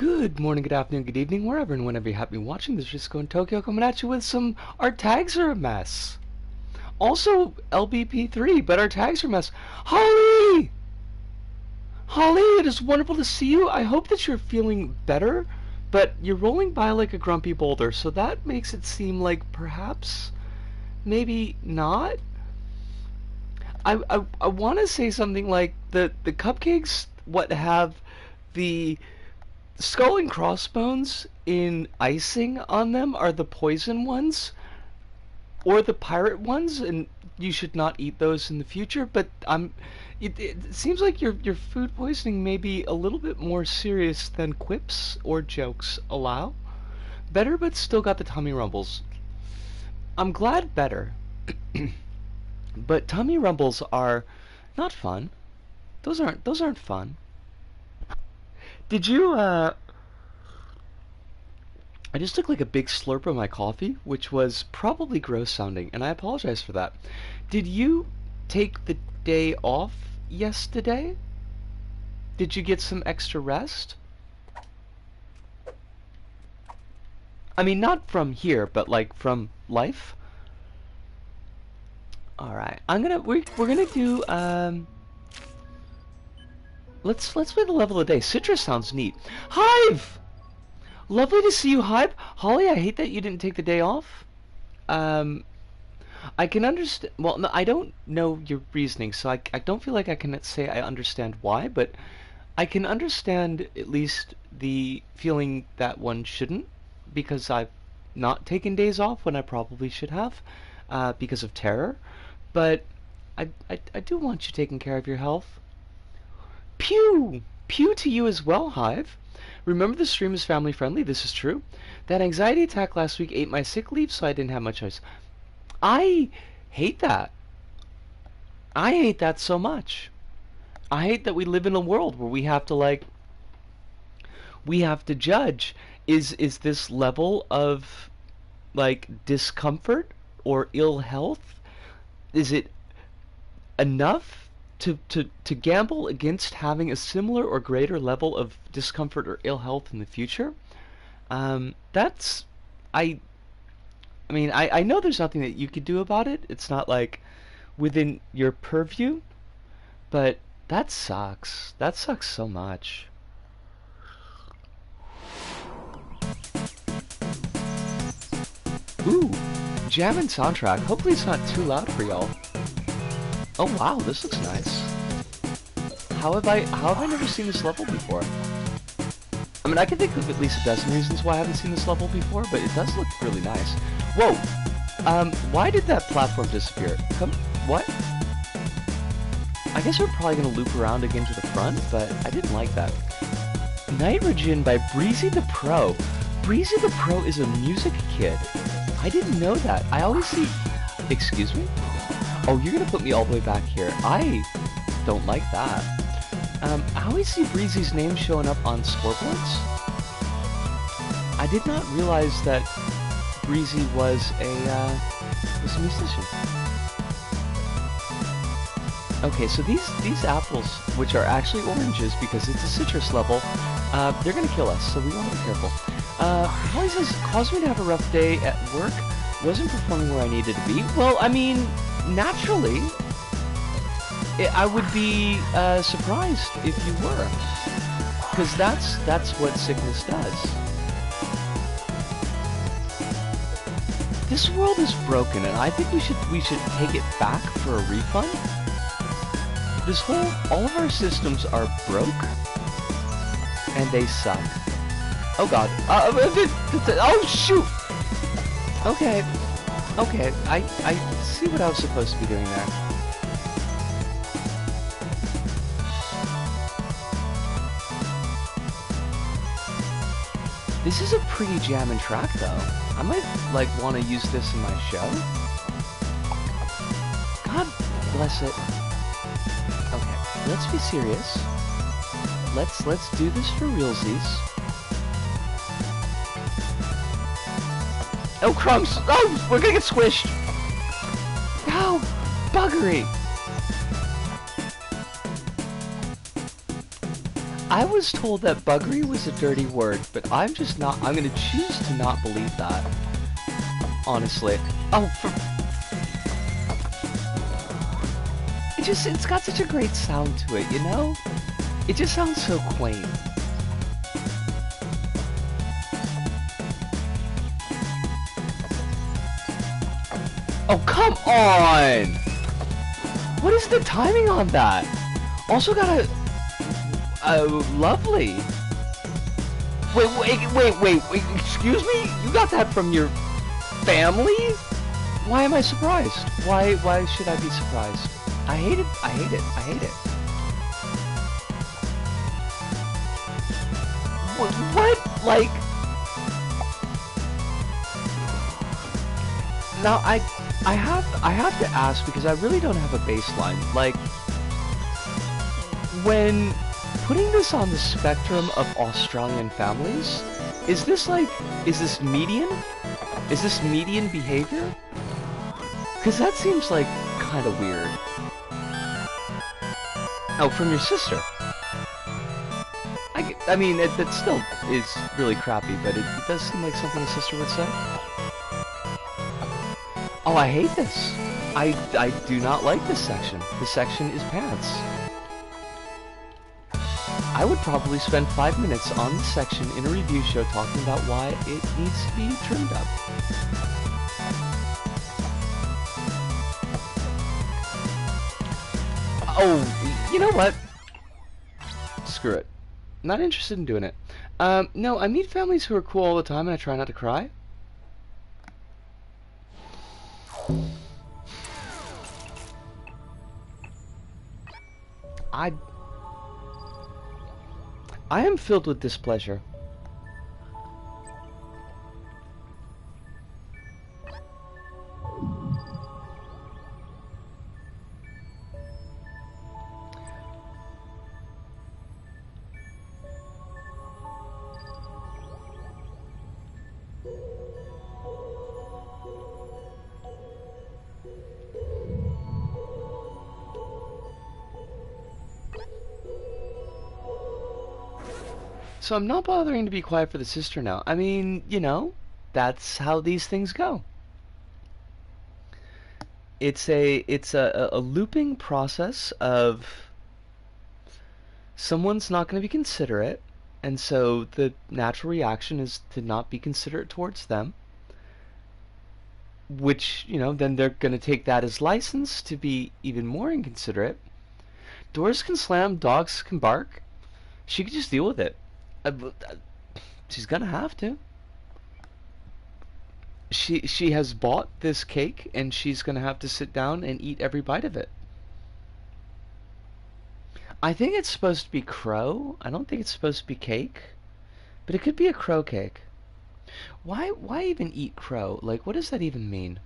Good morning, good afternoon, good evening, wherever and whenever you happen to be watching this. Just in Tokyo coming at you with some. Our tags are a mess. Also, LBP3, but our tags are a mess. Holly! Holly, it is wonderful to see you. I hope that you're feeling better, but you're rolling by like a grumpy boulder, so that makes it seem like perhaps, maybe not. I want to say something like the cupcakes, what have the skull and crossbones in icing on them are the poison ones or the pirate ones, and you should not eat those in the future. But it seems like your food poisoning may be a little bit more serious than quips or jokes allow. Better, but still got the tummy rumbles. I'm glad better, but tummy rumbles are not fun. Those aren't fun. Did you I just took like a big slurp of my coffee, which was probably gross sounding, and I apologize for that. Did you take the day off yesterday? Did you get some extra rest? I mean, not from here, but like from life? Alright, we're gonna do, let's play the level of the day. Citrus sounds neat. Hive! Lovely to see you, Hive. Holly, I hate that you didn't take the day off. I can understand. Well, no, I don't know your reasoning, so I don't feel like I can say I understand why, but I can understand at least the feeling that one shouldn't, because I've not taken days off when I probably should have, because of terror. But I do want you taking care of your health. Pew! Pew to you as well, Hive. Remember, the stream is family friendly. This is true. That anxiety attack last week ate my sick leave, so I didn't have much choice. I hate that. I hate that so much. I hate that we live in a world where we have to judge, is this level of like discomfort or ill health, is it enough to gamble against having a similar or greater level of discomfort or ill health in the future? That's I mean, I know there's nothing that you could do about it. It's not like within your purview, but that sucks. That sucks so much. Ooh, jamming soundtrack. Hopefully it's not too loud for y'all. Oh wow, this looks nice. How have I never seen this level before? I mean, I can think of at least a dozen reasons why I haven't seen this level before, but it does look really nice. Whoa! Why did that platform disappear? What? I guess we're probably gonna loop around again to the front, but I didn't like that. Nitrogen by Breezy the Pro. Breezy the Pro is a music kid. I didn't know that. I always see... Excuse me? Oh, you're gonna put me all the way back here. I don't like that. I always see Breezy's name showing up on scoreboards. I did not realize that Breezy was a musician. Okay, so these apples, which are actually oranges because it's a citrus level, they're gonna kill us, so we want to be careful. Holly says, caused me to have a rough day at work. Wasn't performing where I needed to be. Well, I mean, naturally, I would be surprised if you were, because that's what sickness does. This world is broken, and I think we should take it back for a refund. All of our systems are broke, and they suck. Oh god. Oh shoot! Okay. Okay, I see what I was supposed to be doing there. This is a pretty jammin' track, though. I might, like, want to use this in my show. God bless it. Okay, let's be serious. Let's do this for realsies. Oh, crumbs! Oh, we're gonna get squished! Oh, buggery! I was told that buggery was a dirty word, but I'm just not. I'm gonna choose to not believe that. Honestly. Oh, it's got such a great sound to it, you know? It just sounds so quaint. Oh, come on! What is the timing on that? Also got a lovely. Wait, excuse me? You got that from your family? Why am I surprised? Why should I be surprised? I hate it. What? Like... Now, I have to ask, because I really don't have a baseline. Like, when putting this on the spectrum of Australian families, is this median? Is this median behavior? Because that seems like kind of weird. Oh, from your sister. I mean, that still is really crappy, but it does seem like something a sister would say. Oh, I hate this. I do not like this section. This section is pants. I would probably spend 5 minutes on this section in a review show talking about why it needs to be trimmed up. Oh, you know what? Screw it. Not interested in doing it. No, I meet families who are cool all the time and I try not to cry. I am filled with displeasure. So I'm not bothering to be quiet for the sister now. I mean, you know, that's how these things go. It's a looping process of someone's not going to be considerate, and so the natural reaction is to not be considerate towards them, which, you know, then they're going to take that as license to be even more inconsiderate. Doors can slam, dogs can bark. She could just deal with it. She's gonna have to. She has bought this cake, and she's gonna have to sit down and eat every bite of it. I think it's supposed to be crow. I don't think it's supposed to be cake, but it could be a crow cake. Why even eat crow? Like, what does that even mean?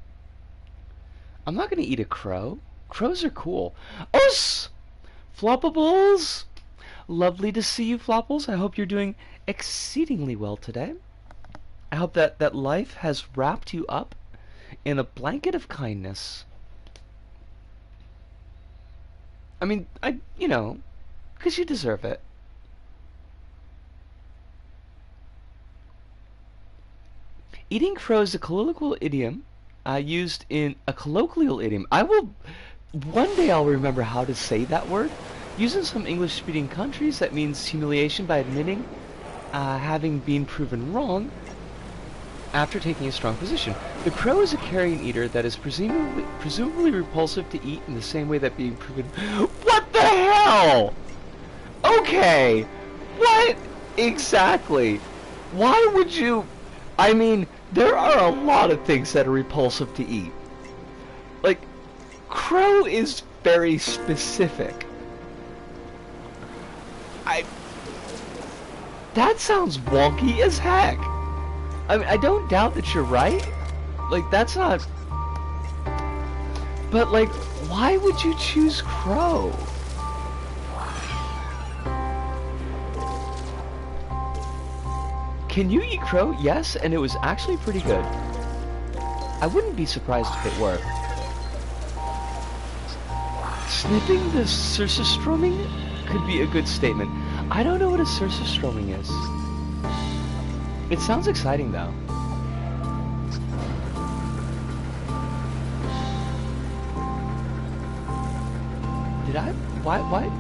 I'm not gonna eat a crow. Crows are cool. Us! Floppables! Lovely to see you, Flopples. I hope you're doing exceedingly well today. I hope that life has wrapped you up in a blanket of kindness. I mean, you know, because you deserve it. Eating crow is a colloquial idiom used in a colloquial idiom. One day I'll remember how to say that word. Used in some English-speaking countries, that means humiliation by admitting having been proven wrong after taking a strong position. The crow is a carrion eater that is presumably repulsive to eat in the same way that being proven... What the hell? Okay, what exactly? Why would you... I mean, there are a lot of things that are repulsive to eat. Like, crow is very specific. That sounds wonky as heck. I mean, I don't doubt that you're right. Like, that's not... But, like, why would you choose crow? Can you eat crow? Yes, and it was actually pretty good. I wouldn't be surprised if it were. Sniffing the surface strumming could be a good statement. I don't know what a surfastroming is. It sounds exciting though. Why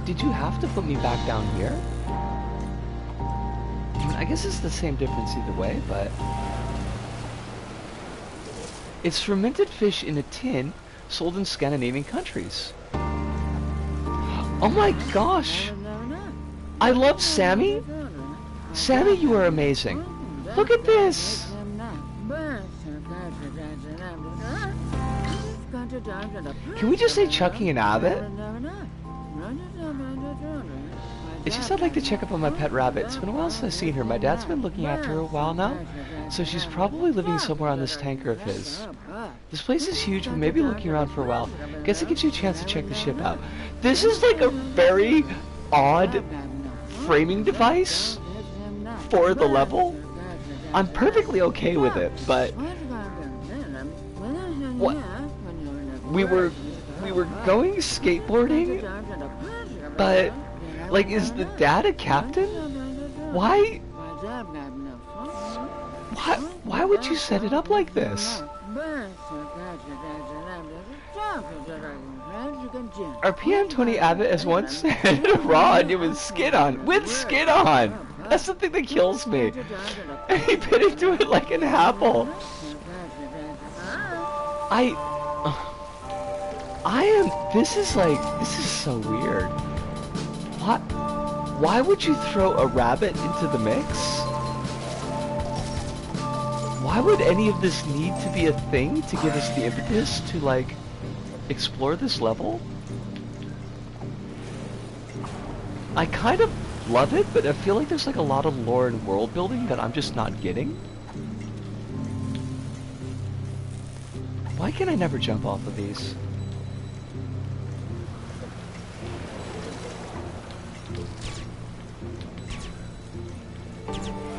did you have to put me back down here? I mean, I guess it's the same difference either way, but... It's fermented fish in a tin, sold in Scandinavian countries. Oh my gosh! I love Sammy! Sammy, you are amazing! Look at this! Can we just say Chucky and Abbott? It's just I'd like to check up on my pet rabbit. It's been a while since I've seen her. My dad's been looking after her a while now, so she's probably living somewhere on this tanker of his. This place is huge, but maybe looking around for a while. Guess it gives you a chance to check the ship out. This is like a very odd framing device for the level. I'm perfectly okay with it, but what? We were going skateboarding, but like, is the dad a captain? Why would you set it up like this? Our PM Tony Abbott has once said raw onion with skin on. With skin on! That's the thing that kills me. And he bit into it like an apple. This is so weird. What? Why would you throw a rabbit into the mix? Why would any of this need to be a thing to give us the impetus to, like, explore this level? I kind of love it, but I feel like there's, like, a lot of lore and world building that I'm just not getting. Why can I never jump off of these?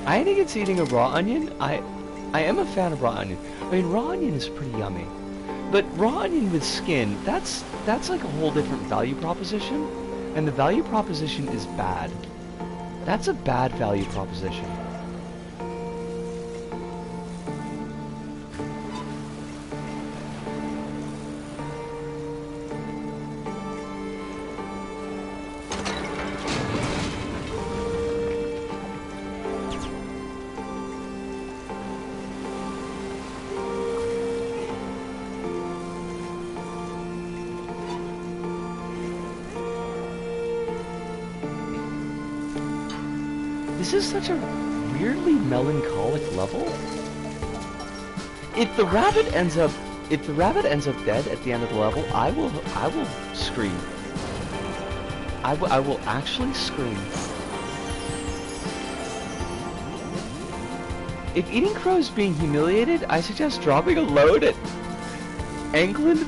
I think it's eating a raw onion. I am a fan of raw onion. I mean, raw onion is pretty yummy. But raw onion with skin, that's like a whole different value proposition. And the value proposition is bad. That's a bad value proposition. This is such a weirdly melancholic level. If the rabbit ends up dead at the end of the level, I will scream. I will actually scream. If eating crow is being humiliated, I suggest dropping a load at England.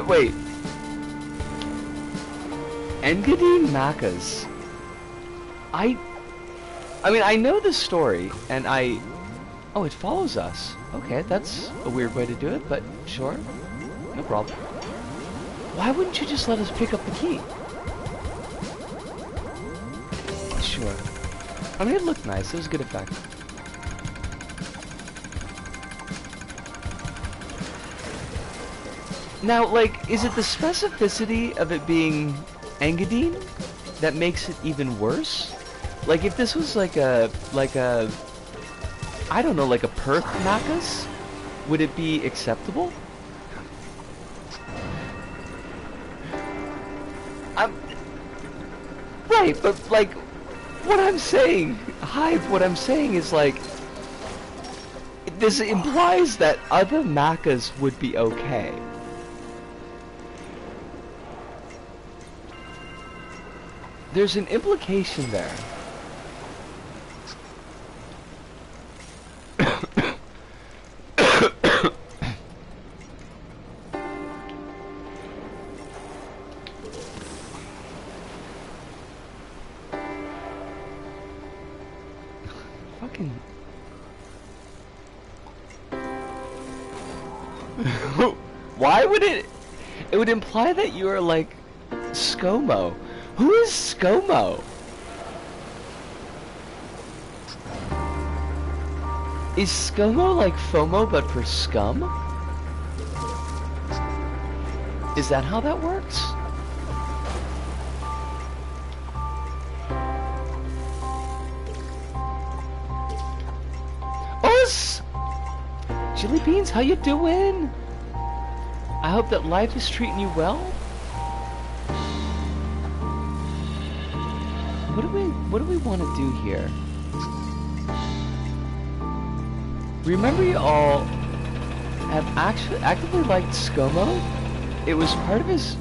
Wait. Engadine Macca's. I mean, I know the story, and oh, it follows us. Okay, that's a weird way to do it, but sure. No problem. Why wouldn't you just let us pick up the key? Sure. I mean, it looked nice. It was a good effect. Now, like, is it the specificity of it being Engadine that makes it even worse? Like, if this was like a, I don't know, like a Perth Macca's, would it be acceptable? Right, but like, what I'm saying, Hive, what I'm saying is like, this implies that other Macca's would be okay. There's an implication there. Fucking... Why would it... It would imply that you are like... ScoMo. Who is ScoMo? Is ScoMo like FOMO but for scum? Is that how that works? Us! Chili Beans, how you doing? I hope that life is treating you well. What do we want to do here? Remember, you all have actually actively liked ScoMo? It was part of his...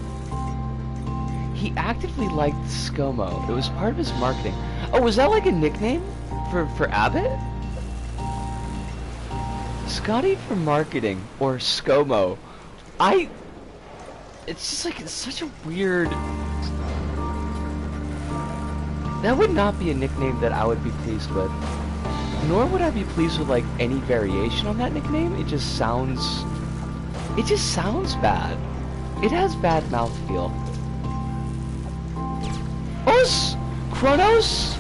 He actively liked ScoMo. It was part of his marketing. Oh, was that like a nickname for Abbott? Scotty for marketing, or ScoMo. It's just like, it's such a weird... That would not be a nickname that I would be pleased with. Nor would I be pleased with like any variation on that nickname. It just sounds bad. It has bad mouthfeel. Os! Kronos!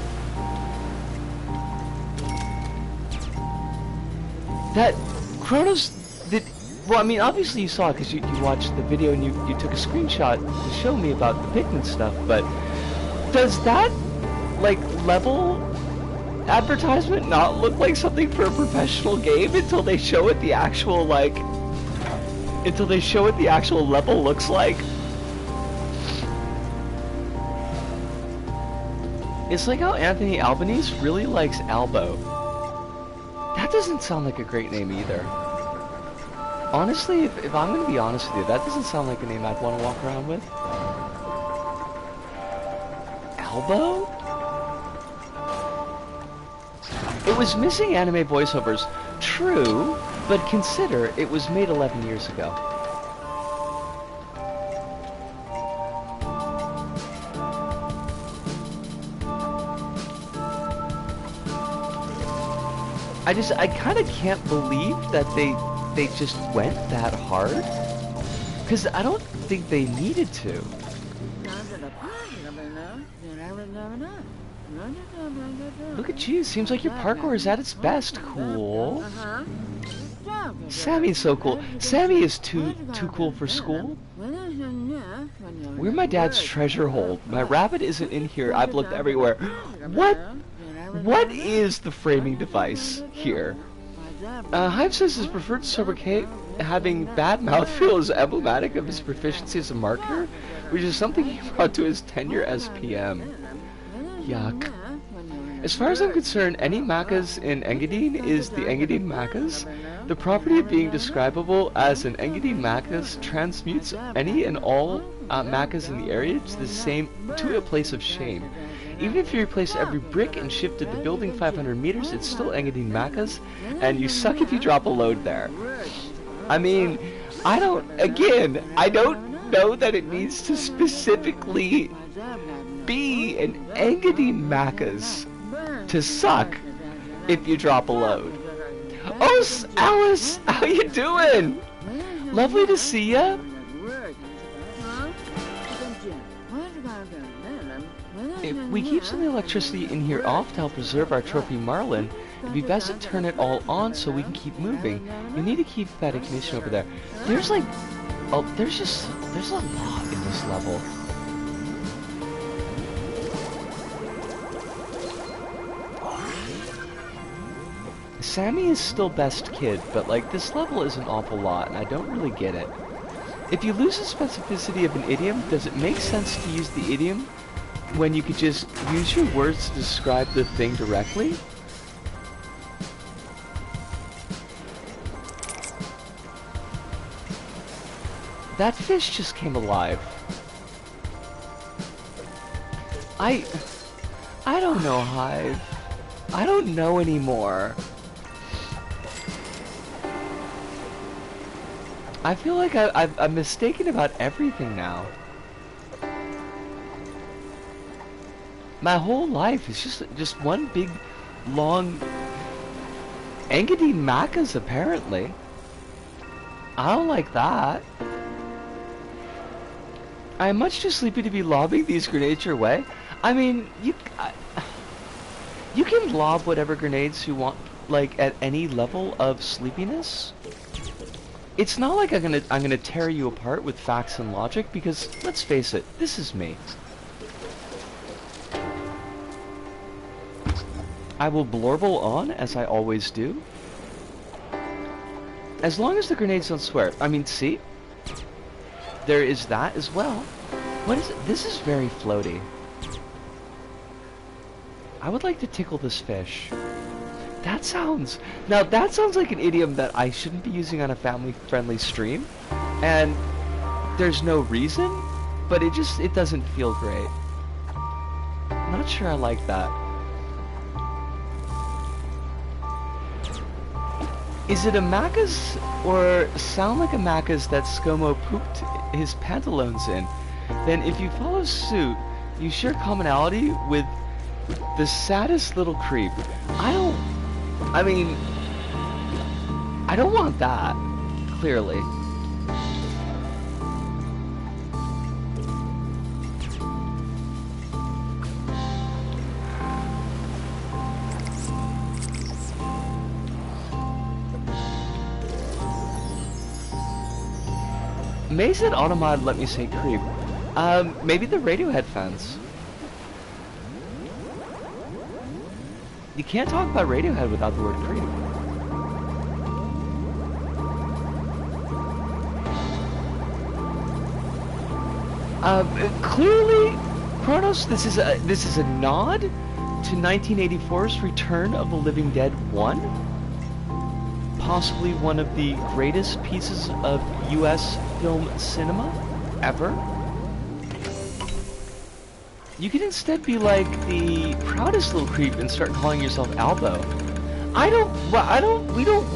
That Kronos did... Well, I mean, obviously you saw it because you watched the video and you took a screenshot to show me about the Pikmin stuff, but does that, like, level advertisement not look like something for a professional game until they show what the actual, like... Until they show what the actual level looks like? It's like how Anthony Albanese really likes Albo. That doesn't sound like a great name either. Honestly, if I'm gonna be honest with you, that doesn't sound like a name I'd want to walk around with. Albo? It was missing anime voiceovers. True, but consider it was made 11 years ago. I kind of can't believe that they just went that hard, because I don't think they needed to. Look at you, seems like your parkour is at its best. Cool. Sammy's so cool. Sammy is too cool for school. We're my dad's treasure hold. My rabbit isn't in here. I've looked everywhere. What is the framing device here? Hive says his preferred sobriquet having bad mouthfeel is emblematic of his proficiency as a marketer, which is something he brought to his tenure as PM. Yuck. As far as I'm concerned, any macas in Engadine is the Engadine macas. The property of being describable as an Engadine macas transmutes any and all macas in the area to a place of shame. Even if you replace every brick and shifted the building 500 meters, it's still Engadine macas, and you suck if you drop a load there. I mean, I don't know that it needs to specifically be an Engadine macas to suck if you drop a load. Oh, Alice, how you doing? Lovely to see ya. If we keep some of the electricity in here off to help preserve our trophy marlin, it'd be best to turn it all on so we can keep moving. You need to keep that ignition over there. There's like, oh, there's a lot in this level. Sammy is still best kid, but like this level is an awful lot, and I don't really get it. If you lose the specificity of an idiom, does it make sense to use the idiom when you could just use your words to describe the thing directly? That fish just came alive. I don't know, Hive. I don't know anymore. I feel like I'm mistaken about everything now. My whole life is just one big, long Engadine macas, apparently. I don't like that. I am much too sleepy to be lobbing these grenades your way. I mean, you can lob whatever grenades you want like at any level of sleepiness. It's not like I'm gonna tear you apart with facts and logic, because let's face it, this is me. I will blorble on as I always do. As long as the grenades don't swear. I mean, see? There is that as well. What is it? This is very floaty. I would like to tickle this fish. That sounds like an idiom that I shouldn't be using on a family-friendly stream. And there's no reason, but it doesn't feel great. Not sure I like that. Is it a Macca's or sound like a Macca's that ScoMo pooped his pantaloons in? Then if you follow suit, you share commonality with the saddest little creep. I don't want that, clearly. May said Automod let me say creep. Maybe the Radiohead fans. You can't talk about Radiohead without the word creep. Clearly, Kronos, this is a nod to 1984's Return of the Living Dead 1. Possibly one of the greatest pieces of US film cinema ever. You could instead be like the proudest little creep and start calling yourself Albo. We don't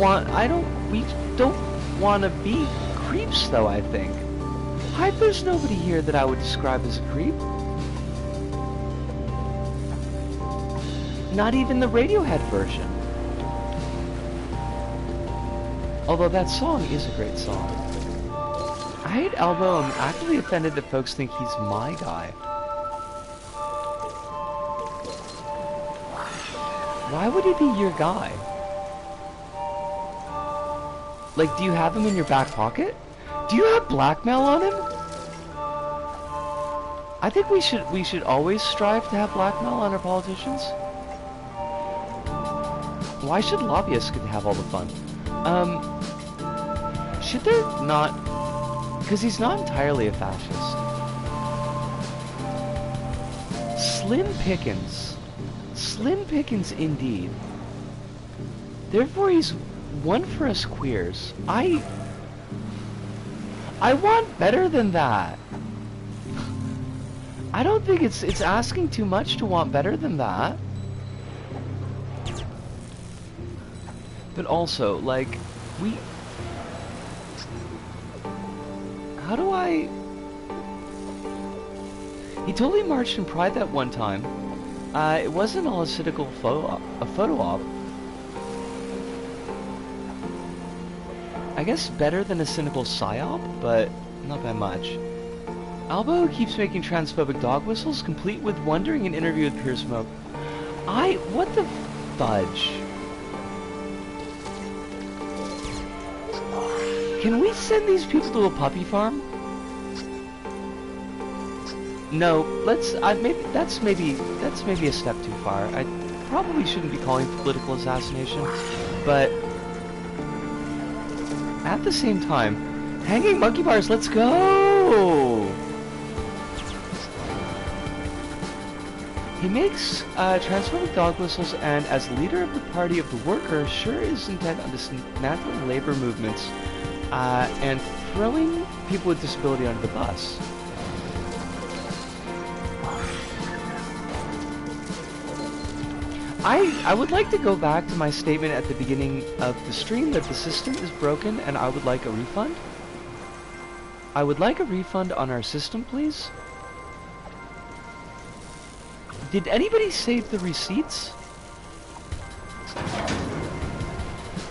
want to be creeps though, I think. There's nobody here that I would describe as a creep. Not even the Radiohead version. Although that song is a great song. I hate Albo. I'm actively offended that folks think he's my guy. Why would he be your guy? Like, do you have him in your back pocket? Do you have blackmail on him? I think we should always strive to have blackmail on our politicians. Why should lobbyists get to have all the fun? Should there not? Because he's not entirely a fascist. Slim pickings. Slim pickings indeed. Therefore he's one for us queers. I want better than that. I don't think it's asking too much to want better than that. But also, like, how do I... He totally marched in pride that one time. It wasn't all a cynical photo op. I guess better than a cynical psyop, but not by much. Albo keeps making transphobic dog whistles, complete with wondering an interview with Pure Smoke. What the fudge? Can we send these people to a puppy farm? No, let's. Maybe a step too far. I probably shouldn't be calling it political assassination, but at the same time, hanging monkey bars. Let's go. He makes transphobic dog whistles, and as leader of the party of the worker, sure is intent on dismantling labor movements and throwing people with disability under the bus. I would like to go back to my statement at the beginning of the stream that the system is broken and I would like a refund. I would like a refund on our system, please. Did anybody save the receipts?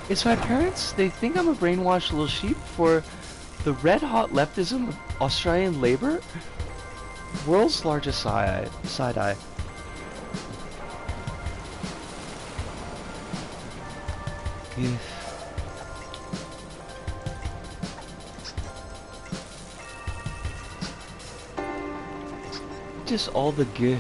It's my parents. They think I'm a brainwashed little sheep for the red-hot leftism of Australian Labour. World's largest side-eye. goo. Just all the goo.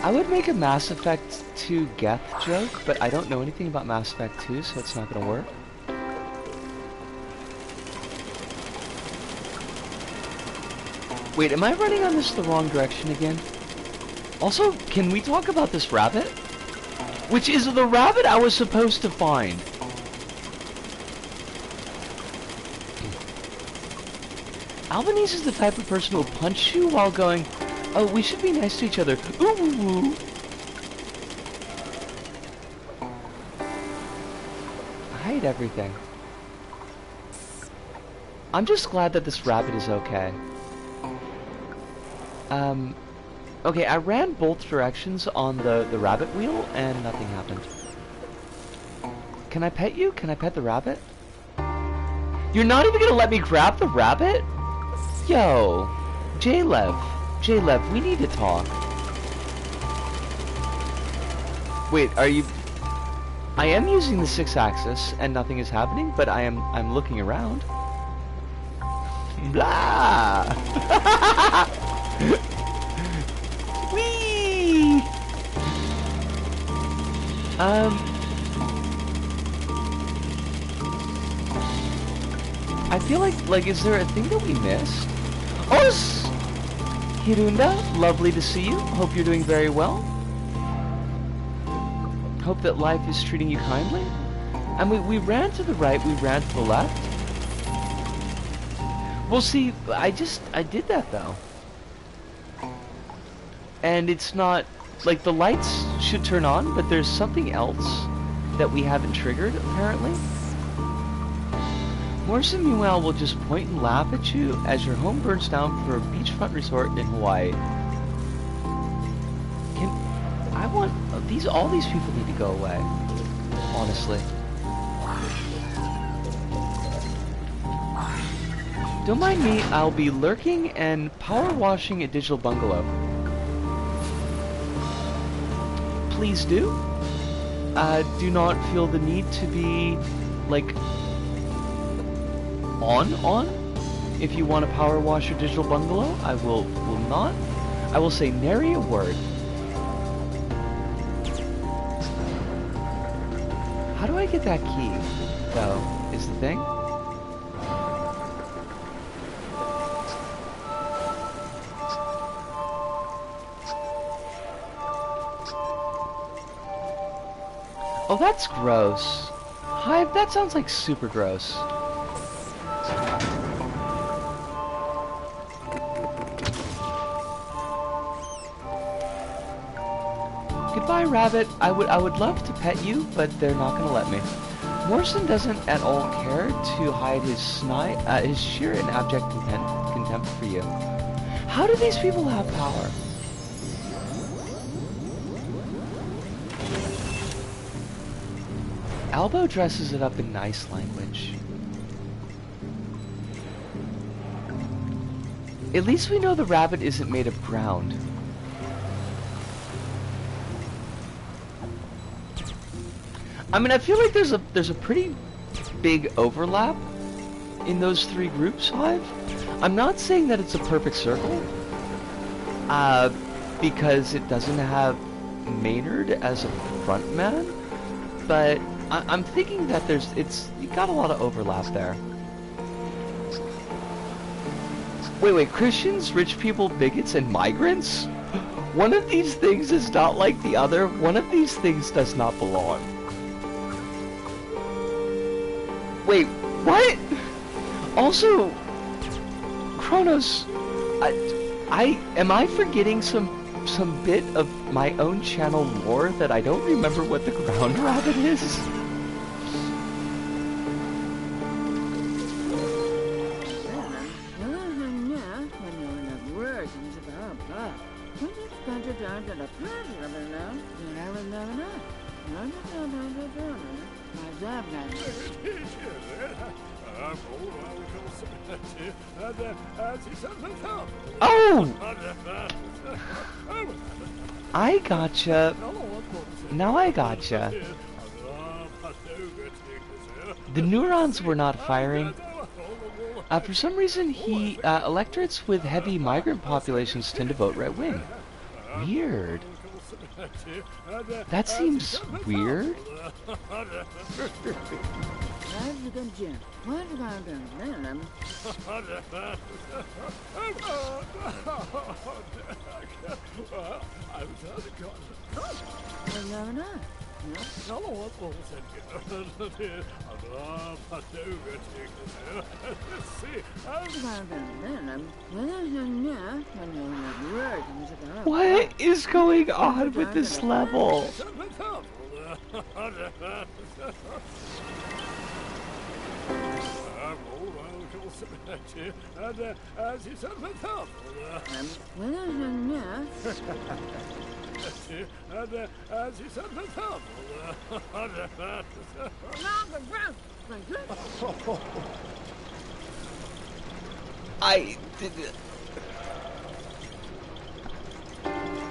I would make a Mass Effect 2 Geth joke, but I don't know anything about Mass Effect 2, so it's not gonna work. Wait, am I running on this the wrong direction again? Also, can we talk about this rabbit? Which is the rabbit I was supposed to find. Albanese is the type of person who will punch you while going, oh, we should be nice to each other. Ooh, ooh, ooh. I hate everything. I'm just glad that this rabbit is okay. Okay, I ran both directions on the rabbit wheel and nothing happened. Can I pet you? Can I pet the rabbit? You're not even gonna let me grab the rabbit? Yo, J-Lev, we need to talk. Wait, are you... I am using the 6-axis and nothing is happening, but I'm looking around. Blah! Whee! I feel like, is there a thing that we missed? Os! Hirunda, lovely to see you. Hope you're doing very well. Hope that life is treating you kindly. And we ran to the right, we ran to the left. Well, see, I did that though. And it's not, like, the lights should turn on, but there's something else that we haven't triggered, apparently. Morrison, meanwhile, will just point and laugh at you as your home burns down for a beachfront resort in Hawaii. All these people need to go away. Honestly. Don't mind me, I'll be lurking and power washing a digital bungalow. Please do. Do not feel the need to be, like, on. If you want to power wash your digital bungalow, I will not. I will say nary a word. How do I get that key, though, is the thing? Oh, that's gross. Hive, that sounds like super gross. Goodbye, rabbit. I would love to pet you, but they're not gonna let me. Morrison doesn't at all care to hide his sheer and abject contempt for you. How do these people have power? Albo dresses it up in nice language. At least we know the rabbit isn't made of ground. I mean, I feel like there's a pretty big overlap in those three groups, Hive. I'm not saying that it's a perfect circle, because it doesn't have Maynard as a front man, but I'm thinking that you got a lot of overlap there. Wait, Christians, rich people, bigots, and migrants? One of these things is not like the other. One of these things does not belong. Wait, what? Also, Kronos, am I forgetting some bit of my own channel lore that I don't remember what the ground rabbit is? Oh! I gotcha. Now I gotcha. The neurons were not firing. For some reason, electorates with heavy migrant populations tend to vote right-wing. Weird. That seems weird. What is going on with this level?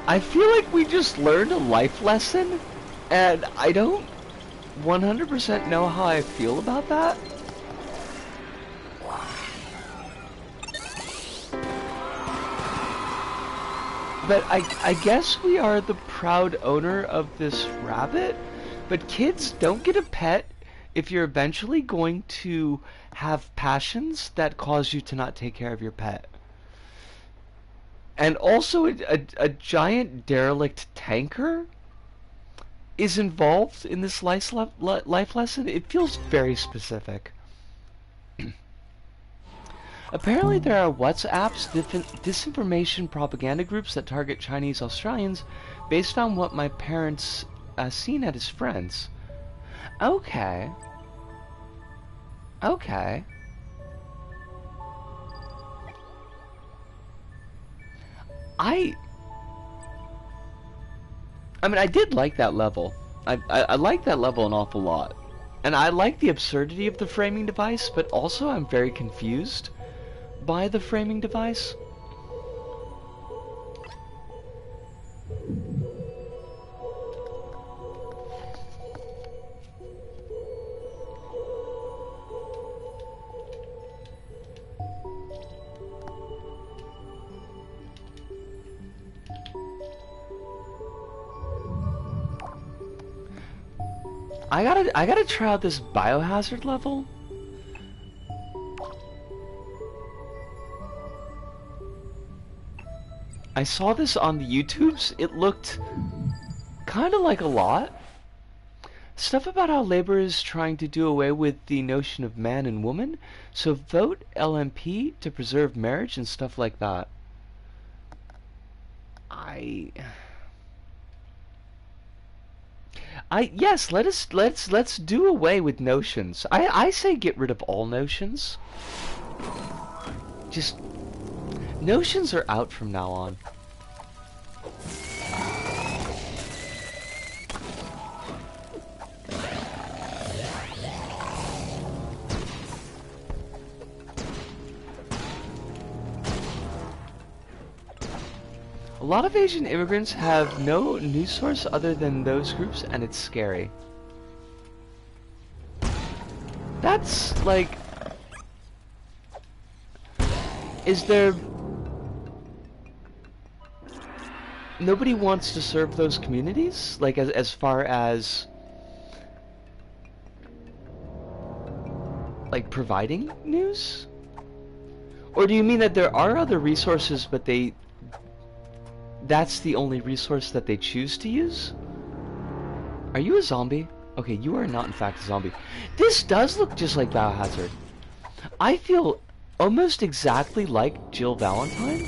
I feel like we just learned a life lesson, and I don't 100% know how I feel about that. But I guess we are the proud owner of this rabbit, but kids, don't get a pet if you're eventually going to have passions that cause you to not take care of your pet. And also, a giant derelict tanker is involved in this life lesson. It feels very specific. Apparently there are WhatsApps, disinformation propaganda groups that target Chinese Australians based on what my parents seen at his friends. Okay. Okay. I mean, I did like that level. I like that level an awful lot. And I like the absurdity of the framing device, but also I'm very confused by the framing device. I gotta try out this biohazard level. I saw this on the YouTubes. It looked kind of like a lot. Stuff about how labor is trying to do away with the notion of man and woman, so vote LMP to preserve marriage and stuff like that. Yes, let's do away with notions. I say get rid of all notions. Just notions are out from now on. A lot of Asian immigrants have no news source other than those groups, and it's scary. That's like... Is there... Nobody wants to serve those communities? Like, as far as... like, providing news? Or do you mean that there are other resources, but that's the only resource that they choose to use? Are you a zombie? Okay, you are not in fact a zombie. This does look just like Biohazard. I feel almost exactly like Jill Valentine.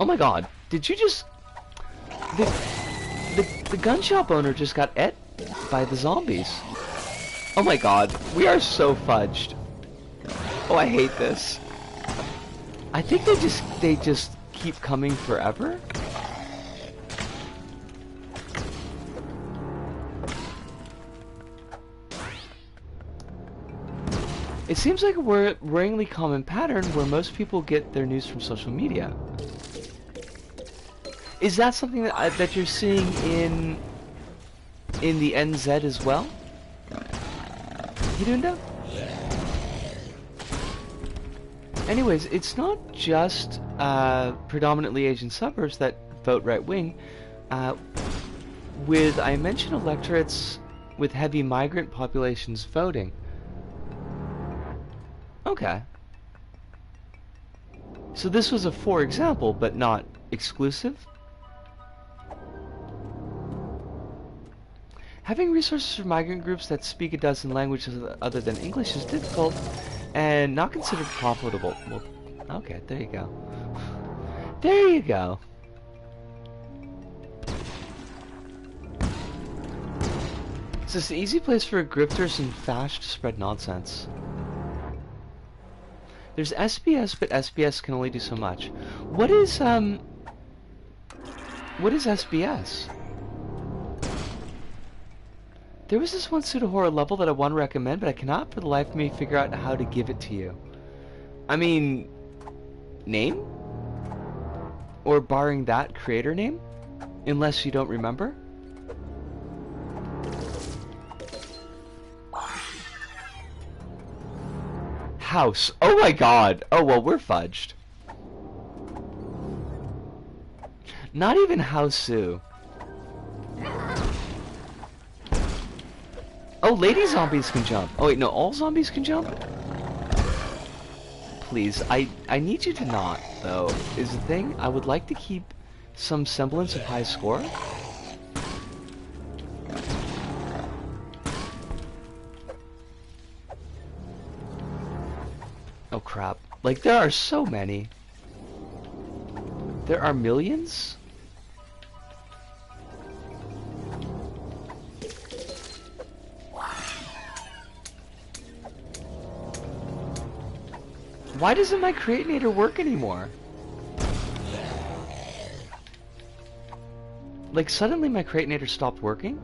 Oh my god, did you just... The gun shop owner just got et by the zombies. Oh my god, we are so fudged. Oh, I hate this. I think they just keep coming forever. It seems like a worryingly common pattern where most people get their news from social media. Is that something that you're seeing in in the NZ as well. You doing that? Anyways, it's not just predominantly Asian suburbs that vote right-wing. With, I mentioned, electorates with heavy migrant populations voting. Okay. So this was a for example, but not exclusive. Having resources for migrant groups that speak a dozen languages other than English is difficult and not considered profitable. Well, okay, there you go. There you go. It's just an easy place for grifters and fash to spread nonsense. There's SBS, but SBS can only do so much. What is SBS? There was this one pseudo-horror level that I want to recommend, but I cannot for the life of me figure out how to give it to you. I mean, name? Or barring that, creator name? Unless you don't remember? House. Oh my god! Oh well, we're fudged. Not even Houseu. Oh, lady zombies can jump. Oh wait, no, all zombies can jump? Please, I need you to not, though, is the thing. I would like to keep some semblance of high score. Oh crap. Like, there are so many. There are millions? Why doesn't my creator work anymore? Like, suddenly my creator stopped working?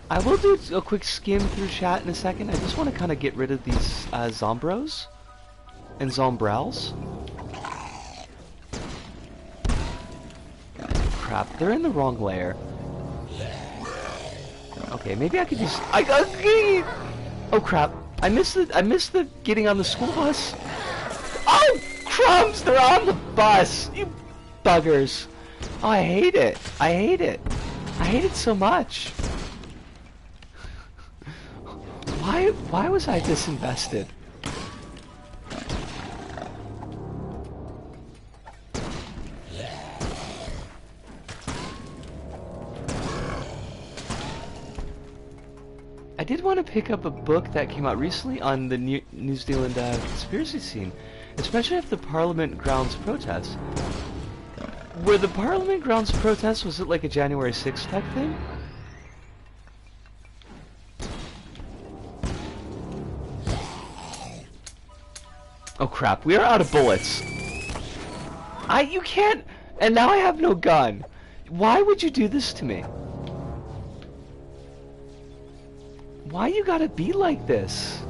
I will do a quick skim through chat in a second. I just want to kind of get rid of these zombros and zombrels. Crap, they're in the wrong layer. Okay, maybe I could just... Oh crap! I missed the getting on the school bus. Oh crumbs! They're on the bus. You buggers! Oh, I hate it. I hate it. I hate it so much. Why was I disinvested? I did want to pick up a book that came out recently on the New Zealand conspiracy scene, especially after the Parliament grounds protests. Were the Parliament grounds protests, was it like a January 6th type thing? Oh crap, we are out of bullets. You can't, and now I have no gun. Why would you do this to me? Why you gotta be like this?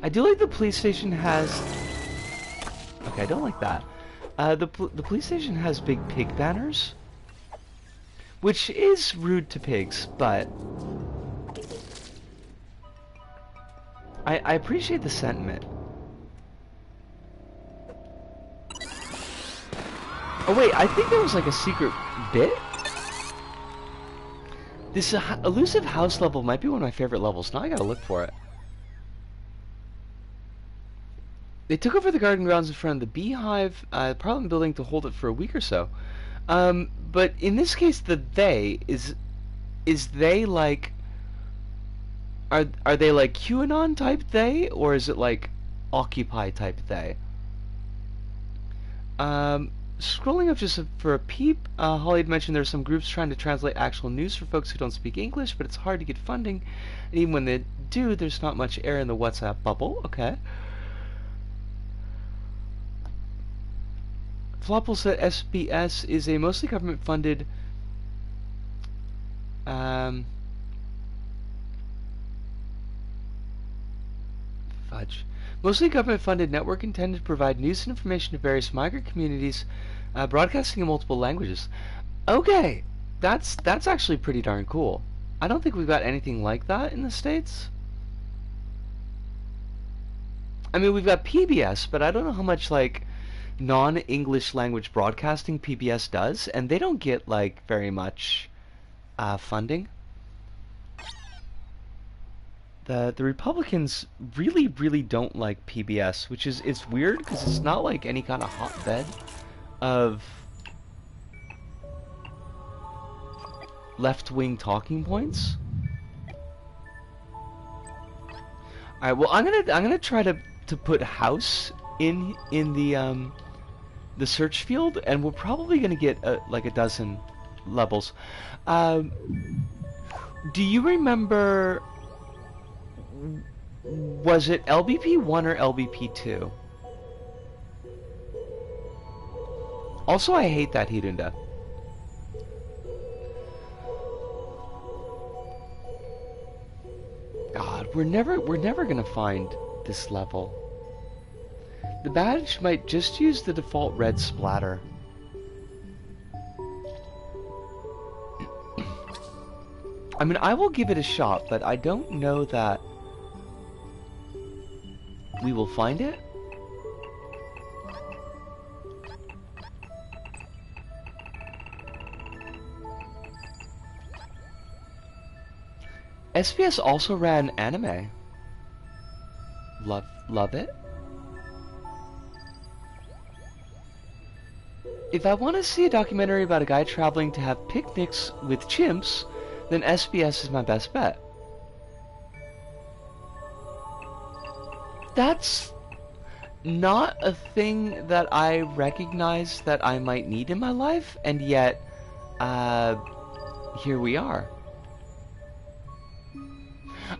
I do like the police station has... Okay, I don't like that. The police station has big pig banners, which is rude to pigs, but... I appreciate the sentiment. Oh wait, I think there was like a secret bit? This elusive house level might be one of my favorite levels. Now I gotta look for it. They took over the garden grounds in front of the Beehive Parliament building to hold it for a week or so. But in this case, the they is they like... Are they like QAnon type they, or is it like Occupy type they? Scrolling up just for a peep, Holly had mentioned there are some groups trying to translate actual news for folks who don't speak English, but it's hard to get funding, and even when they do, there's not much air in the WhatsApp bubble. Okay. Flopple said SBS is a mostly government-funded Fudge. Mostly government-funded network intended to provide news and information to various migrant communities, broadcasting in multiple languages. Okay, that's actually pretty darn cool. I don't think we've got anything like that in the States. I mean, we've got PBS, but I don't know how much, like, non-English language broadcasting PBS does, and they don't get, like, very much funding. The Republicans really, really don't like PBS, which is, it's weird because it's not like any kind of hotbed of left-wing talking points. All right, well, I'm gonna try to put house in the search field, and we're probably gonna get like a dozen levels. Do you remember? Was it LBP 1 or LBP 2? Also, I hate that Hirunda. God, we're never gonna find this level. The badge might just use the default red splatter. I mean, I will give it a shot, but I don't know that we will find it. SBS also ran anime. Love it. If I want to see a documentary about a guy traveling to have picnics with chimps, then SBS is my best bet. That's not a thing that I recognize that I might need in my life, and yet, here we are.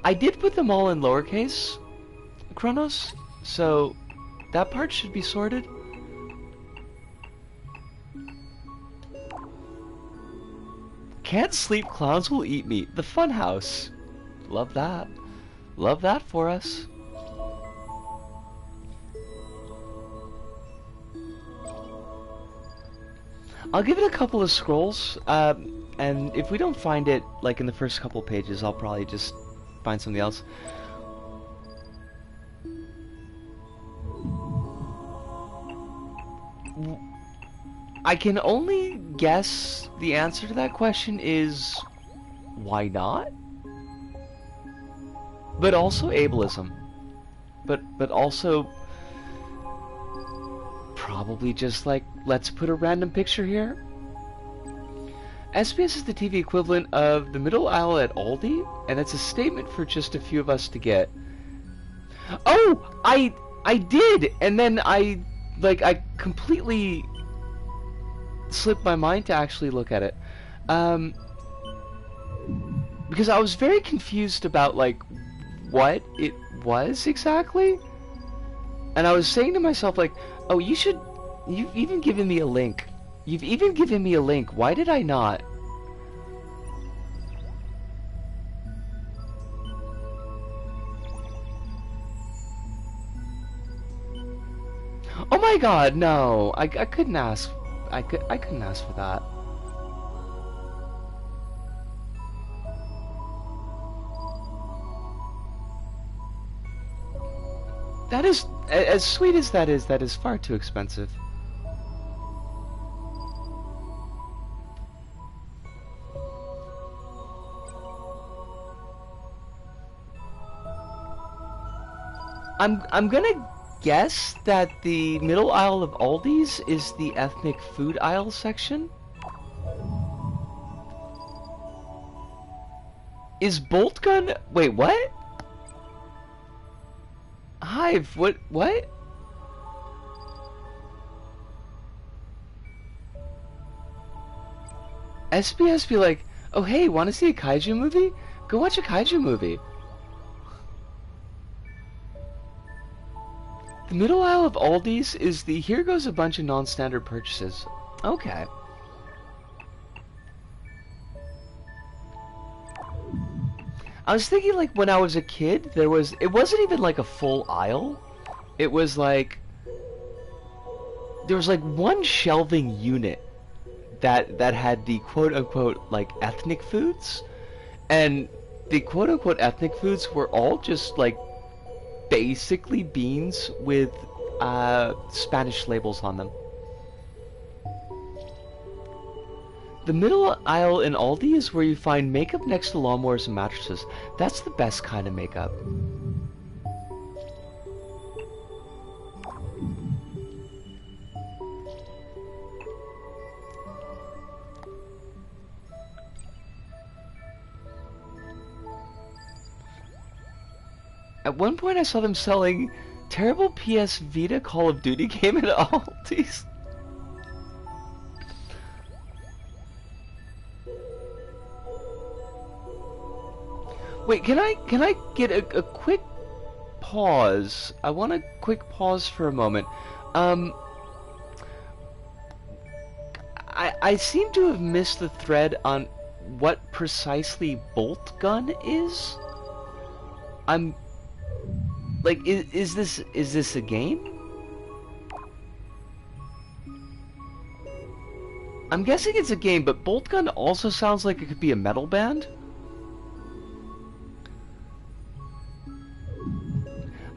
I did put them all in lowercase, Chronos, so that part should be sorted. Can't sleep, clowns will eat me. The Funhouse. Love that. Love that for us. I'll give it a couple of scrolls, and if we don't find it, like, in the first couple pages, I'll probably just find something else. I can only guess the answer to that question is why not? But also ableism. But also probably just like, let's put a random picture here. SBS is the TV equivalent of the middle aisle at Aldi, and it's a statement for just a few of us to get. Oh, I did, and then I completely slipped my mind to actually look at it, because I was very confused about like what it was exactly, and I was saying to myself like, oh, you've even given me a link. You've even given me a link. Why did I not? Oh my god, no. I couldn't ask. I couldn't ask for that. That is, as sweet as that is far too expensive. I'm gonna guess that the middle aisle of Aldi's is the ethnic food aisle section. Is Bolt Gun? Wait, what? Hive, what? SBS be like, oh hey, wanna see a kaiju movie? Go watch a kaiju movie. The middle aisle of Aldi's is the here goes a bunch of non-standard purchases. Okay. I was thinking like when I was a kid, it wasn't even like a full aisle. It was like, there was like one shelving unit that had the quote-unquote like ethnic foods, and the quote-unquote ethnic foods were all just like basically beans with Spanish labels on them. The middle aisle in Aldi is where you find makeup next to lawnmowers and mattresses. That's the best kind of makeup. At one point I saw them selling terrible PS Vita Call of Duty game at Aldi's. Wait, can I get a quick pause? I want a quick pause for a moment. I seem to have missed the thread on what precisely bolt gun is. I'm like, is this a game? I'm guessing it's a game, but bolt gun also sounds like it could be a metal band.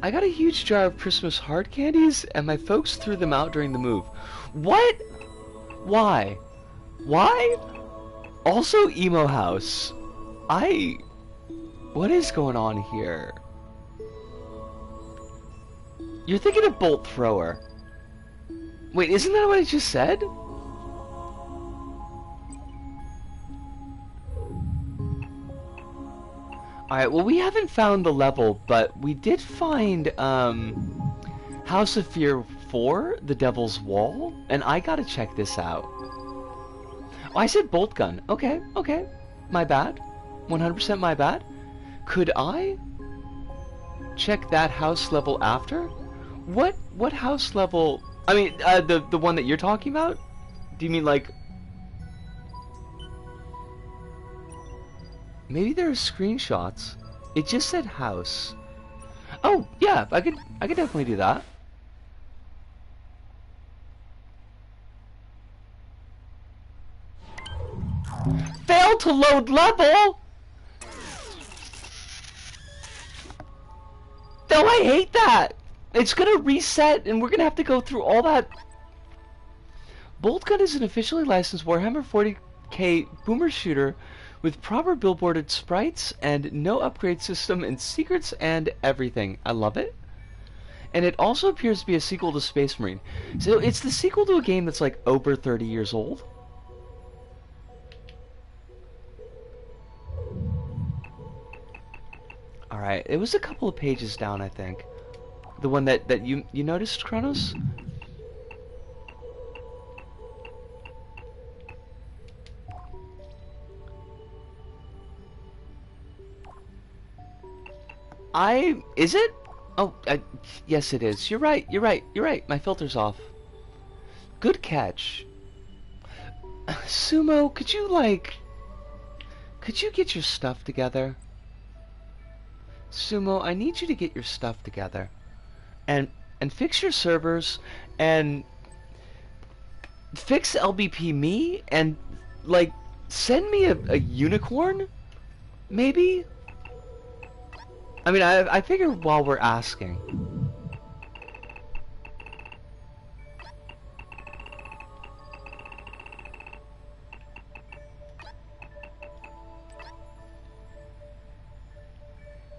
I got a huge jar of Christmas hard candies, and my folks threw them out during the move. What? Why? Why? Also, emo house. What is going on here? You're thinking of bolt thrower. Wait, isn't that what I just said? Alright, well, we haven't found the level, but we did find, House of Fear 4, The Devil's Wall, and I gotta check this out. Oh, I said bolt gun. Okay, okay. My bad. 100% my bad. Could I check that house level after? What house level? I mean, the one that you're talking about? Do you mean like? Maybe there are screenshots. It just said house. Oh yeah, I could definitely do that. Failed to load level. No, I hate that. It's gonna reset, and we're gonna have to go through all that. Bolt Gun is an officially licensed Warhammer 40k boomer shooter with proper billboarded sprites and no upgrade system and secrets and everything. I love it. And it also appears to be a sequel to Space Marine. So it's the sequel to a game that's like over 30 years old. Alright, it was a couple of pages down, I think. The one that you noticed, Kronos? Is it? Oh, yes it is. You're right, you're right, you're right. My filter's off. Good catch. Sumo, could you get your stuff together? Sumo, I need you to get your stuff together. And fix your servers, and fix LBP me, and, like, send me a unicorn? Maybe? I mean, I figure while we're asking.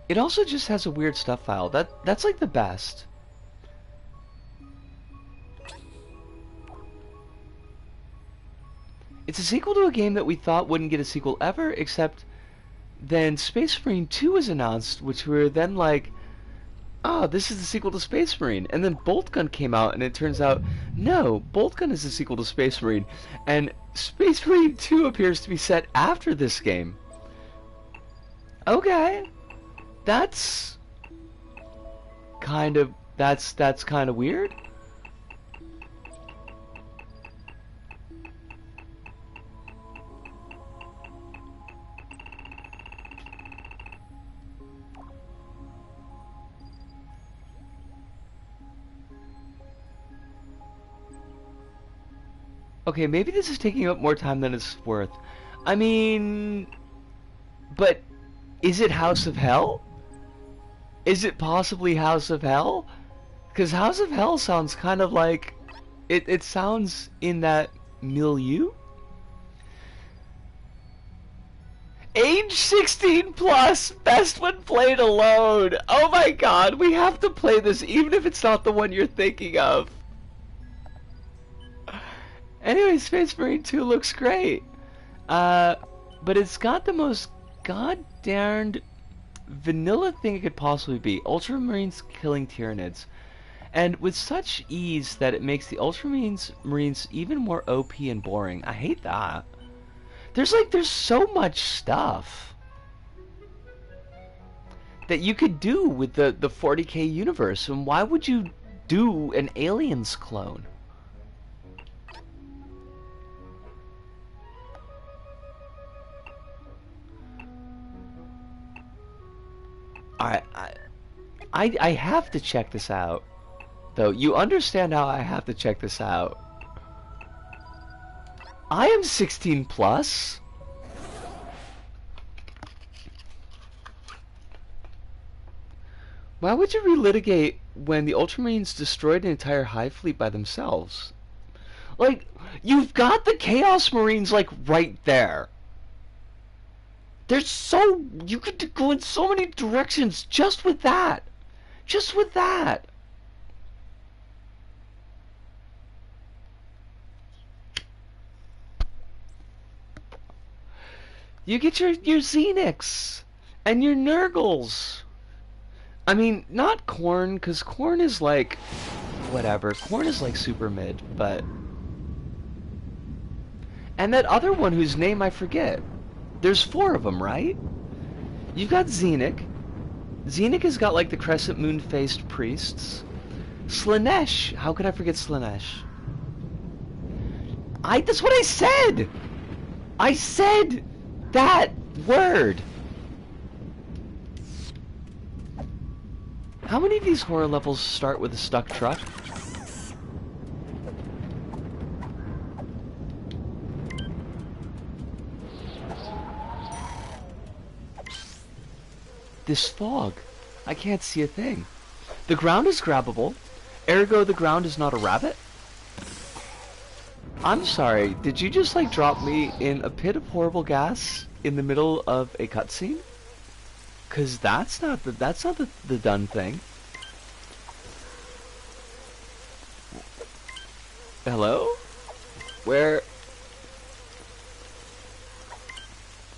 It also just has a weird stuff file. That's like the best. It's a sequel to a game that we thought wouldn't get a sequel ever, except then Space Marine 2 was announced, which we were then like, oh, this is the sequel to Space Marine. And then Bolt Gun came out, and it turns out, no, Bolt Gun is the sequel to Space Marine. And Space Marine 2 appears to be set after this game. Okay. That's kind of weird. Okay, maybe this is taking up more time than it's worth. I mean, but is it House of Hell? Is it possibly House of Hell? Because House of Hell sounds kind of like... It sounds in that milieu? Age 16 plus, best when played alone. Oh my god, we have to play this even if it's not the one you're thinking of. Anyway, Space Marine 2 looks great. But it's got the most god-darned vanilla thing it could possibly be. Ultramarines killing Tyranids. And with such ease that it makes the Ultramarines even more OP and boring. I hate that. There's so much stuff that you could do with the 40k universe, and why would you do an Aliens clone? I have to check this out, though. You understand how I have to check this out. I am 16 plus. Why would you relitigate when the Ultramarines destroyed an entire hive fleet by themselves? Like, you've got the Chaos Marines, like, right there. There's so... You could go in so many directions just with that. Just with that. You get your Xenix and your Nurgles. I mean, not Corn, because Corn is like... Whatever. Corn is like super mid, but... And that other one whose name I forget. There's 4 of them, right? You've got Xenic. Xenic has got like the crescent moon-faced priests. Slaanesh. How could I forget Slaanesh? That's what I said! I said that word! How many of these horror levels start with a stuck truck? This fog. I can't see a thing. The ground is grabbable. Ergo, the ground is not a rabbit? I'm sorry, did you just like drop me in a pit of horrible gas in the middle of a cutscene? Cause that's not the done thing. Hello? Where?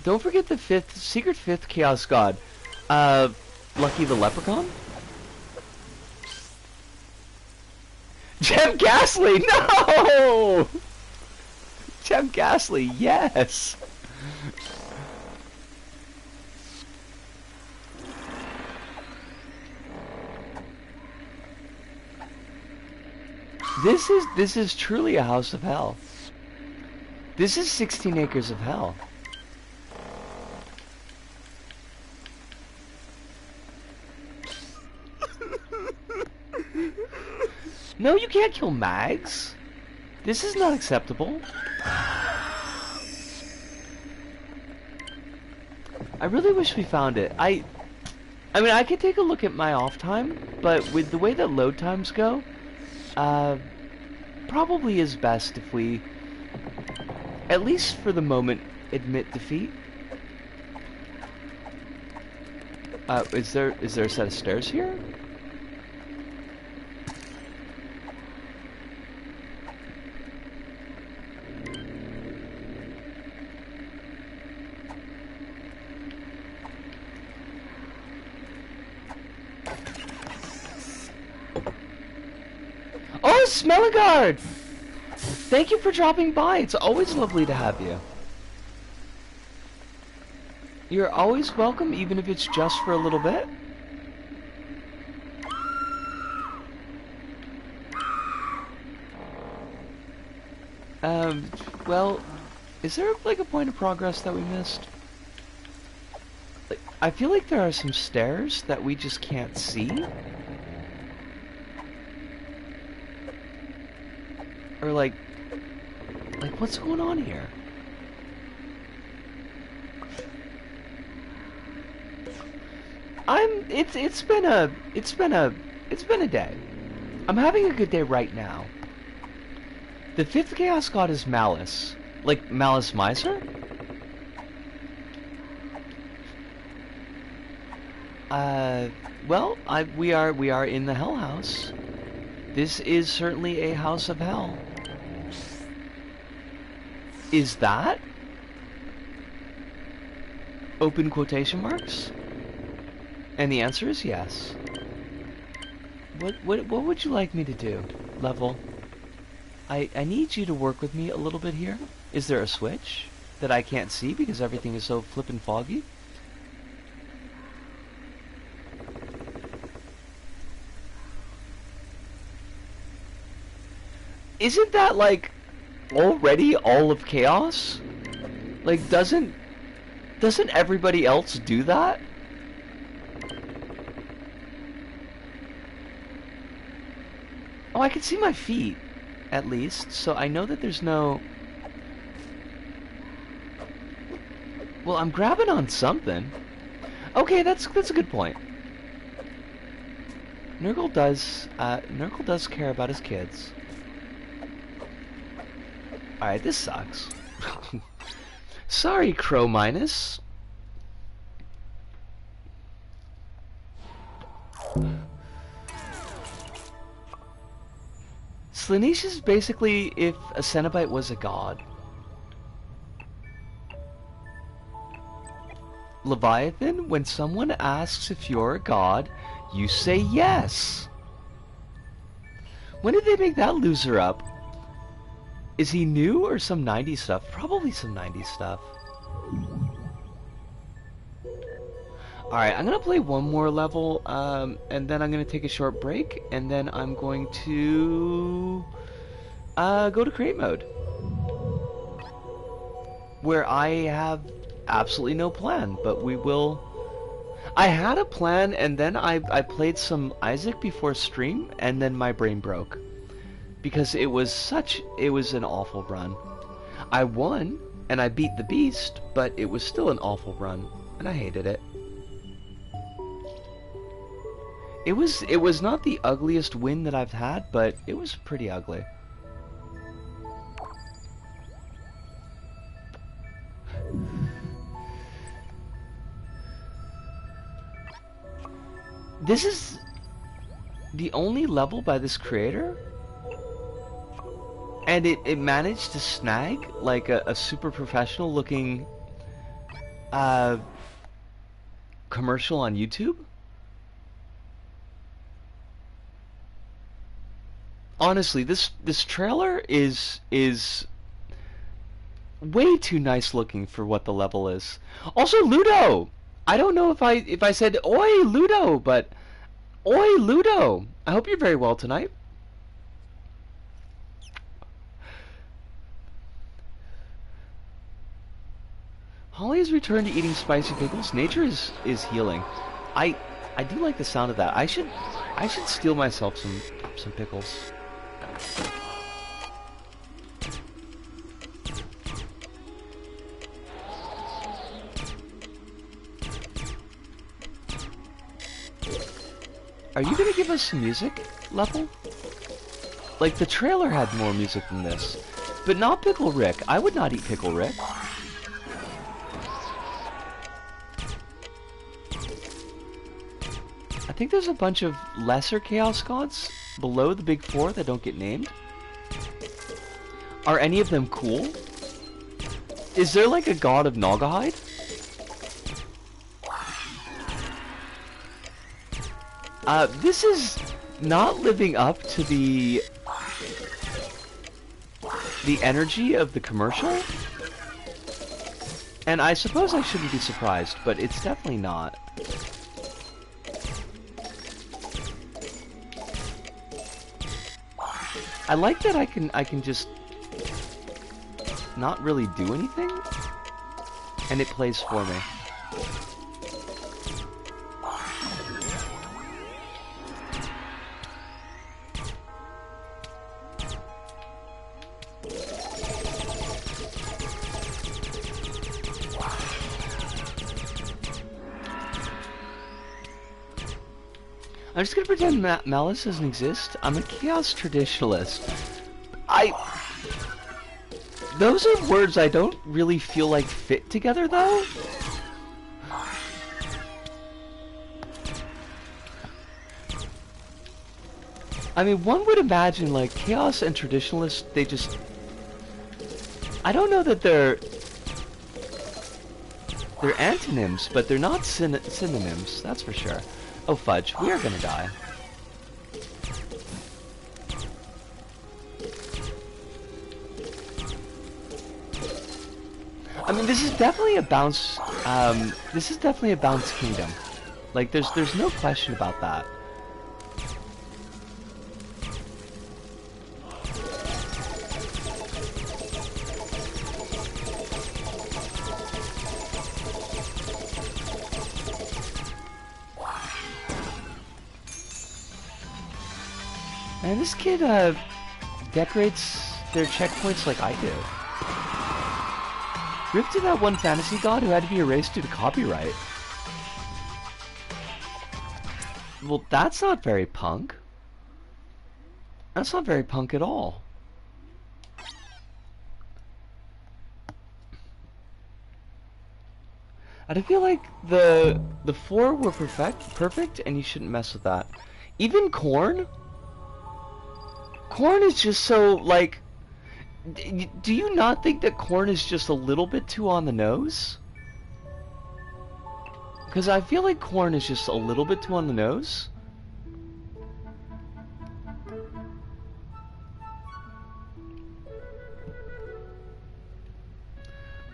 Don't forget the secret fifth Chaos God. Lucky the Leprechaun? Gem Ghastly, no! Gem Ghastly, yes! This is truly a house of hell. This is 16 acres of hell. No, you can't kill mags. This is not acceptable. I really wish we found it. I mean, I could take a look at my off time, but with the way that load times go, probably is best if we, at least for the moment, admit defeat. Is there a set of stairs here? Oh, Smelligard! Thank you for dropping by. It's always lovely to have you. You're always welcome, even if it's just for a little bit. Well, is there like a point of progress that we missed? Like, I feel like there are some stairs that we just can't see. Or like, Like, what's going on here? It's been a day. I'm having a good day right now. The 5th Chaos God is Malice. Like, Malice Miser? Well, we are in the Hell House. This is certainly a house of hell. Is that? Open quotation marks? And the answer is yes. What would you like me to do, Level? I need you to work with me a little bit here. Is there a switch that I can't see because everything is so flippin' foggy? Isn't that, like, already all of chaos? Like, doesn't everybody else do that? Oh, I can see my feet, at least, so I know that there's no... Well, I'm grabbing on something. Okay, that's a good point. Nurgle does care about his kids. Alright, this sucks. Sorry, Crow Minus. Slaanesh is basically if a Cenobite was a god. Leviathan, when someone asks if you're a god, you say yes. When did they make that loser up? Is he new or some 90s stuff? Probably some 90s stuff. Alright, I'm gonna play one more level, and then I'm gonna take a short break, and then I'm going to go to create mode, where I have absolutely no plan, but we will... I had a plan, and then I played some Isaac before stream, and then my brain broke. Because it was an awful run. I won, and I beat the beast, but it was still an awful run, and I hated it. It was not the ugliest win that I've had, but it was pretty ugly. This is the only level by this creator, and it managed to snag like a super professional looking commercial on YouTube. Honestly, this trailer is way too nice looking for what the level is. Also, Ludo! I don't know if I said "Oi, Ludo," but Oi, Ludo! I hope you're very well tonight. Holly has returned to eating spicy pickles. Nature is healing. I do like the sound of that. I should steal myself some pickles. Are you gonna give us some music, Level? Like, the trailer had more music than this. But not Pickle Rick. I would not eat Pickle Rick. I think there's a bunch of lesser Chaos Gods below the big four that don't get named. Are any of them cool? Is there like a god of Naugahyde? This is not living up to the energy of the commercial. And I suppose I shouldn't be surprised, but it's definitely not. I like that I can just not really do anything, and it plays for me. I'm just gonna pretend malice doesn't exist. I'm a chaos traditionalist. Those are words I don't really feel like fit together, though. I mean, one would imagine, like, chaos and traditionalist, they just... I don't know that they're antonyms, but they're not synonyms, that's for sure. Oh, fudge, we are gonna die. I mean, this is definitely a bounce, this is definitely a bounce kingdom. Like, there's no question about that. Man, this kid, decorates their checkpoints like I do. Rip to that one fantasy god who had to be erased due to copyright. Well, that's not very punk. That's not very punk at all. I feel like the 4 were perfect, and you shouldn't mess with that. Even corn? Corn is just so, like... Do you not think that corn is just a little bit too on the nose? Because I feel like corn is just a little bit too on the nose.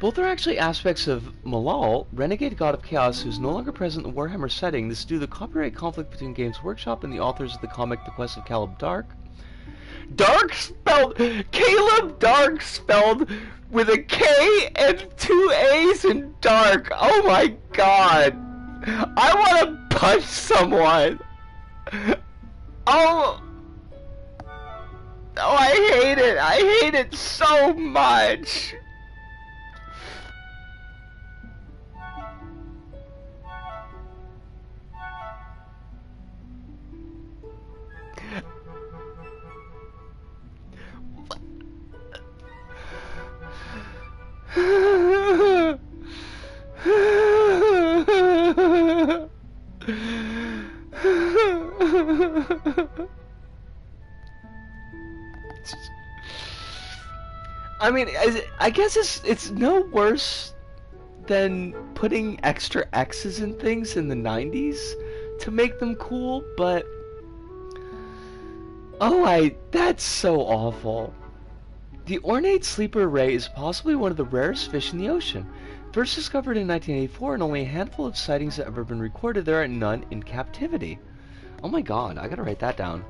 Both are actually aspects of Malal, renegade god of chaos who is no longer present in the Warhammer setting. This is due to the copyright conflict between Games Workshop and the authors of the comic The Quest of Caleb Dark. Dark spelled... Caleb Dark spelled with a K and 2 A's in dark. Oh my god. I want to punch someone. Oh. Oh, I hate it. I hate it so much. I mean, I guess it's no worse than putting extra X's in things in the 90s to make them cool, but that's so awful. The ornate sleeper ray is possibly one of the rarest fish in the ocean. First discovered in 1984 and only a handful of sightings have ever been recorded, there are none in captivity. Oh my god, I gotta write that down.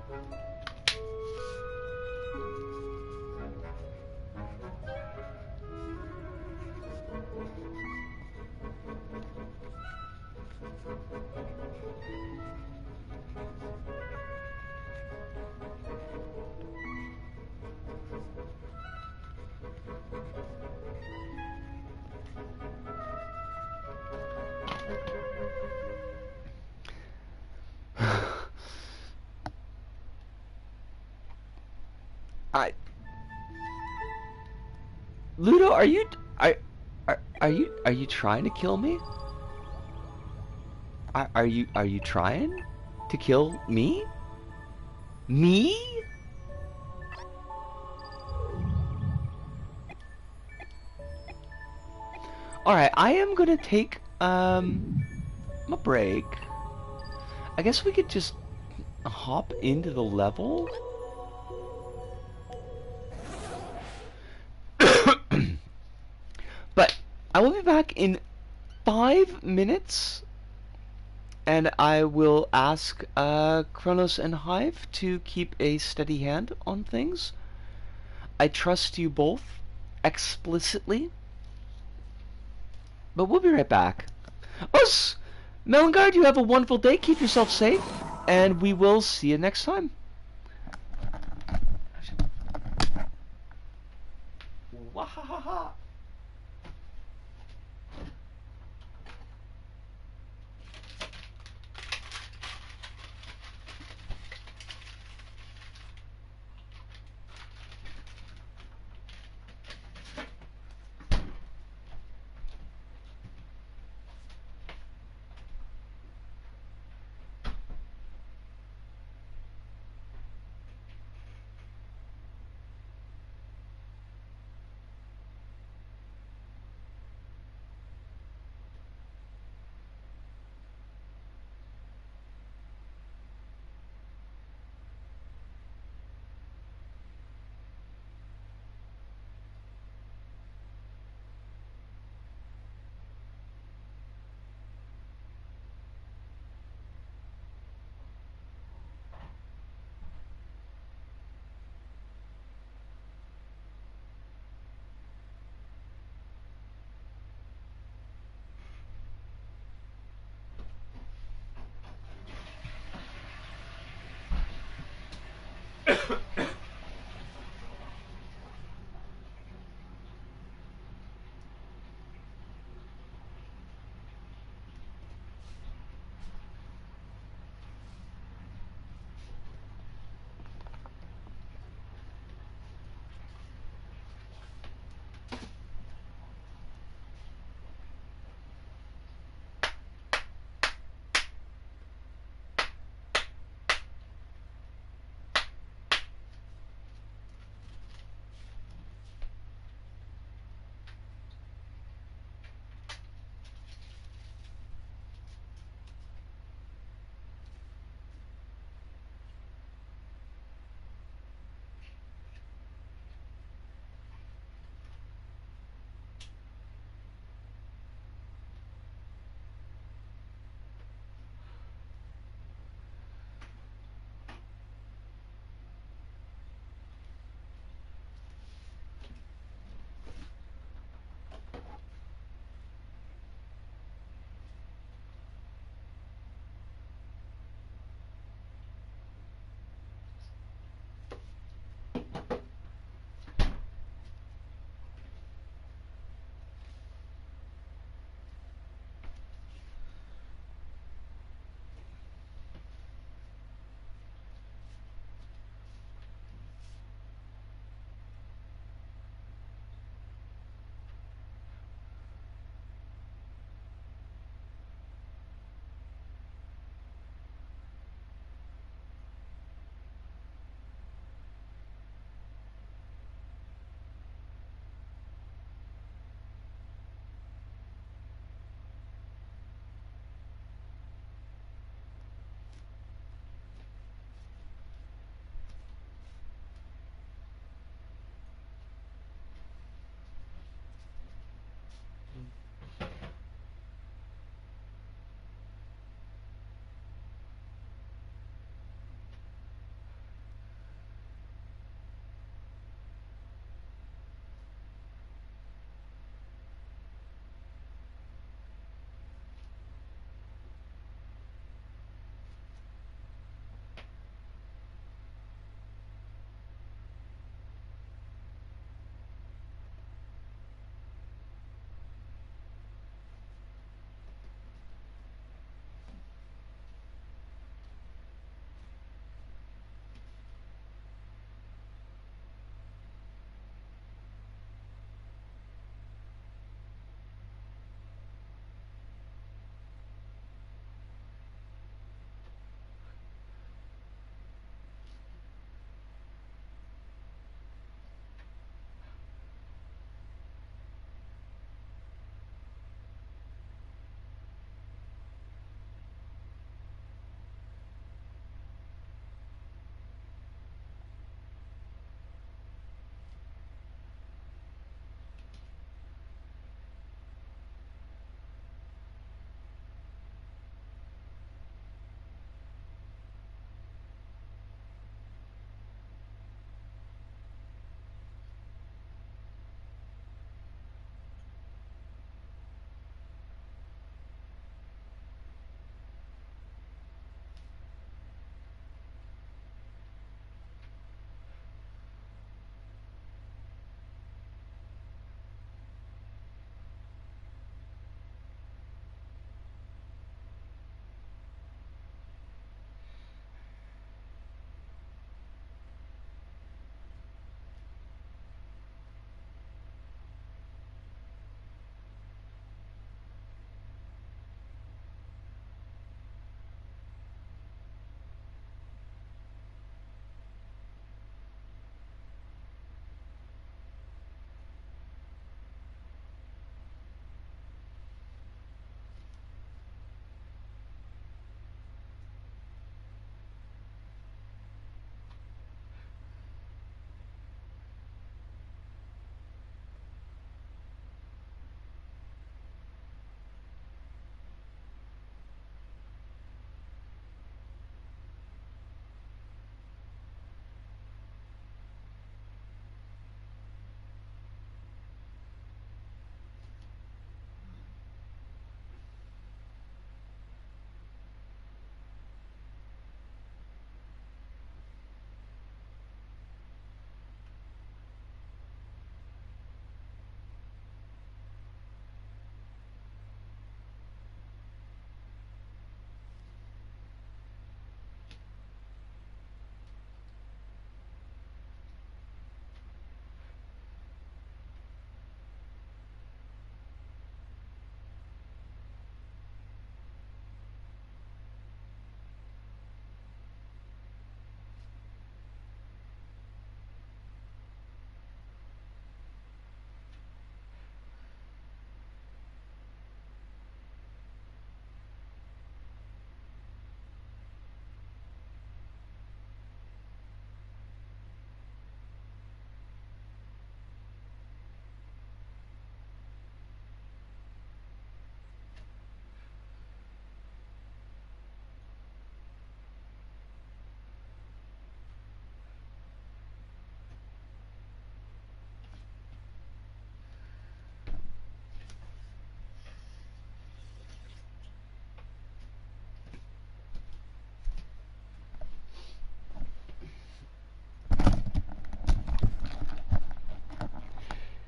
Ludo, are you trying to kill me? Are you trying to kill me? Me? Alright, I am gonna take a break. I guess we could just hop into the level. But I will be back in 5 minutes, and I will ask Kronos and Hive to keep a steady hand on things. I trust you both explicitly, but we'll be right back. Us, Melangard, you have a wonderful day. Keep yourself safe, and we will see you next time. Wahahaha.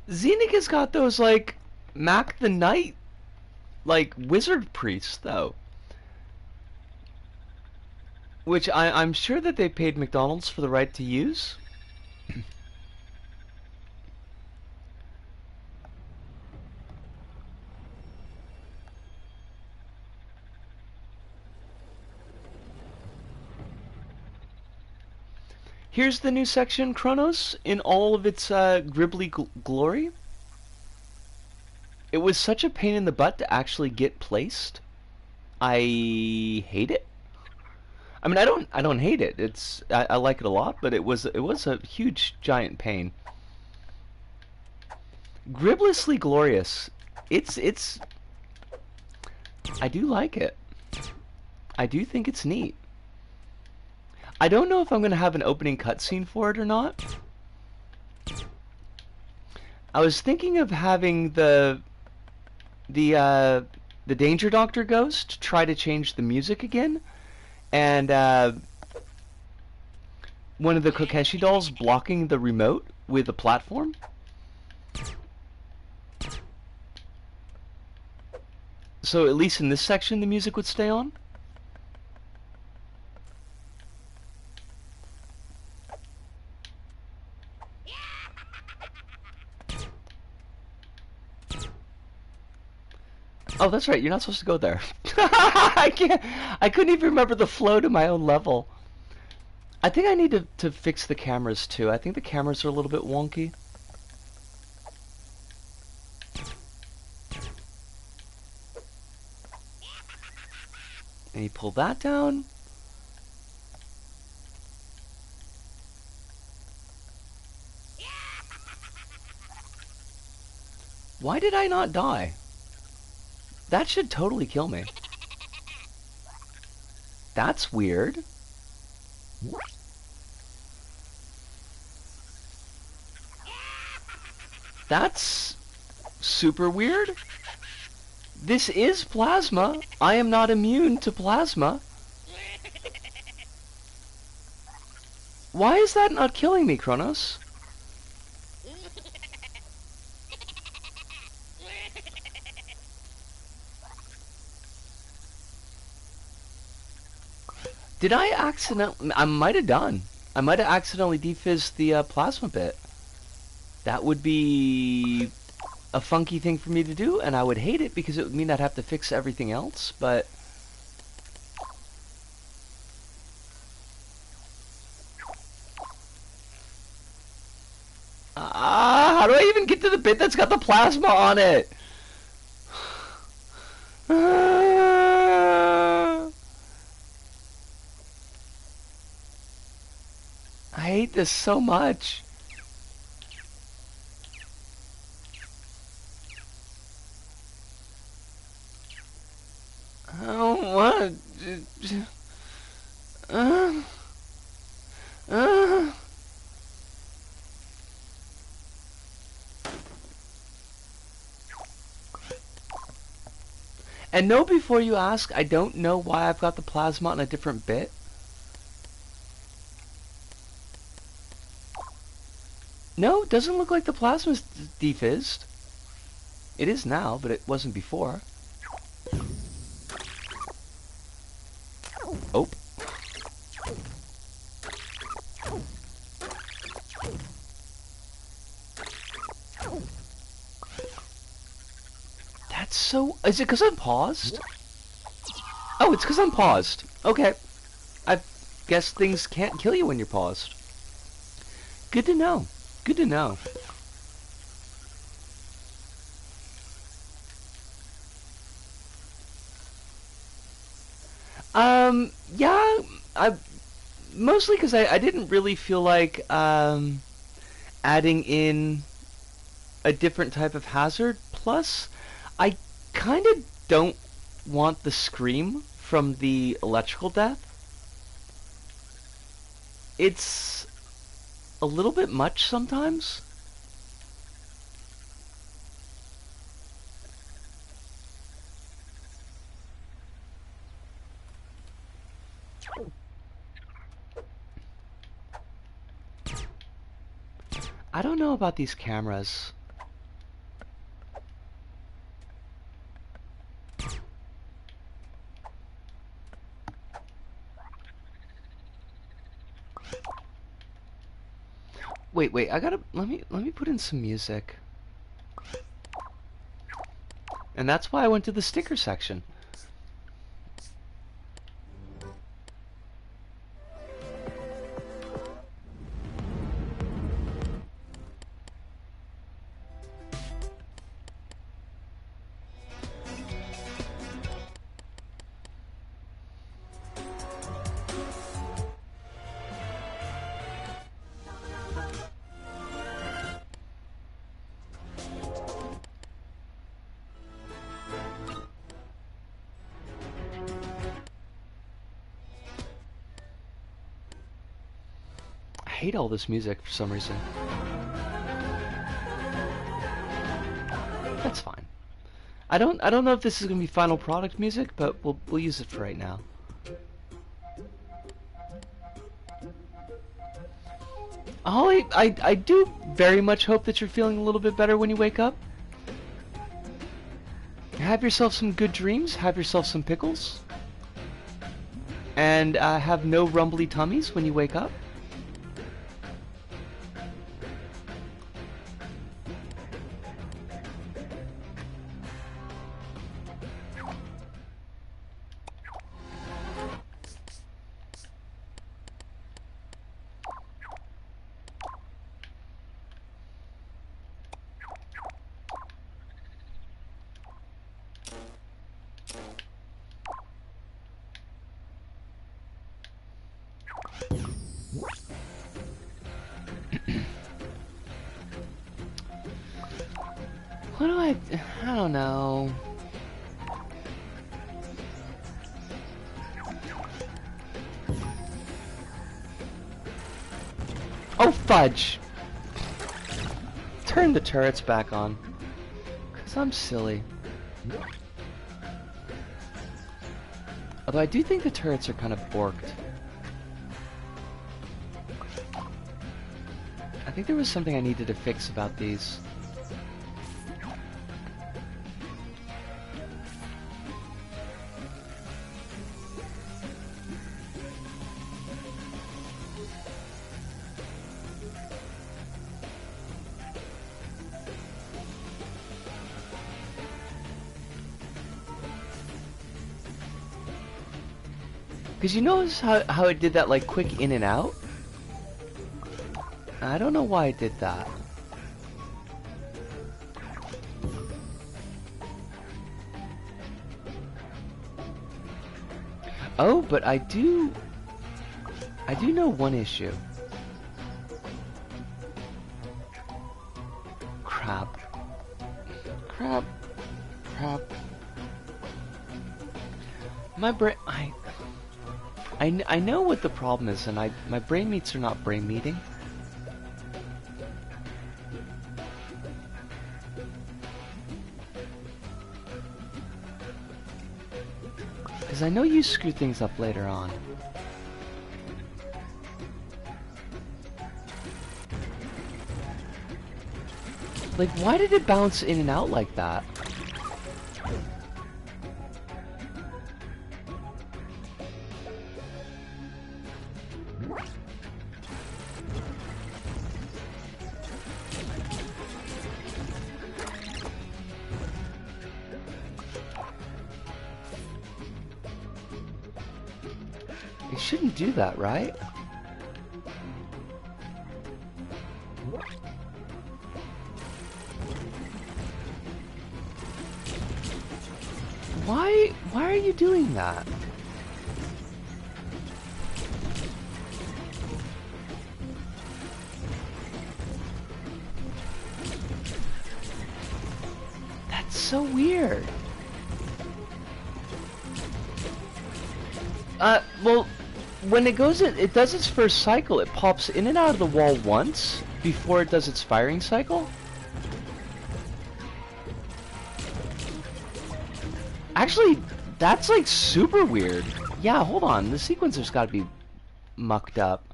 Xenic has got those, like, Mac the Knight, like, wizard priests, though. Which I'm sure that they paid McDonald's for the right to use. Here's the new section, Chronos, in all of its gribbly glory. It was such a pain in the butt to actually get placed. I hate it. I mean, I don't hate it. I like it a lot, but it was a huge giant pain. Griblessly glorious. It's I do like it. I do think it's neat. I don't know if I'm going to have an opening cutscene for it or not. I was thinking of having the Danger Doctor Ghost try to change the music again, and one of the Kokeshi dolls blocking the remote with a platform. So at least in this section the music would stay on. Oh, that's right, you're not supposed to go there. I couldn't even remember the flow to my own level. I think I need to fix the cameras too. I think the cameras are a little bit wonky. And you pull that down. Why did I not die? That should totally kill me. That's weird. That's super weird. This is plasma. I am not immune to plasma. Why is that not killing me, Kronos? Did I accidentally... I might have done. I might have accidentally defizzed the plasma bit. That would be a funky thing for me to do, and I would hate it because it would mean I'd have to fix everything else, but... how do I even get to the bit that's got the plasma on it? I hate this so much. I don't want to... And no, before you ask, I don't know why I've got the plasma on a different bit. No, it doesn't look like the plasma's defizzed. It is now, but it wasn't before. Oh. That's so... Is it because I'm paused? Oh, it's because I'm paused. Okay. I guess things can't kill you when you're paused. Good to know. Good to know. Yeah, mostly because I didn't really feel like, adding in a different type of hazard. Plus, I kind of don't want the scream from the electrical death. It's a little bit much sometimes. I don't know about these cameras. Wait, I gotta, let me put in some music. And that's why I went to the sticker section. I hate all this music for some reason. That's fine. I don't know if this is gonna be final product music, but we'll use it for right now. Holly, I do very much hope that you're feeling a little bit better when you wake up. Have yourself some good dreams, have yourself some pickles, and have no rumbly tummies when you wake up. What do I don't know. Oh, fudge! Turn the turrets back on. 'Cause I'm silly. Although I do think the turrets are kind of borked. I think there was something I needed to fix about these. Because you notice how it did that, like, quick in and out? I don't know why it did that. Oh, but I do know one issue. Crap. My brain, I know what the problem is, and my brain meats are not brain meeting. Because I know you screw things up later on. Like, why did it bounce in and out like that? It shouldn't do that, right? Why are you doing that? That's so weird. Well, when it goes in, it does its first cycle, it pops in and out of the wall once before it does its firing cycle. Actually, that's like super weird. Yeah, hold on, the sequencer's gotta be mucked up.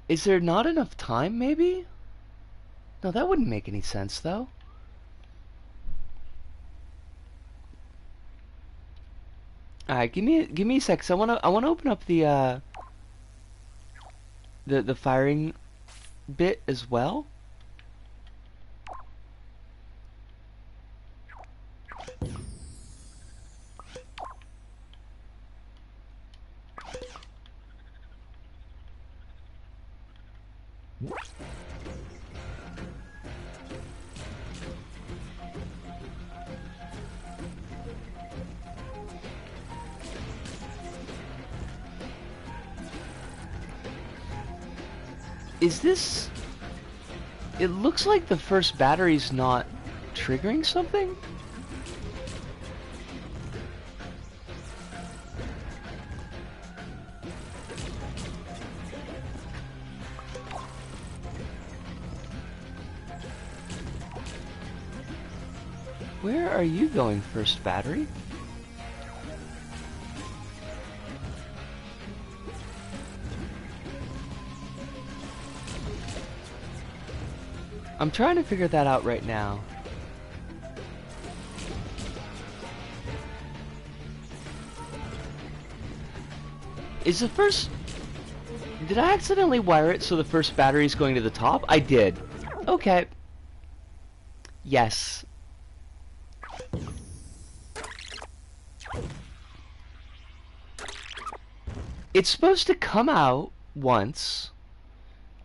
Is there not enough time, maybe? No, that wouldn't make any sense, though. Alright, give me a sec. 'Cause I wanna open up the firing bit as well. Is this... It looks like the first battery's not triggering something? Where are you going, first battery? I'm trying to figure that out right now. Is the first... Did I accidentally wire it so the first battery is going to the top? I did. Okay. Yes. It's supposed to come out once,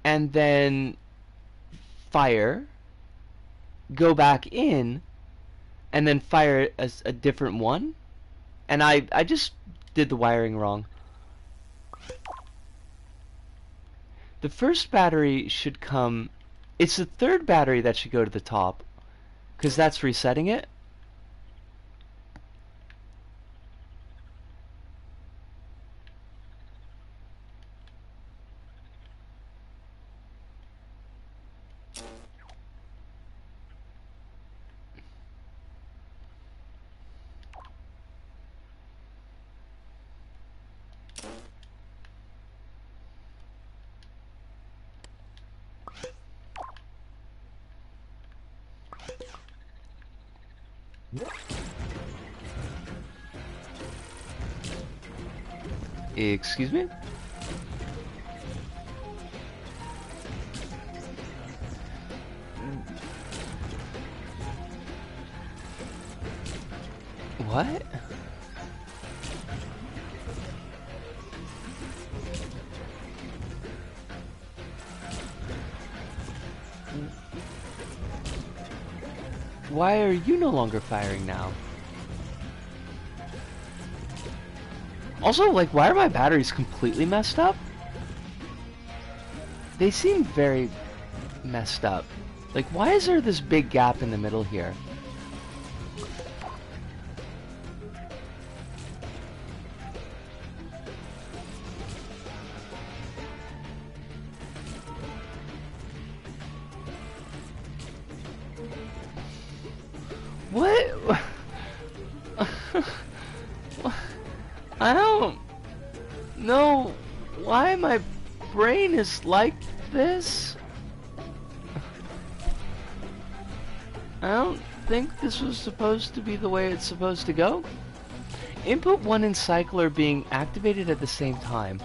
and then fire, go back in, and then fire a different one. And I just did the wiring wrong. The first battery should come... It's the third battery that should go to the top, because that's resetting it. Excuse me? What? Why are you no longer firing now? Also, like, why are my batteries completely messed up? They seem very messed up. Like, why is there this big gap in the middle here? What? I don't know why my brain is like this. I don't think this was supposed to be the way it's supposed to go. Input 1 and cycle are being activated at the same time.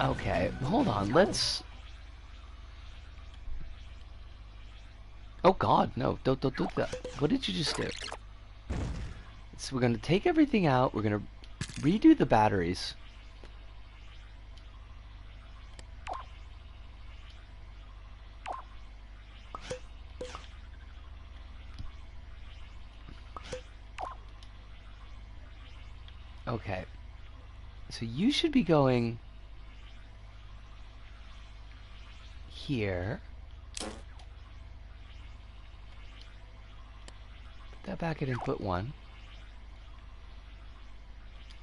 Okay, hold on, let's... Oh god, no, don't do that. What did you just do? So we're going to take everything out, we're going to redo the batteries. Okay, so you should be going here. Put that back at input 1.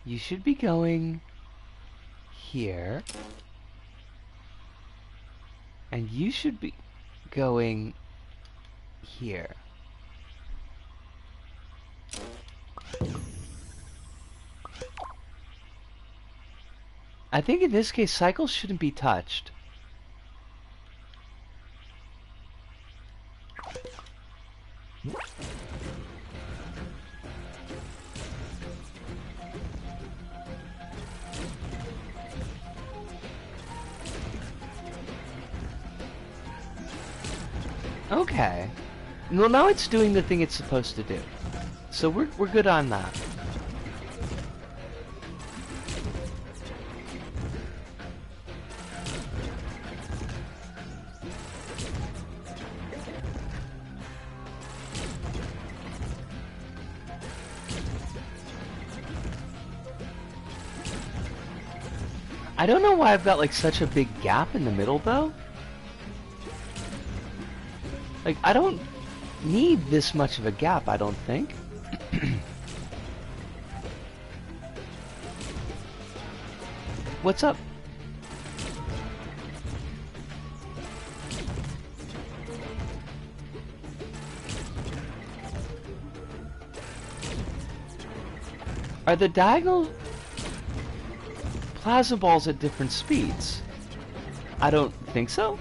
You should be going here. And you should be going here. I think in this case, cycles shouldn't be touched. Okay. Well, now it's doing the thing it's supposed to do. So we're good on that. I don't know why I've got like such a big gap in the middle though. Like, I don't need this much of a gap, I don't think. What's up? Are the diagonal plasma balls at different speeds? I don't think so.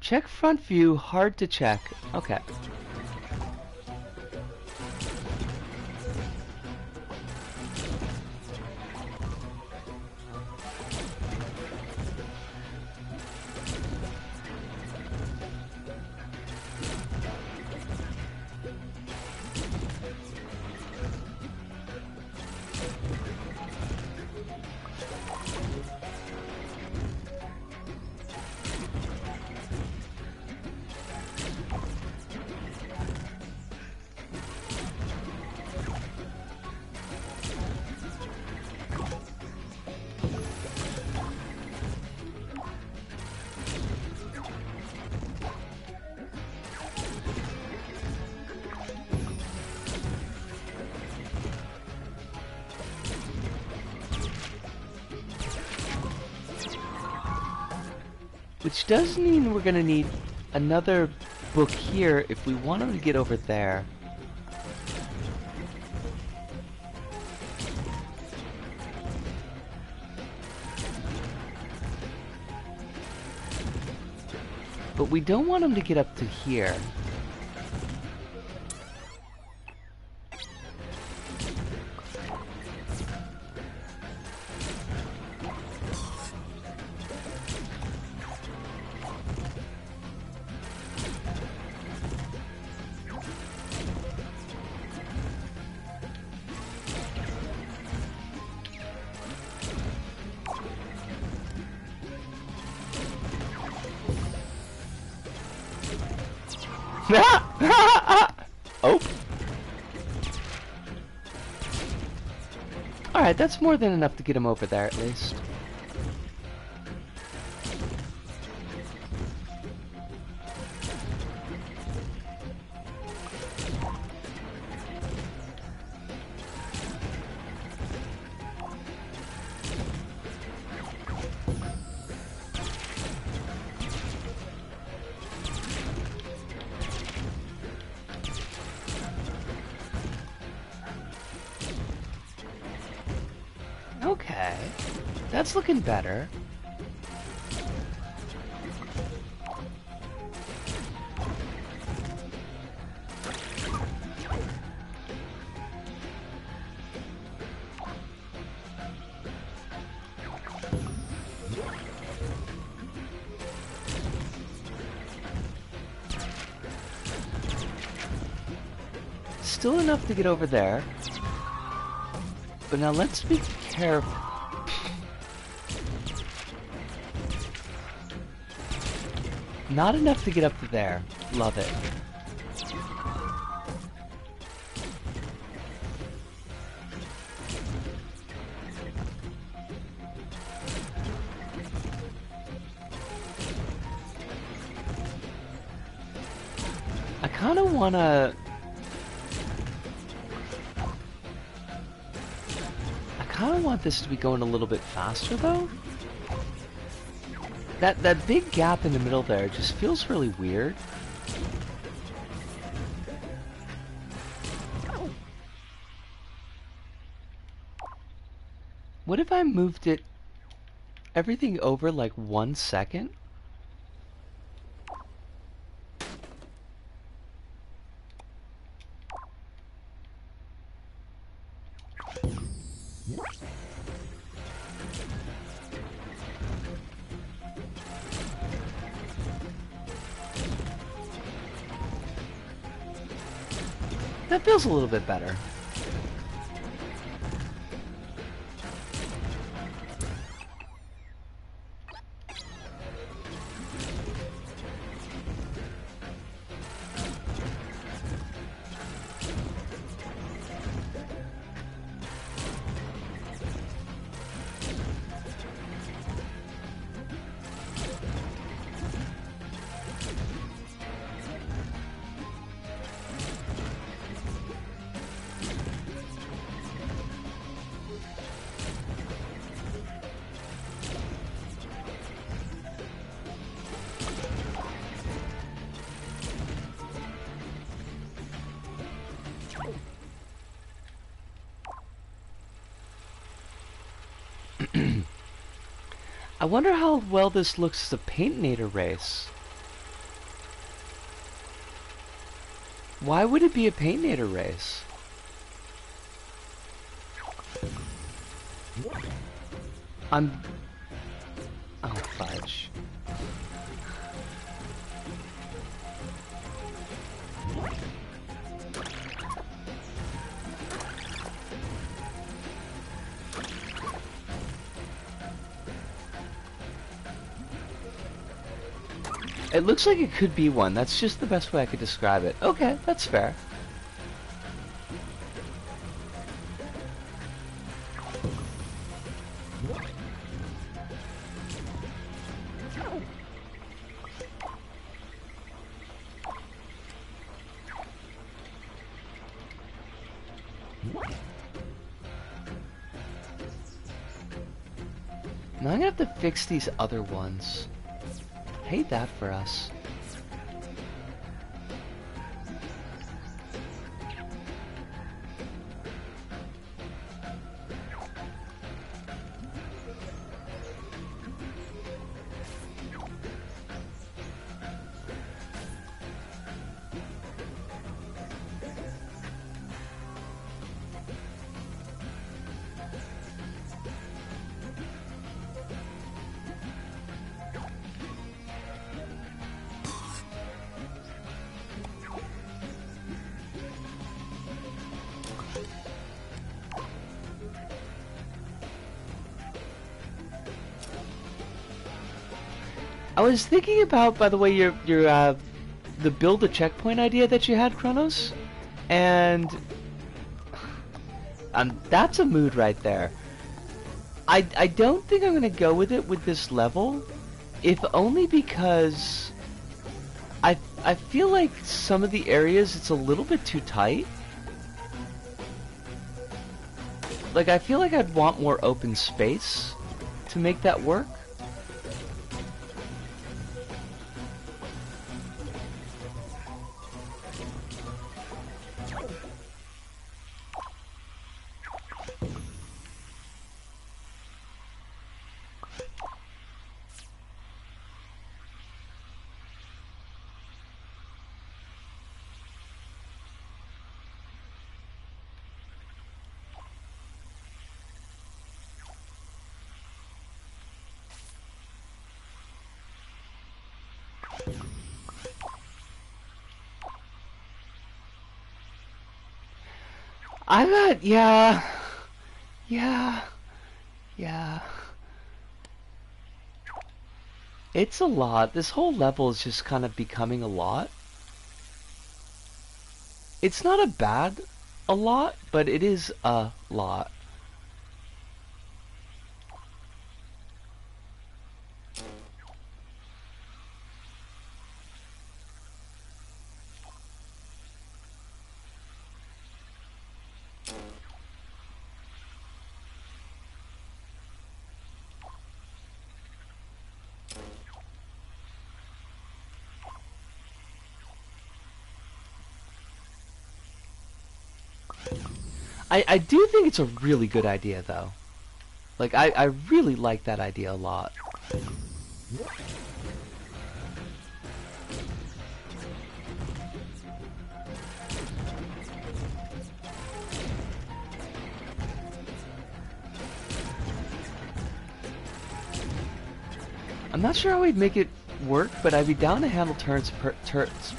Check front view, hard to check. Okay. Which does mean we're gonna need another book here if we want him to get over there. But we don't want him to get up to here. Oh. Alright, that's more than enough to get him over there at least. Okay, that's looking better. Still enough to get over there. But now let's be careful. Not enough to get up to there. Love it. I kind of want to... I kind of want this to be going a little bit faster, though. That big gap in the middle there just feels really weird. What if I moved it everything over like 1 second? that feels a little bit better. I wonder how well this looks as a PtaER race. Why would it be a PtaER race? Oh, fudge. It looks like it could be one. That's just the best way I could describe it. Okay, that's fair. Now I'm gonna have to fix these other ones. Hate that for us. I was thinking about, by the way, the build a checkpoint idea that you had, Kronos, and that's a mood right there. I don't think I'm gonna go with it with this level, if only because I feel like some of the areas it's a little bit too tight. Like I feel like I'd want more open space to make that work. I got, yeah. It's a lot. This whole level is just kind of becoming a lot. It's not a lot, but it is a lot. I do think it's a really good idea, though. Like, I really like that idea a lot. I'm not sure how we'd make it work, but I'd be down to handle turrets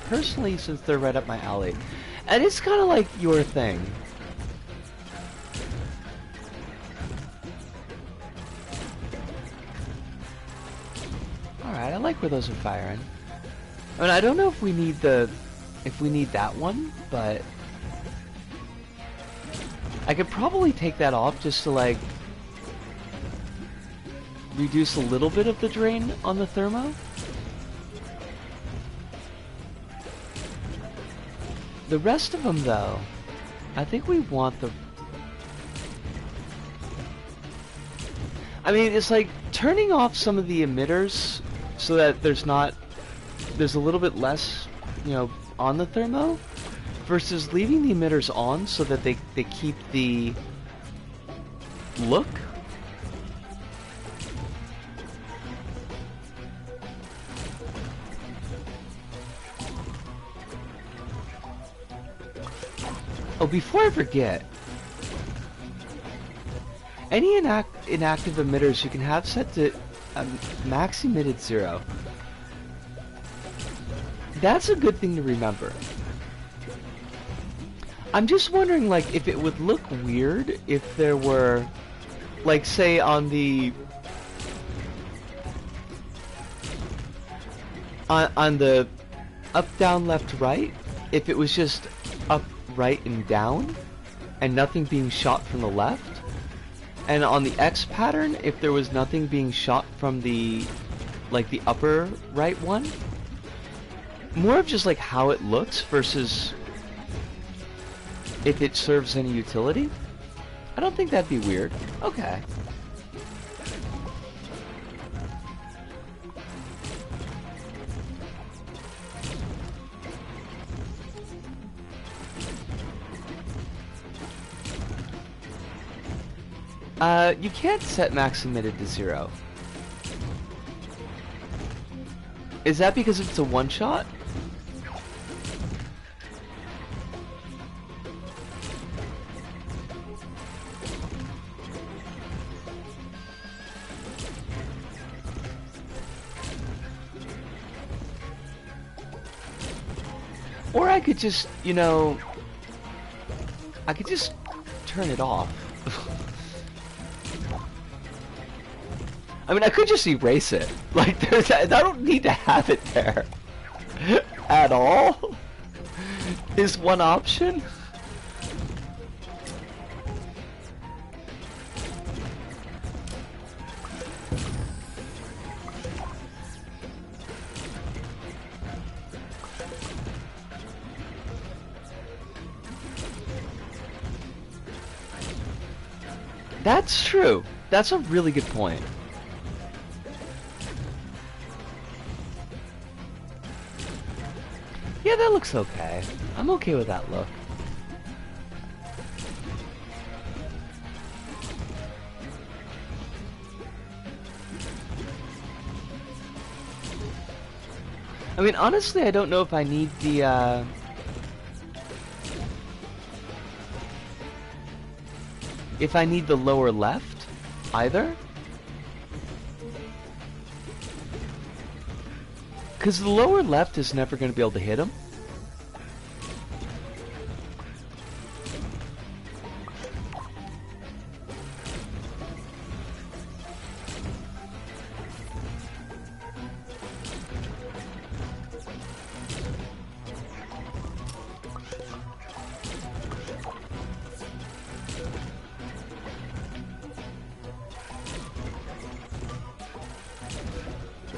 personally since they're right up my alley. And it's kind of like your thing. Alright, I like where those are firing. I mean, I don't know if we need that one, but I could probably take that off just to, like, reduce a little bit of the drain on the thermo. The rest of them, though, I think we want the... I mean, it's like turning off some of the emitters so that there's a little bit less, you know, on the thermo, versus leaving the emitters on so that they keep the look. Oh, before I forget, any inactive emitters you can have set to max emitted 0. That's a good thing to remember. I'm just wondering, like, if it would look weird if there were, like, say on the on the up, down, left, right, if it was just up, right, and down, and nothing being shot from the left, and on the X pattern, if there was nothing being shot from the, like, the upper right one. More of just like how it looks versus if it serves any utility. I don't think that'd be weird. Okay. You can't set max emitted to 0. Is that because it's a one-shot? Or I could just, you know, I could just turn it off. I mean, I could just erase it. Like, I don't need to have it there at all. Is one option. That's true. That's a really good point. Yeah, that looks okay. I'm okay with that look. I mean, honestly, I don't know if I need the, if I need the lower left, either. Because the lower left is never going to be able to hit him.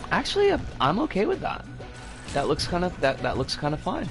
Actually, I'm okay with that. That looks kind of that looks kind of fine.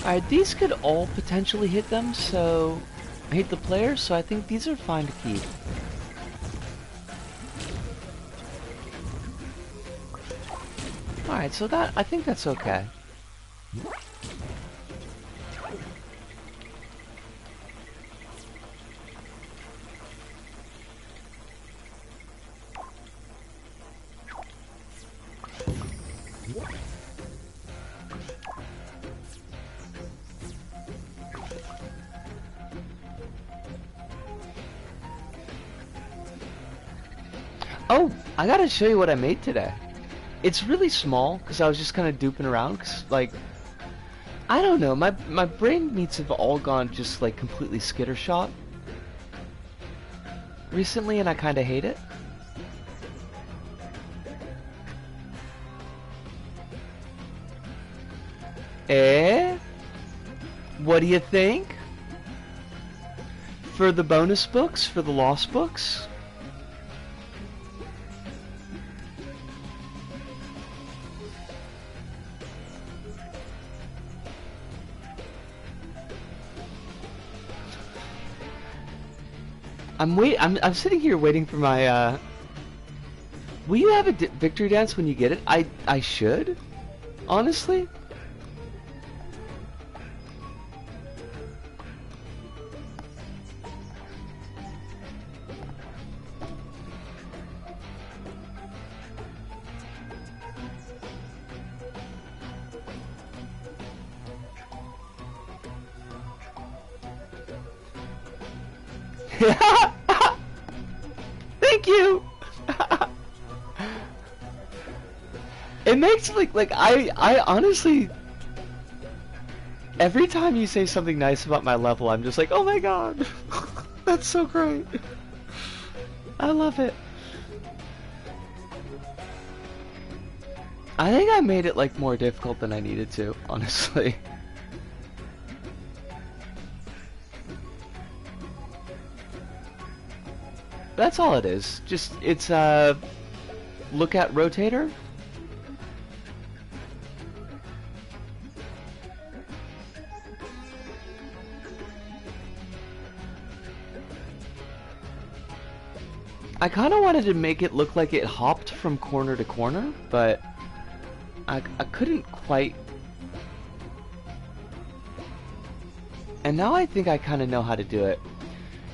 Alright, these could all potentially hit them, so... hit the player, so I think these are fine to keep. Alright, so that... I think that's okay. Oh, I gotta show you what I made today. It's really small, because I was just kind of duping around, because, like, I don't know, my brain meats have all gone just, like, completely skittershot recently, and I kind of hate it. Eh? What do you think? For the bonus books, for the lost books? I'm sitting here waiting for my, will you have a victory dance when you get it? I should? Honestly? Thank you. It makes like I honestly, every time you say something nice about my level, I'm just like, oh my god, that's so great. I love it. I think I made it like more difficult than I needed to, honestly. That's all it is. Just, it's look at rotator. I kind of wanted to make it look like it hopped from corner to corner, but I couldn't quite. And now I think I kind of know how to do it.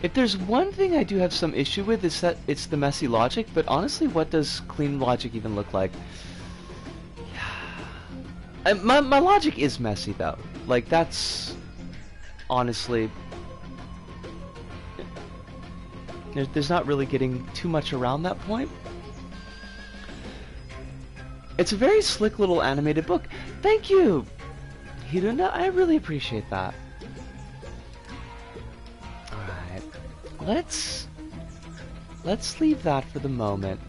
If there's one thing I do have some issue with, is that it's the messy logic, but honestly, what does clean logic even look like? My logic is messy, though. Like, that's... honestly... There's not really getting too much around that point. It's a very slick little animated book. Thank you, Hiruna. I really appreciate that. Let's leave that for the moment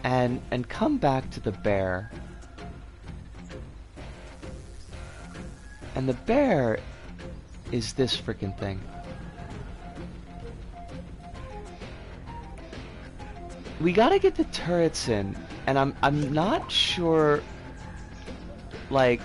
and come back to the bear. And the bear is this freaking thing. We gotta get the turrets in, and I'm not sure, like,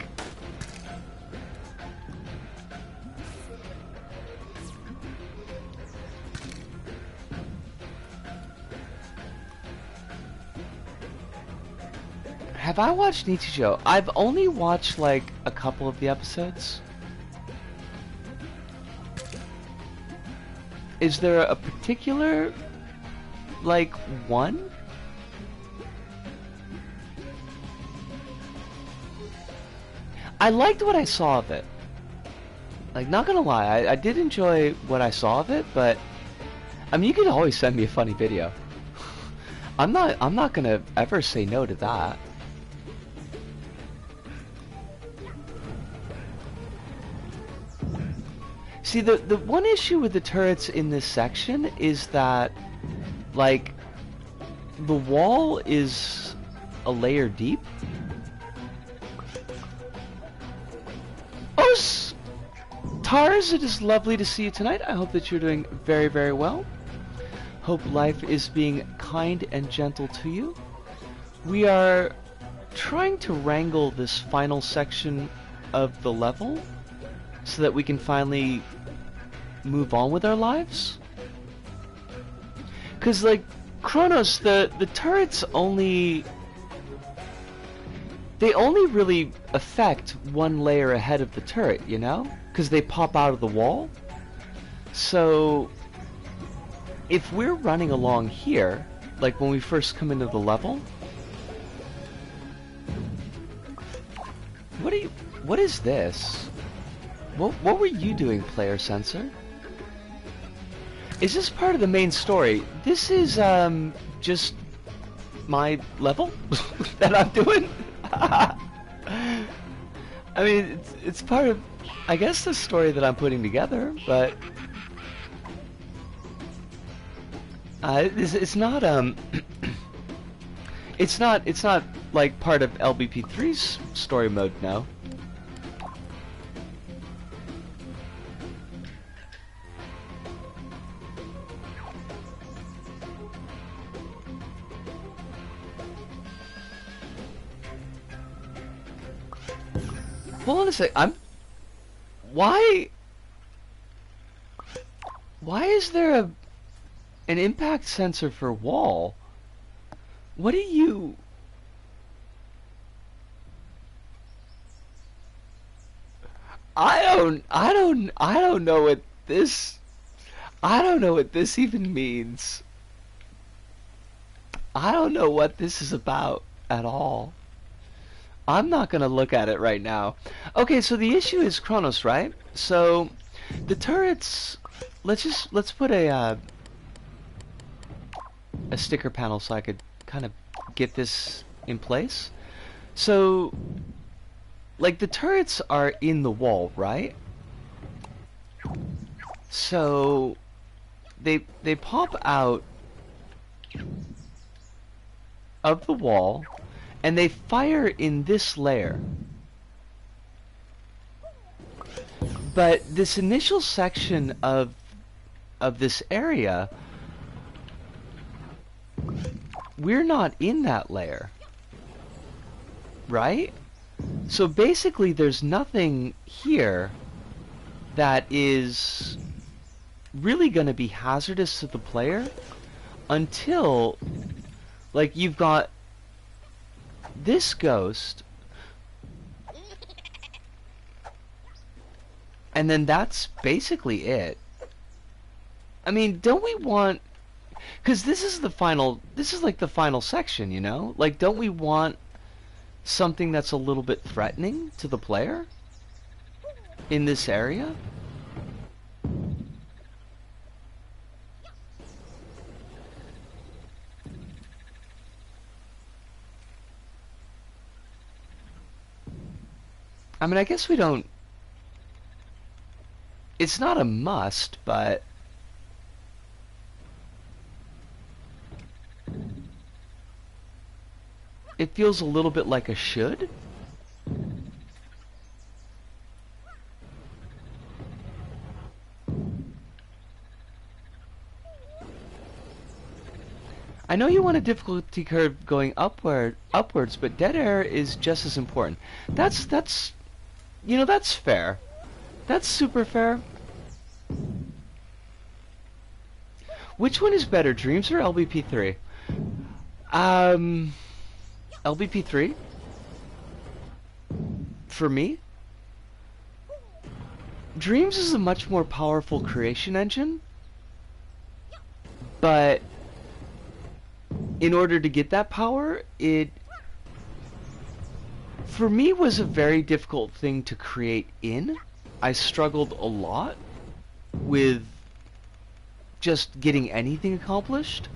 have I watched Nichijou? I've only watched like a couple of the episodes. Is there a particular, like, one? I liked what I saw of it. Like, not gonna lie, I did enjoy what I saw of it, but I mean, you can always send me a funny video. I'm not gonna ever say no to that. See, the one issue with the turrets in this section is that, like, the wall is a layer deep. Oh, Tars, it is lovely to see you tonight. I hope that you're doing very, very well. Hope life is being kind and gentle to you. We are trying to wrangle this final section of the level. so that we can finally move on with our lives? Because, like, Kronos, the turrets only... They only really affect one layer ahead of the turret, you know? Because they pop out of the wall. So, if we're running along here, like when we first come into the level... What is this? What were you doing, player sensor? Is this part of the main story? This is, just my level that I'm doing? I mean, it's part of, I guess, the story that I'm putting together, but it's not it's not like part of LBP3's story mode now. Hold on a sec. Why is there an impact sensor for wall? What do you... I don't know what this... I don't know what this even means. I don't know what this is about at all. I'm not gonna look at it right now. Okay, so the issue is Kronos, right? So the turrets, let's put a sticker panel so I could kind of get this in place. So, like, the turrets are in the wall, right? So they pop out of the wall and they fire in this layer. But this initial section of this area, we're not in that layer, right? So basically there's nothing here that is really going to be hazardous to the player until, like, you've got this ghost, and then that's basically it. I mean, don't we want... Because this is the final... This is like the final section, you know? Like, don't we want something that's a little bit threatening to the player in this area? I mean, I guess we don't... It's not a must, but... It feels a little bit like a should. I know you want a difficulty curve going upwards, but dead air is just as important. That's you know, that's fair. That's super fair. Which one is better, Dreams or LBP3? LBP3 for me. Dreams is a much more powerful creation engine, but in order to get that power, it, for me, was a very difficult thing to create in. I struggled a lot with just getting anything accomplished.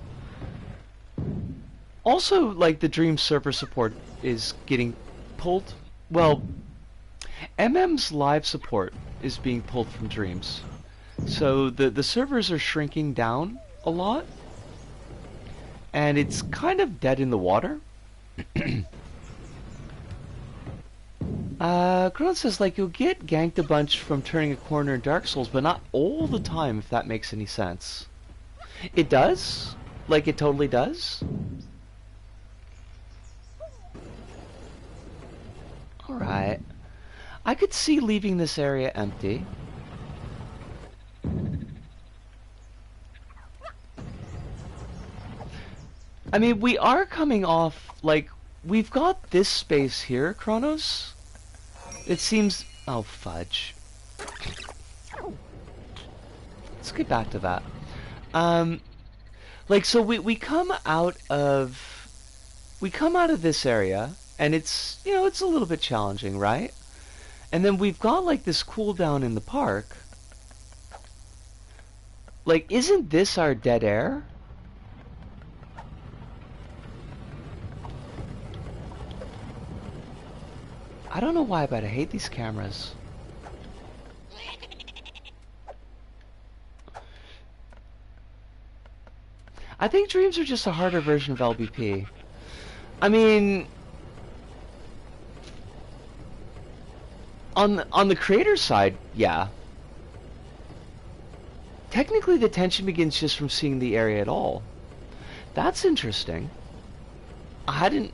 Also, like, the Dream server support is getting pulled. Well, MM's live support is being pulled from Dreams. So the servers are shrinking down a lot. And it's kind of dead in the water. Crown says, like, you'll get ganked a bunch from turning a corner in Dark Souls, but not all the time, if that makes any sense. It does. Like, it totally does. Alright. I could see leaving this area empty. I mean, we are coming off, like, we've got this space here, Kronos. It seems... Oh, fudge. Let's get back to that. Like, so we come out of... We come out of this area, and it's, you know, it's a little bit challenging, right? And then we've got, like, this cooldown in the park. Like, isn't this our dead air? I don't know why, but I hate these cameras. I think dreams are just a harder version of LBP. I mean, on the creator side, yeah. Technically, the tension begins just from seeing the area at all. That's interesting. I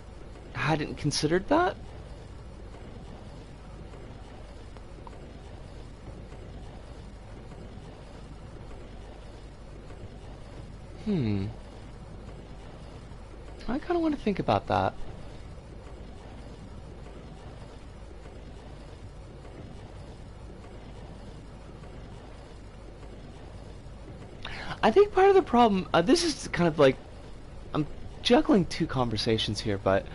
hadn't considered that. I kind of want to think about that. I think part of the problem, this is kind of like, I'm juggling two conversations here, but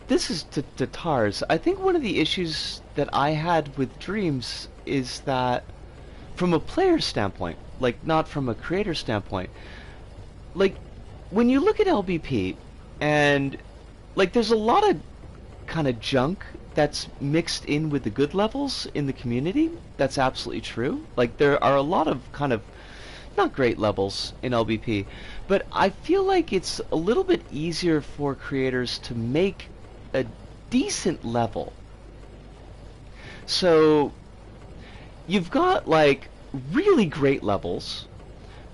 this is to TARS. I think one of the issues that I had with Dreams is that, from a player standpoint, like not from a creator standpoint, like when you look at LBP, and like there's a lot of kind of junk that's mixed in with the good levels in the community. That's absolutely true. Like there are a lot of kind of not great levels in LBP, but I feel like it's a little bit easier for creators to make a decent level. So you've got like really great levels,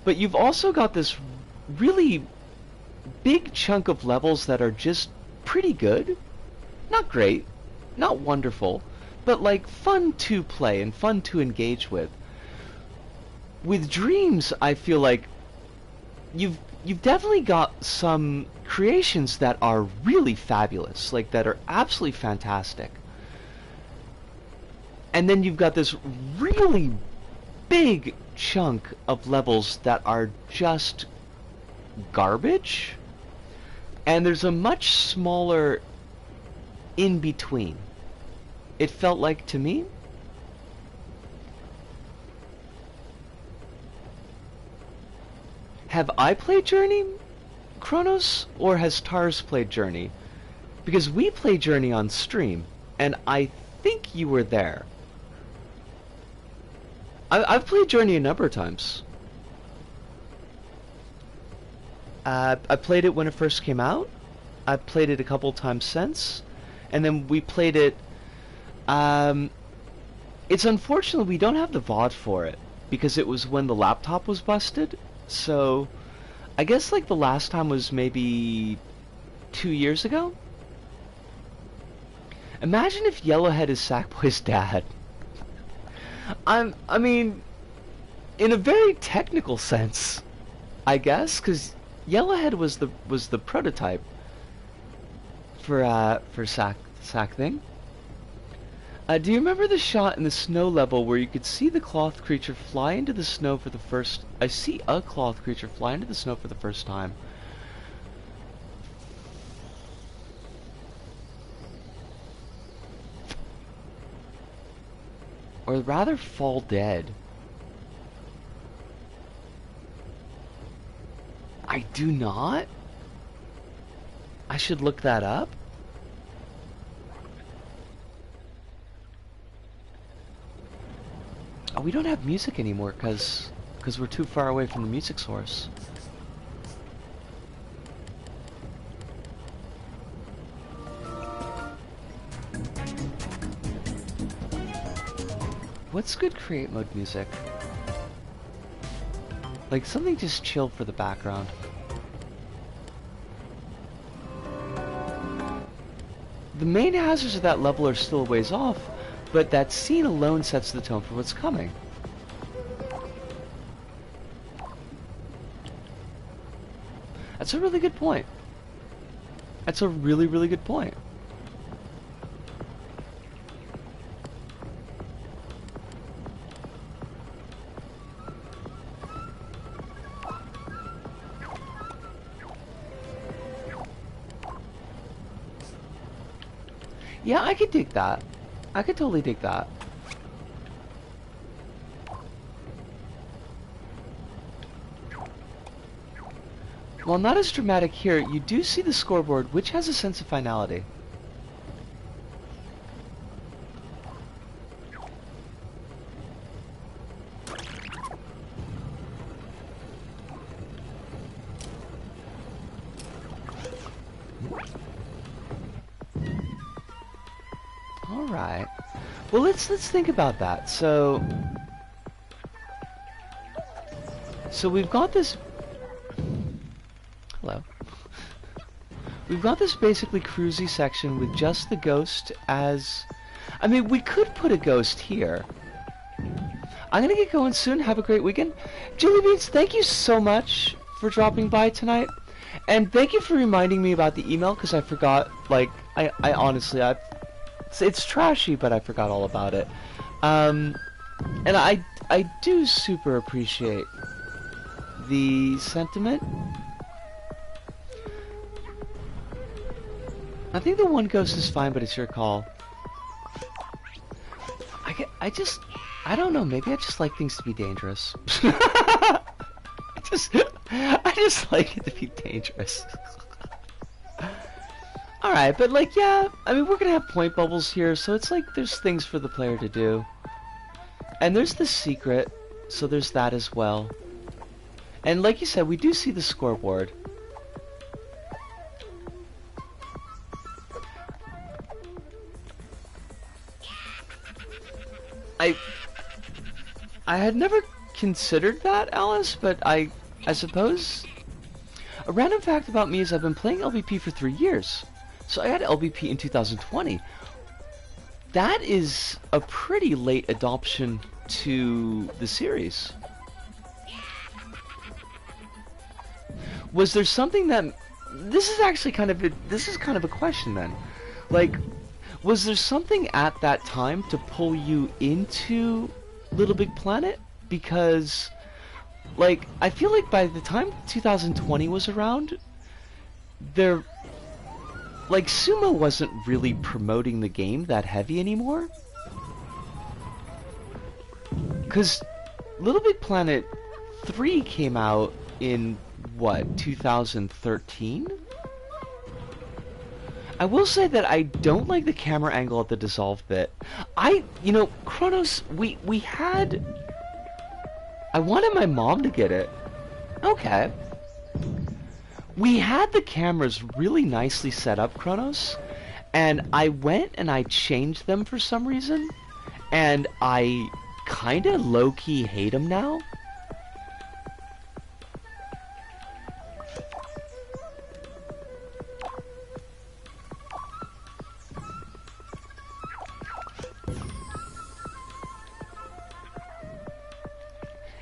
but you've also got this really big chunk of levels that are just pretty good. Not great, not wonderful, but like fun to play and fun to engage with. With Dreams, I feel like you've definitely got some creations that are really fabulous, like that are absolutely fantastic. And then you've got this really big chunk of levels that are just garbage. And there's a much smaller in between. It felt like to me. Have I played Journey, Kronos, or has Tars played Journey? Because we played Journey on stream, and I think you were there. I've played Journey a number of times. I played it when it first came out. I've played it a couple times since, and then we played it. It's unfortunate we don't have the VOD for it because it was when the laptop was busted. So, I guess like the last time was maybe 2 years ago. Imagine if Yellowhead is Sackboy's dad. I mean, in a very technical sense, I guess, because Yellowhead was the prototype for Sack thing. Do you remember the shot in the snow level where you could see the cloth creature fly into the snow for the first... I see a cloth creature fly into the snow for the first time. Or rather fall dead. I do not? I should look that up? Oh, we don't have music anymore because we're too far away from the music source. What's good create mode music? Like something just chill for the background. The main hazards of that level are still a ways off, but that scene alone sets the tone for what's coming. That's a really good point. That's a really, really good point. Yeah, I could dig that. I could totally dig that. While not as dramatic here, you do see the scoreboard, which has a sense of finality. Alright. Well, let's think about that. So we've got this... Hello. We've got this basically cruisy section with just the ghost as... I mean, we could put a ghost here. I'm gonna get going soon. Have a great weekend. Jelly Beans, thank you so much for dropping by tonight. And thank you for reminding me about the email, because I forgot, like, I honestly, it's trashy, but I forgot all about it. And I do super appreciate the sentiment. I think the one ghost is fine, but it's your call. I don't know, maybe I just like things to be dangerous. I just like it to be dangerous. Alright, but like, yeah, I mean, we're gonna have point bubbles here, so it's like there's things for the player to do. And there's the secret, so there's that as well. And like you said, we do see the scoreboard. I had never considered that, Alice, but I suppose... A random fact about me is I've been playing LBP for 3 years. So I had LBP in 2020. That is a pretty late adoption to the series. Was there something that... This is actually kind of a question then. Like, was there something at that time to pull you into LittleBigPlanet? Because, like, I feel like by the time 2020 was around, like, Sumo wasn't really promoting the game that heavy anymore. Because LittleBigPlanet 3 came out in, what, 2013? I will say that I don't like the camera angle at the dissolve bit. You know, Kronos, we had... I wanted my mom to get it. Okay. We had the cameras really nicely set up, Kronos, and I went and I changed them for some reason, and I kinda low-key hate them now.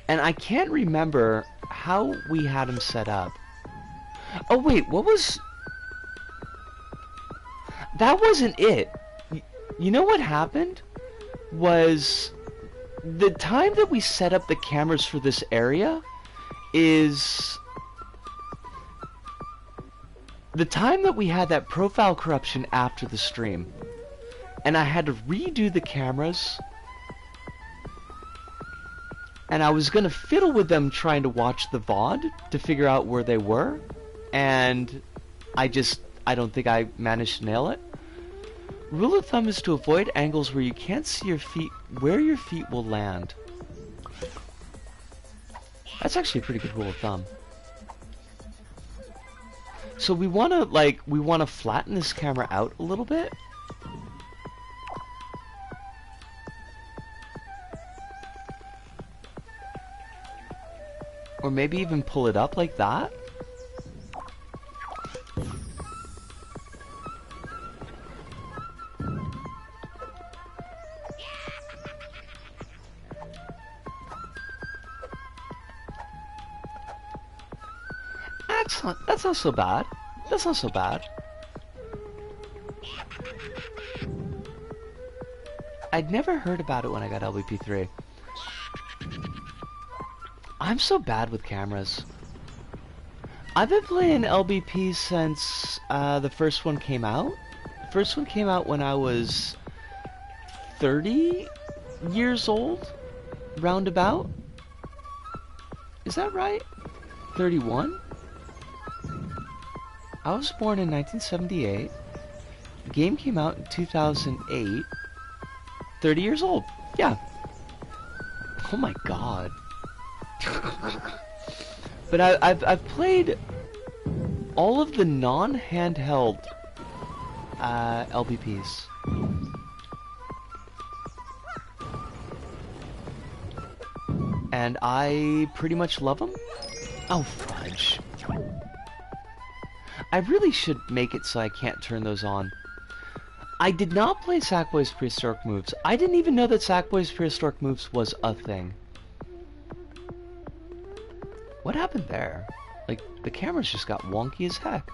And I can't remember how we had them set up. Oh wait, what was... That wasn't it. You know what happened? Was... The time that we set up the cameras for this area is... The time that we had that profile corruption after the stream. And I had to redo the cameras. And I was gonna fiddle with them trying to watch the VOD to figure out where they were. And I don't think I managed to nail it. Rule of thumb is to avoid angles where you can't see your feet, where your feet will land. That's actually a pretty good rule of thumb. So we wanna flatten this camera out a little bit. Or maybe even pull it up like that. That's not so bad. That's not so bad. I'd never heard about it when I got LBP3. I'm so bad with cameras. I've been playing LBP since the first one came out. First one came out when I was 30 years old, roundabout. Is that right? 31? I was born in 1978. The game came out in 2008. 30 years old. Yeah. Oh my god. But I've played all of the non-handheld LBPs. And I pretty much love them. Oh, fudge. I really should make it so I can't turn those on. I did not play Sackboy's Prehistoric Moves. I didn't even know that Sackboy's Prehistoric Moves was a thing. What happened there? Like, the cameras just got wonky as heck.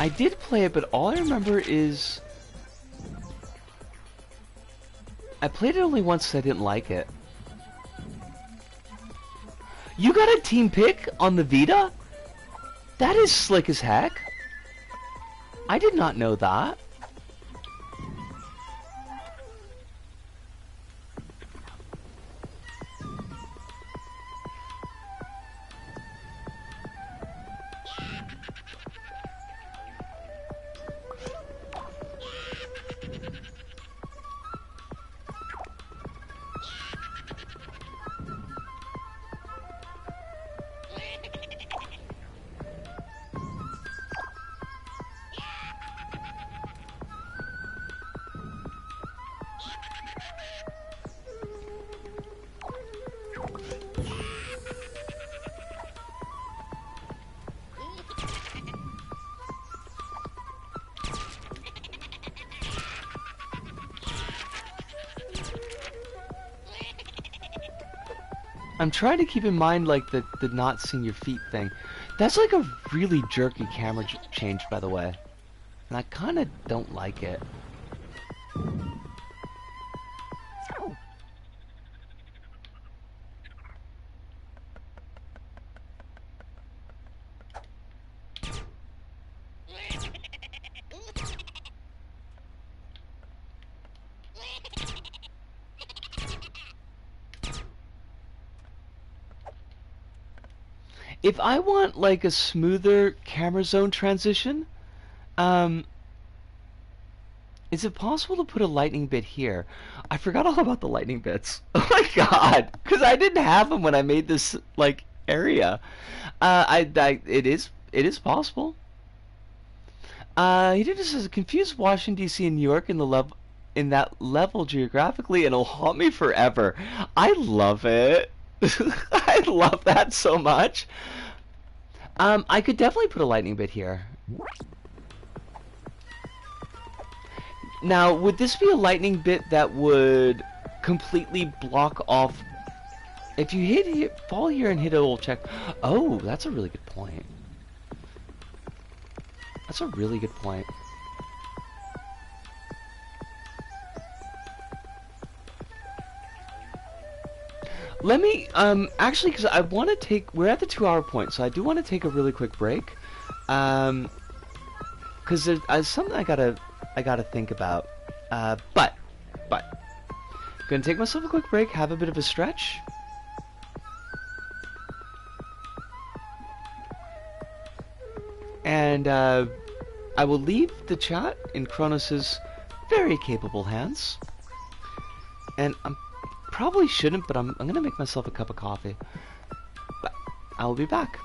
I did play it, but all I remember is... I played it only once because I didn't like it. You got a team pick on the Vita? That is slick as heck. I did not know that. I'm trying to keep in mind, like, the not seeing your feet thing. That's like a really jerky camera change, by the way. And I kind of don't like it. If I want, like, a smoother camera zone transition, is it possible to put a lightning bit here? I forgot all about the lightning bits. Oh my god! Because I didn't have them when I made this, like, area. It is possible. He did this as a confused Washington D.C. and New York in that level geographically, and it'll haunt me forever. I love it. I love that so much. I could definitely put a lightning bit here. Now, would this be a lightning bit that would completely block off? If you fall here and hit a little check. Oh, that's a really good point. That's a really good point. Let me, actually, because I want to take, we're at the 2-hour point, so I do want to take a really quick break. Because there's something I gotta think about. But, gonna take myself a quick break, have a bit of a stretch. And, I will leave the chat in Kronos' very capable hands. And I'm probably shouldn't, but I'm gonna make myself a cup of coffee. But I will be back.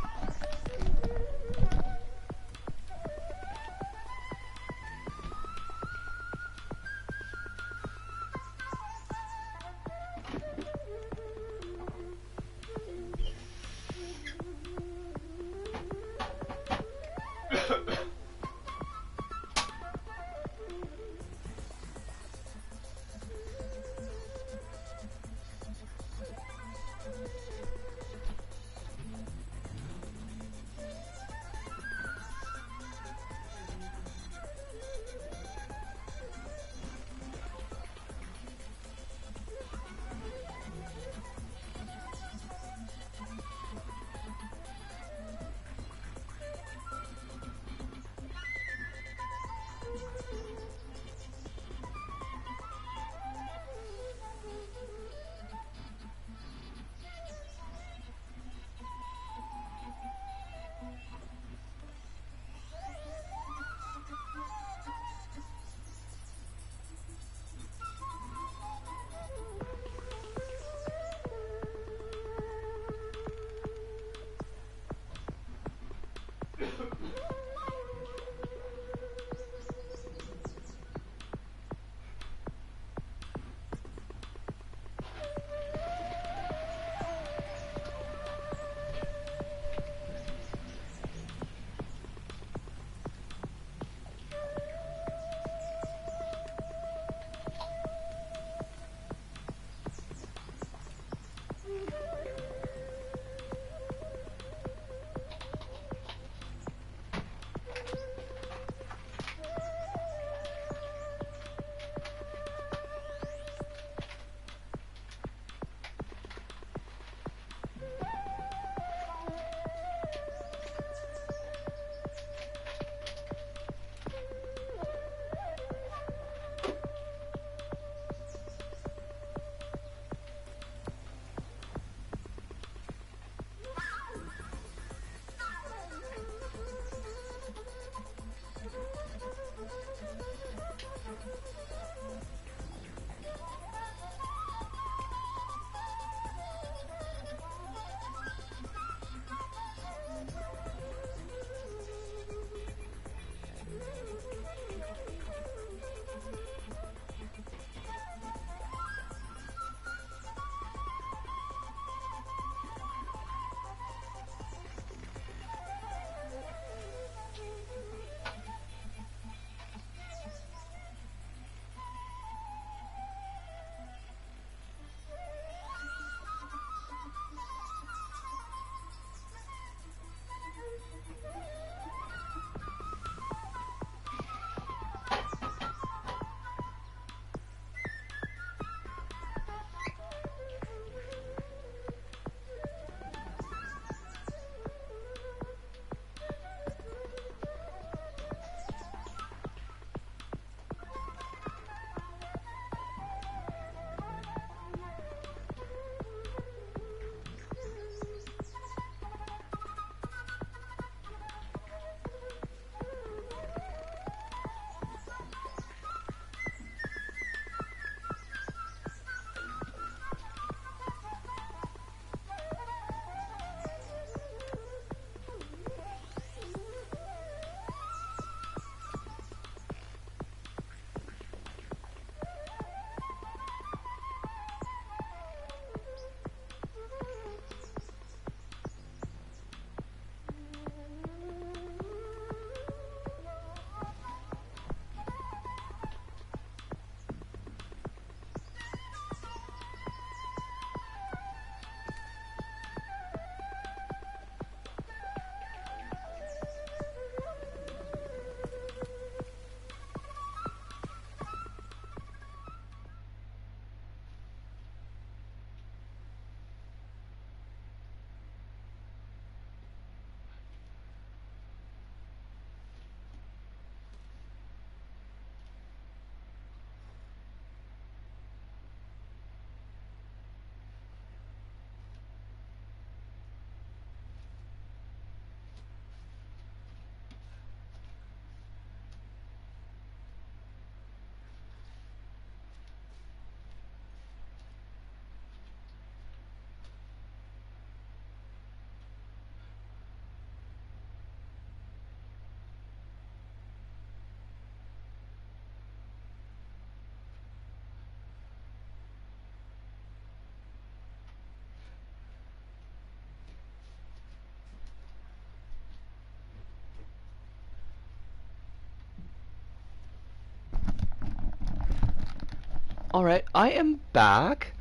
Alright, I am back.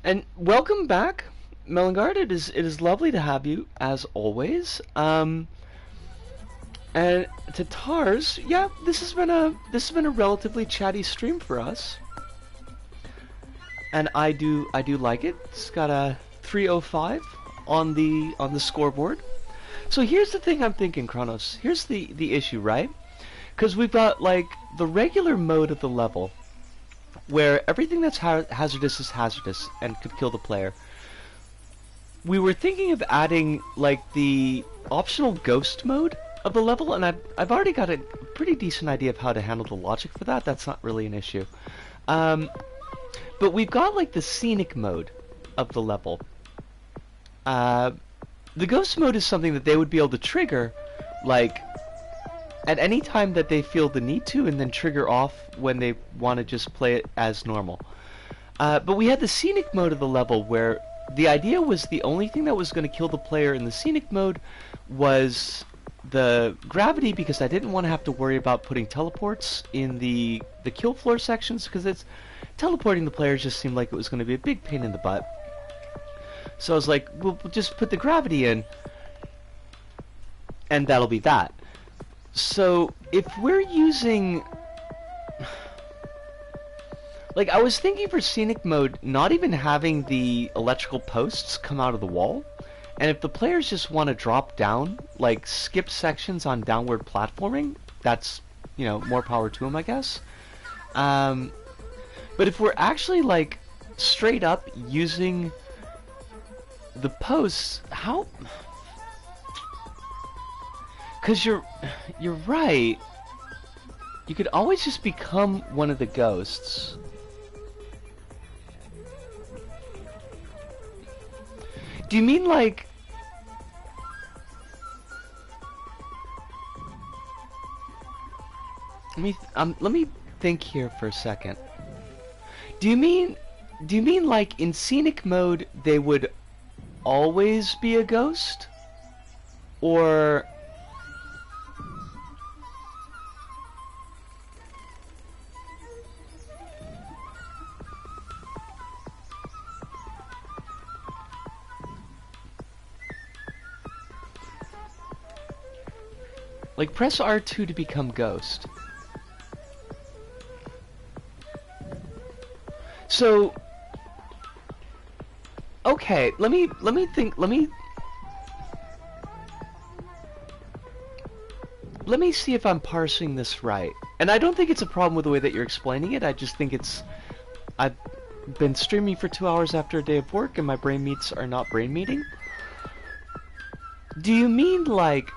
And welcome back, Melangard. It is lovely to have you, as always. And to Tars, yeah, this has been a relatively chatty stream for us. And I do like it. It's got a 305 on the scoreboard. So here's the thing I'm thinking, Kronos. Here's the issue, right? Because we've got like the regular mode of the level, where everything that's hazardous is hazardous and could kill the player. We were thinking of adding like the optional ghost mode of the level, and I've already got a pretty decent idea of how to handle the logic for that. That's not really an issue. But we've got like the scenic mode of the level. The ghost mode is something that they would be able to trigger like at any time that they feel the need to, and then trigger off when they want to just play it as normal. But we had the scenic mode of the level where the idea was the only thing that was going to kill the player in the scenic mode was the gravity, because I didn't want to have to worry about putting teleports in the kill floor sections, because it's teleporting the players just seemed like it was going to be a big pain in the butt. So I was like, we'll just put the gravity in, and that'll be that. So if we're using, like, I was thinking for scenic mode, not even having the electrical posts come out of the wall, and if the players just want to drop down, like skip sections on downward platforming, that's, you know, more power to them, I guess. But if we're actually like straight up using the posts, how? Because you're right. You could always just become one of the ghosts. Do you mean like... let me think here for a second. Do you mean like in scenic mode they would always be a ghost? Or... like, press R2 to become ghost. So, okay, let me see if I'm parsing this right. And I don't think it's a problem with the way that you're explaining it. I just think it's, I've been streaming for 2 hours after a day of work, and my brain meats are not brain meeting. Do you mean like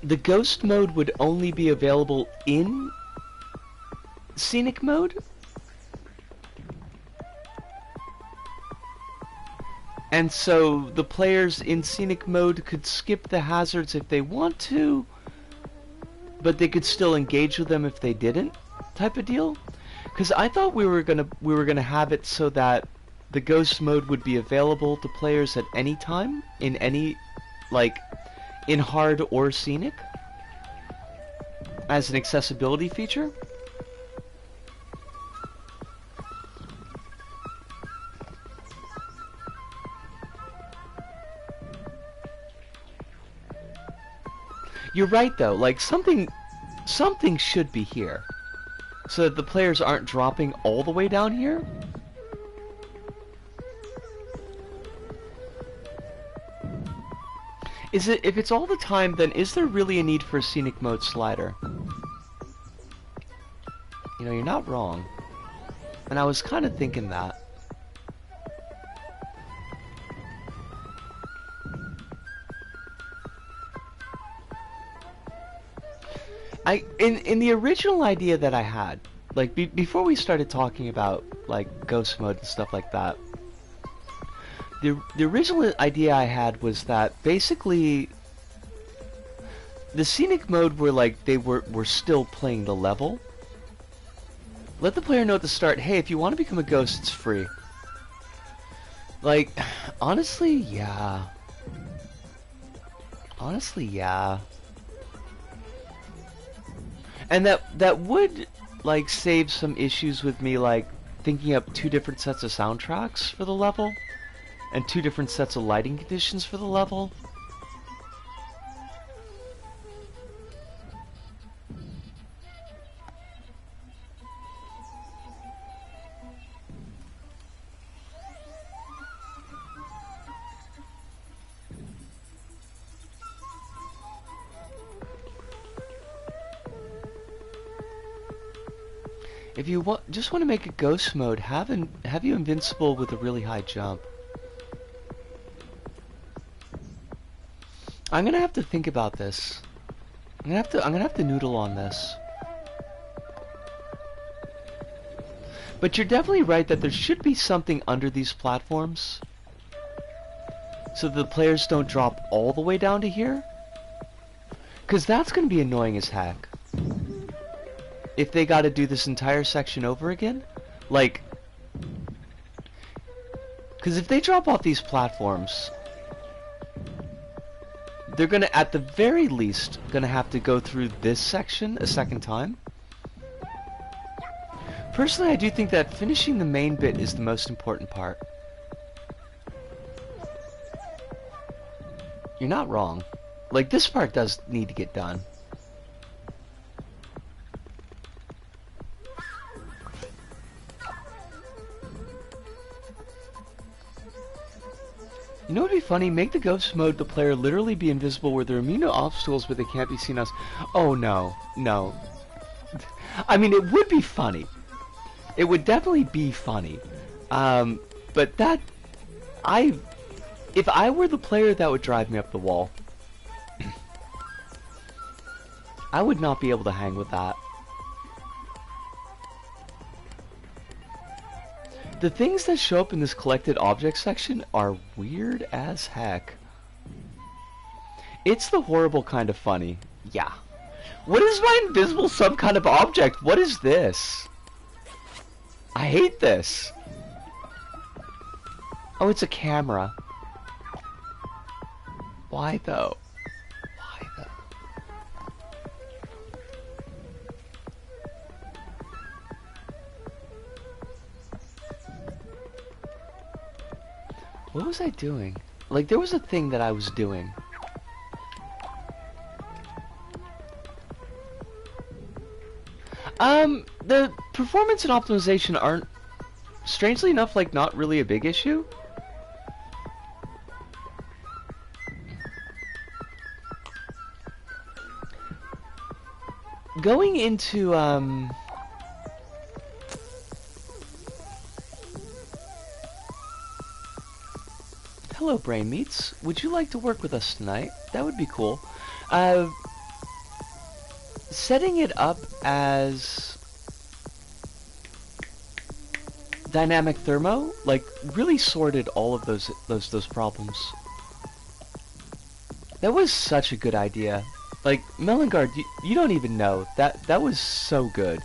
the ghost mode would only be available in scenic mode? And so the players in scenic mode could skip the hazards if they want to, but they could still engage with them if they didn't, type of deal? Because I thought we were gonna have it so that the ghost mode would be available to players at any time, in any, like, in hard or scenic, as an accessibility feature. You're right though, like something should be here, so that the players aren't dropping all the way down here. Is it, if it's all the time, then is there really a need for a scenic mode slider? You know, you're not wrong. And I was kind of thinking that. In the original idea that I had, like before we started talking about like ghost mode and stuff like that, the original idea I had was that basically the scenic mode were like we're still playing the level. Let the player know at the start, hey, if you want to become a ghost, it's free. Like, honestly, yeah. Honestly, yeah. And that would like save some issues with me like thinking up 2 different sets of soundtracks for the level and 2 different sets of lighting conditions for the level. If you just want to make a ghost mode, have you invincible with a really high jump. I'm gonna have to think about this. I'm gonna have to noodle on this. But you're definitely right that there should be something under these platforms, so the players don't drop all the way down to here. 'Cause that's gonna be annoying as heck. If they gotta do this entire section over again, like, 'cause if they drop off these platforms, they're gonna, at the very least, gonna have to go through this section a second time. Personally, I do think that finishing the main bit is the most important part. You're not wrong. Like, this part does need to get done. You know what would be funny? Make the ghost mode the player literally be invisible where they're immune to obstacles but they can't be seen as... Oh no, no. I mean, it would be funny. It would definitely be funny. But that... If I were the player, that would drive me up the wall. I would not be able to hang with that. The things that show up in this collected objects section are weird as heck. It's the horrible kind of funny. Yeah. What is my invisible some kind of object? What is this? I hate this. Oh, it's a camera. Why though? Why though? What was I doing? Like, there was a thing that I was doing. The performance and optimization aren't, strangely enough, like, not really a big issue. Going into, hello, Brain Meats. Would you like to work with us tonight? That would be cool. Setting it up as dynamic thermo, like, really sorted all of those problems. That was such a good idea. Like, Melengard, you don't even know. That was so good.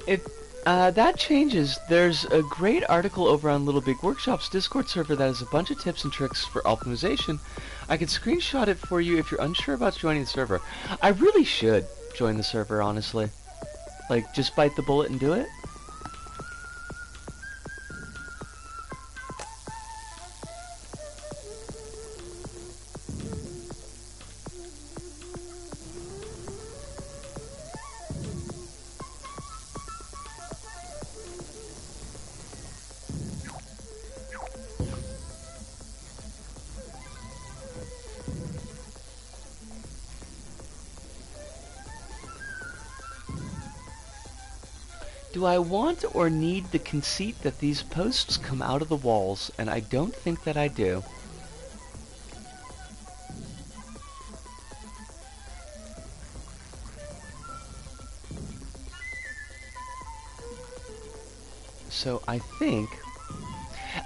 If that changes, there's a great article over on Little Big Workshop's Discord server that has a bunch of tips and tricks for optimization. I could screenshot it for you if you're unsure about joining the server. I really should join the server, honestly. Like, just bite the bullet and do it. Do I want or need the conceit that these posts come out of the walls? And I don't think that I do. So I think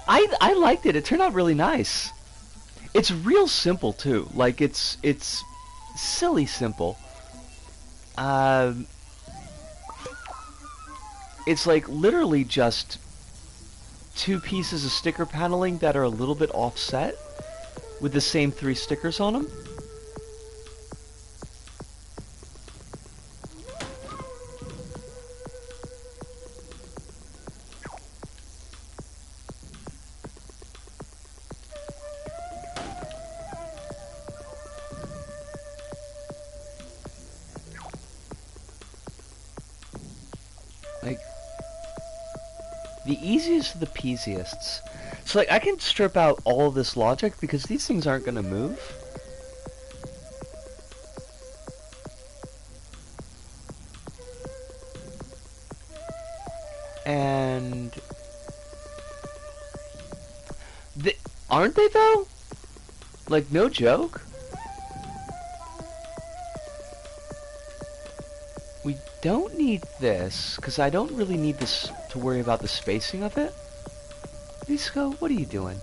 I liked it. It turned out really nice. It's real simple too. Like it's silly simple. It's like literally just two pieces of sticker paneling that are a little bit offset with the same 3 stickers on them. Like, the easiest of the peasiest. So, like, I can strip out all of this logic because these things aren't going to move. And... aren't they, though? Like, no joke? We don't need this, because I don't really need this to worry about the spacing of it. Disco, what are you doing?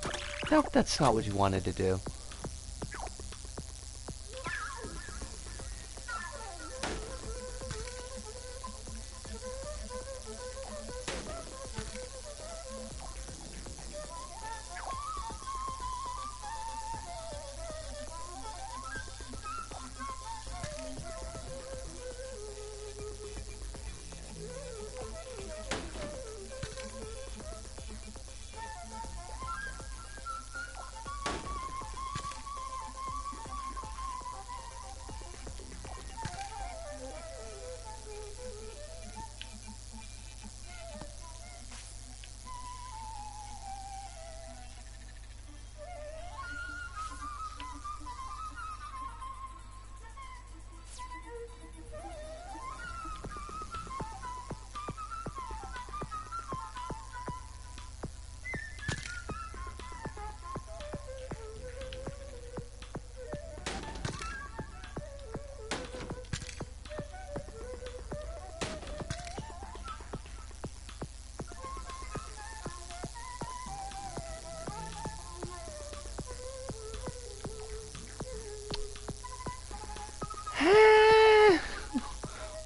Nope, that's not what you wanted to do.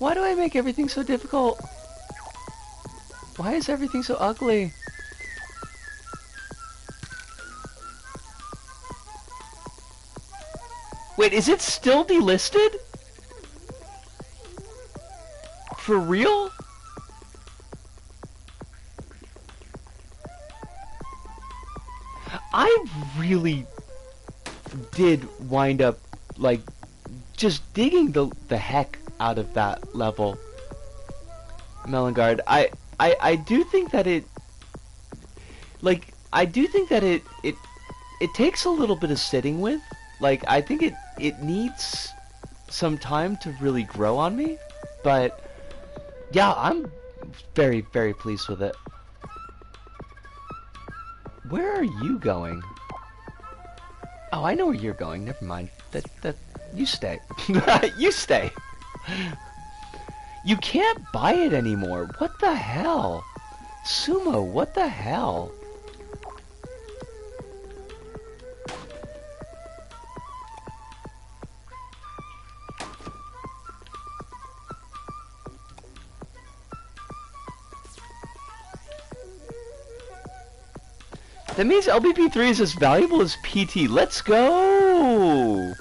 Why do I make everything so difficult? Why is everything so ugly? Wait, is it still delisted? For real? I really did wind up, like, just digging the heck out of that level. Melongard, I do think that it, like, I do think that it takes a little bit of sitting with. Like, I think it needs some time to really grow on me, but yeah, I'm very, very pleased with it. Where are you going? Oh, I know where you're going. Never mind. That you stay. You stay. You can't buy it anymore. What the hell? Sumo, what the hell? That means LBP3 is as valuable as PT. Let's go!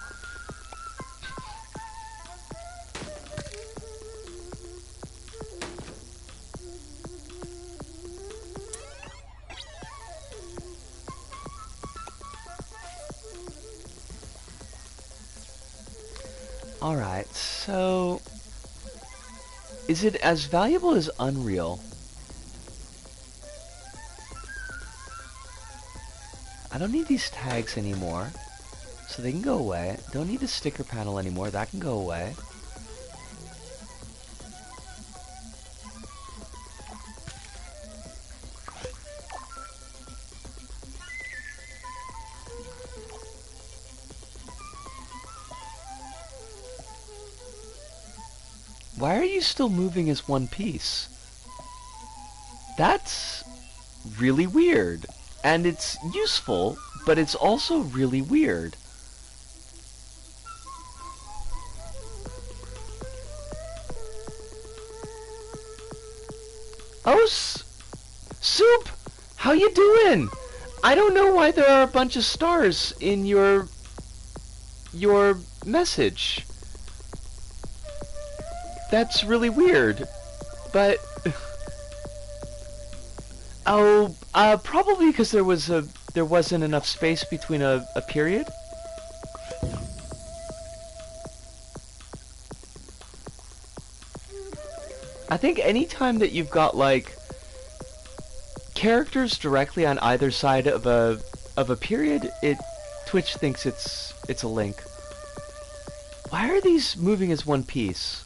Alright, so... is it as valuable as Unreal? I don't need these tags anymore, so they can go away. Don't need the sticker panel anymore, that can go away. Why are you still moving as one piece? That's really weird. And it's useful, but it's also really weird. Oh, Soup! How you doing? I don't know why there are a bunch of stars in your message. That's really weird. But oh, probably because there wasn't enough space between a period. I think anytime that you've got like characters directly on either side of a period, Twitch thinks it's a link. Why are these moving as one piece?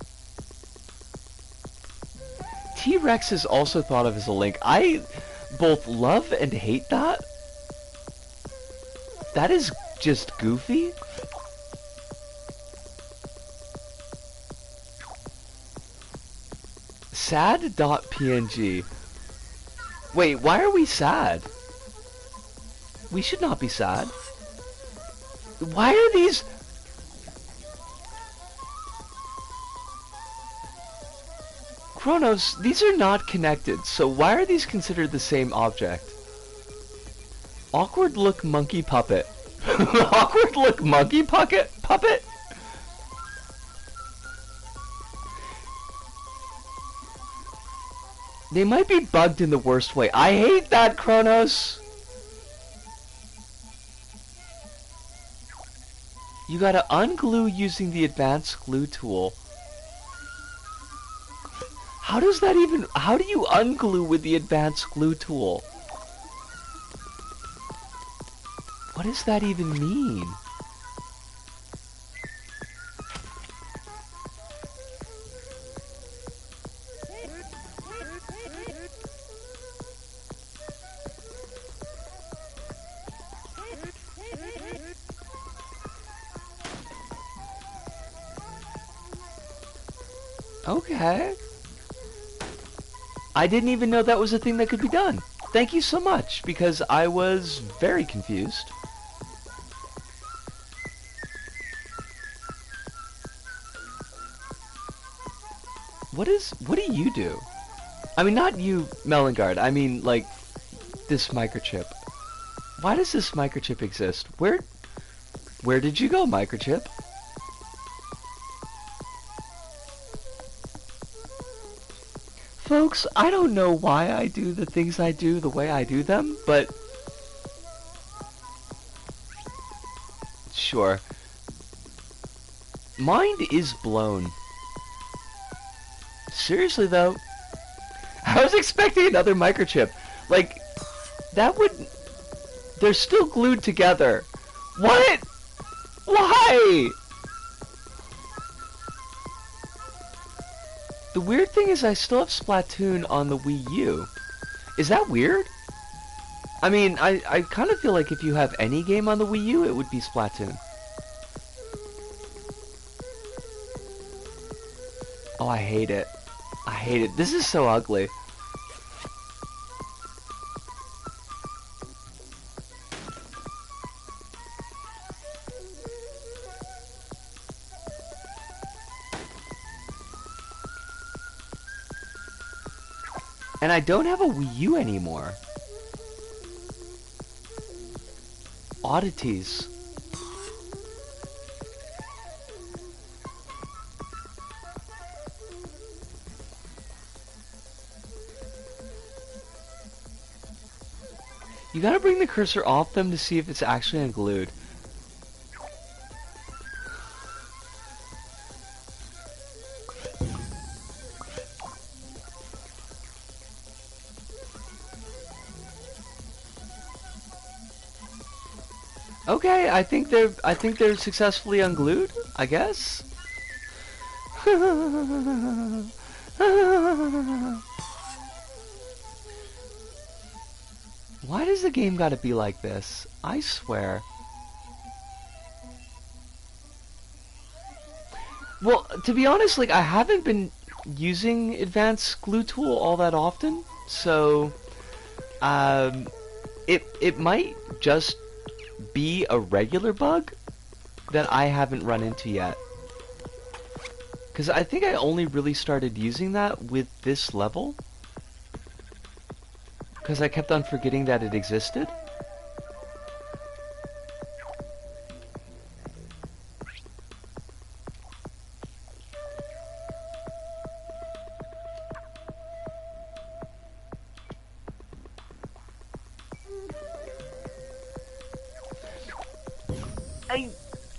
T-Rex is also thought of as a link. I both love and hate that. That is just goofy. Sad.png. Wait, why are we sad? We should not be sad. Why are these... Kronos, these are not connected, so why are these considered the same object? Awkward look monkey puppet. Awkward look monkey puppet? They might be bugged in the worst way. I hate that, Kronos! You gotta unglue using the advanced glue tool. How do you unglue with the advanced glue tool? What does that even mean? Okay. I didn't even know that was a thing that could be done. Thank you so much, because I was very confused. What do you do? I mean, not you, Melongard. I mean, like, this microchip. Why does this microchip exist? Where did you go, microchip? Folks, I don't know why I do the things I do the way I do them, but... Sure. Mind is blown. Seriously, though. I was expecting another microchip. Like, that would... They're still glued together. What? Why? The weird thing is I still have Splatoon on the Wii U. Is that weird? I mean, I kind of feel like if you have any game on the Wii U, it would be Splatoon. Oh, I hate it. I hate it. This is so ugly. And I don't have a Wii U anymore. Oddities. You gotta bring the cursor off them to see if it's actually unglued. Okay, I think they're successfully unglued, I guess. Why does the game gotta be like this? I swear. Well, to be honest, like, I haven't been using Advanced Glue Tool all that often, so It might just be a regular bug that I haven't run into yet. Because I think I only really started using that with this level. Because I kept on forgetting that it existed.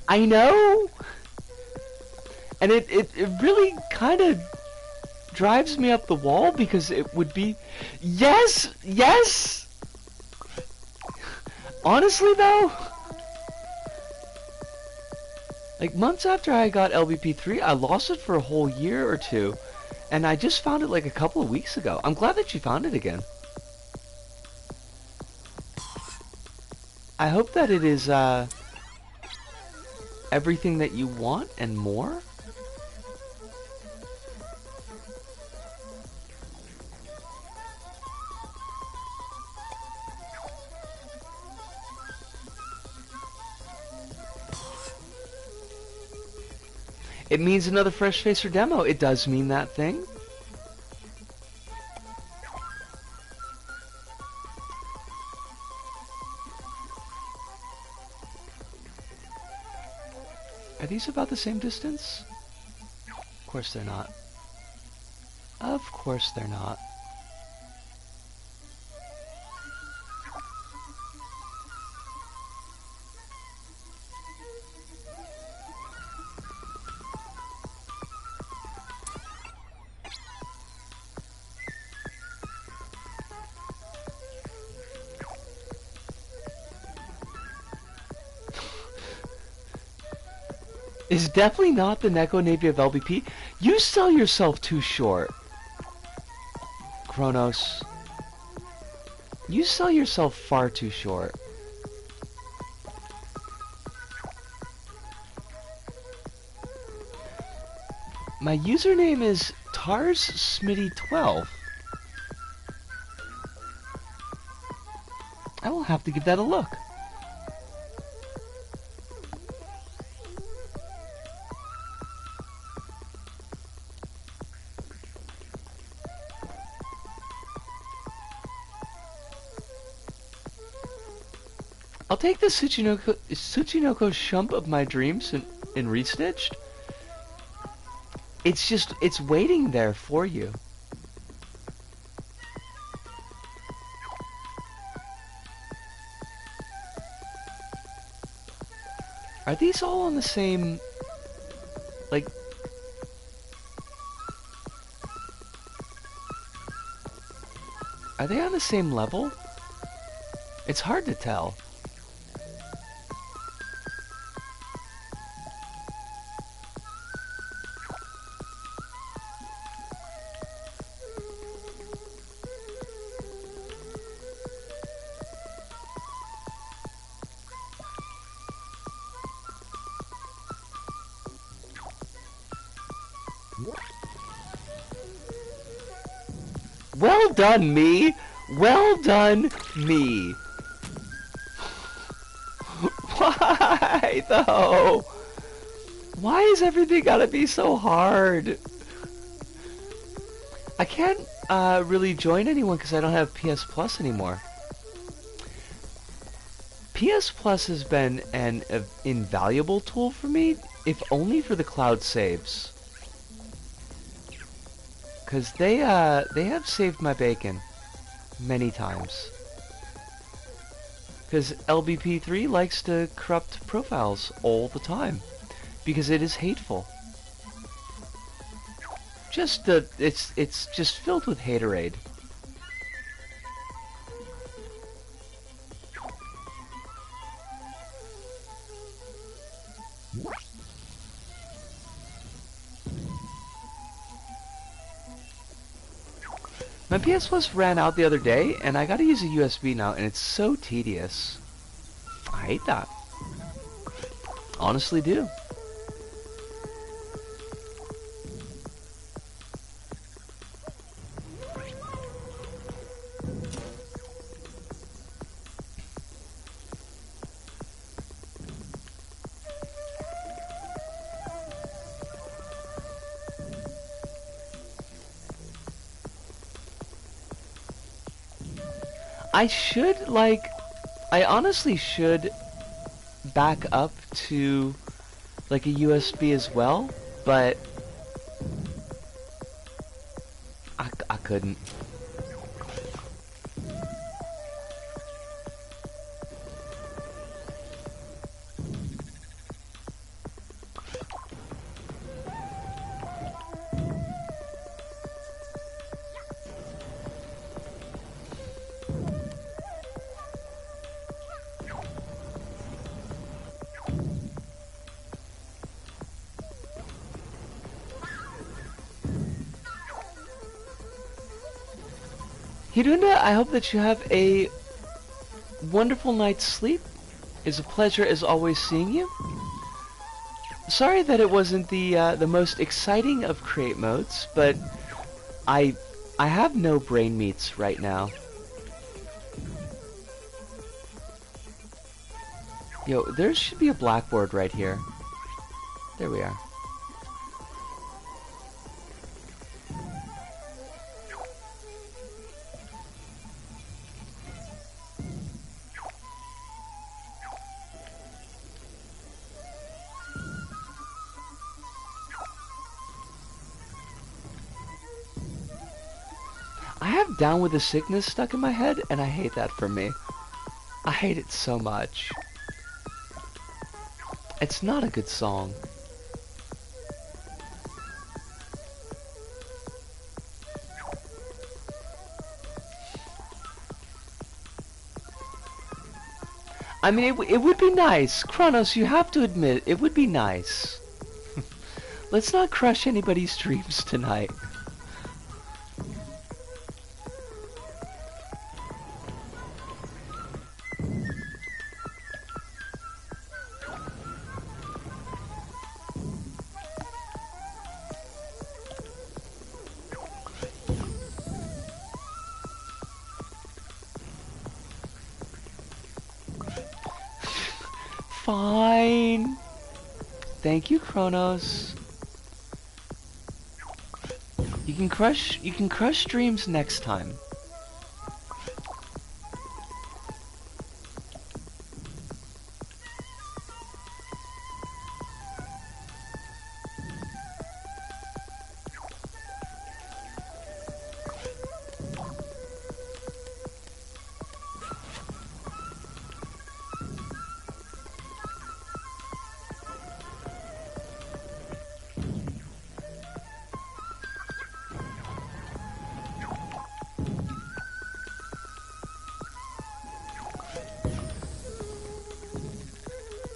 I know! And it really kind of drives me up the wall because it would be... Yes! Yes! Honestly though, like months after I got LBP3, I lost it for a whole year or two. And I just found it like a couple of weeks ago. I'm glad that you found it again. I hope that it is, everything that you want and more. It means another fresh face or demo. It does mean that thing. Are these about the same distance? Of course they're not. Of course they're not. Is definitely not the Neko Navy of LBP. You sell yourself too short. Kronos. You sell yourself far too short. My username is TarsSmitty12. I will have to give that a look. I'll take the Tsuchinoko shump of my dreams and restitched. It's just, it's waiting there for you. Are these all on the same, like... Are they on the same level? It's hard to tell. Well done, me! Well done, me! Why, though? Why is everything gotta be so hard? I can't really join anyone because I don't have PS Plus anymore. PS Plus has been an invaluable tool for me, if only for the cloud saves. Because they have saved my bacon many times. Because LBP3 likes to corrupt profiles all the time. Because it is hateful. Just it's just filled with haterade. My PS Plus ran out the other day, and I gotta use a USB now, and it's so tedious. I hate that. Honestly do. I should, like, I honestly should back up to, like, a USB as well, but I couldn't. Hirunda, I hope that you have a wonderful night's sleep. It's a pleasure as always seeing you. Sorry that it wasn't the most exciting of create modes, but I have no brain meats right now. Yo, there should be a blackboard right here. There we are. I have Down with the Sickness stuck in my head, and I hate that for me. I hate it so much. It's not a good song. I mean, it would be nice. Kronos, you have to admit, it would be nice. Let's not crush anybody's dreams tonight. Fine. Thank you, Kronos. You can crush dreams next time.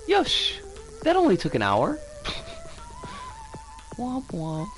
Yosh! That only took an hour. Womp womp.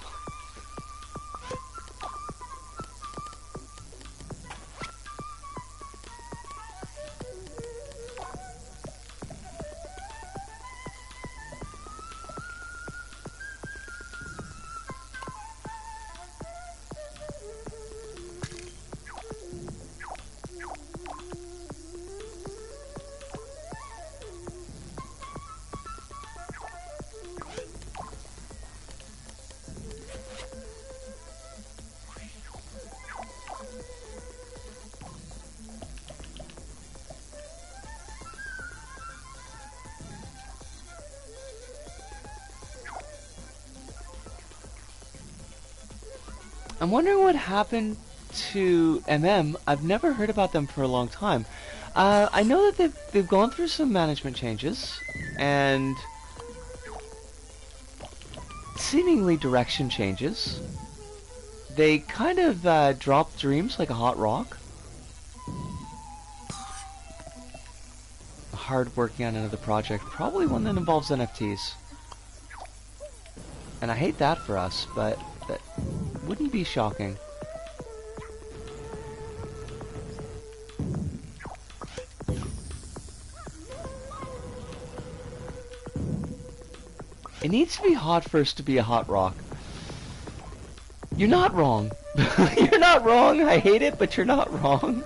I'm wondering what happened to I've never heard about them for a long time. I know that they've gone through some management changes and seemingly direction changes. They kind of dropped dreams like a hot rock. Hard working on another project, probably one that involves NFTs. And I hate that for us, but that wouldn't be shocking. It needs to be hot first to be a hot rock. You're not wrong. You're not wrong. I hate it, but you're not wrong.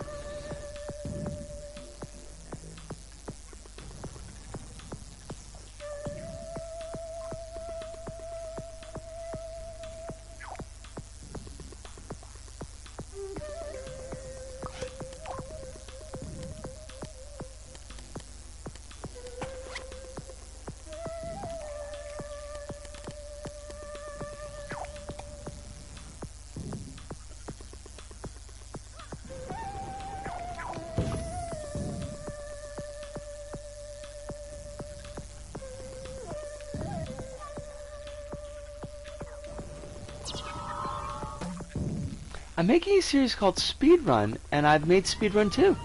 I'm making a series called Speedrun, and I've made Speedrun 2.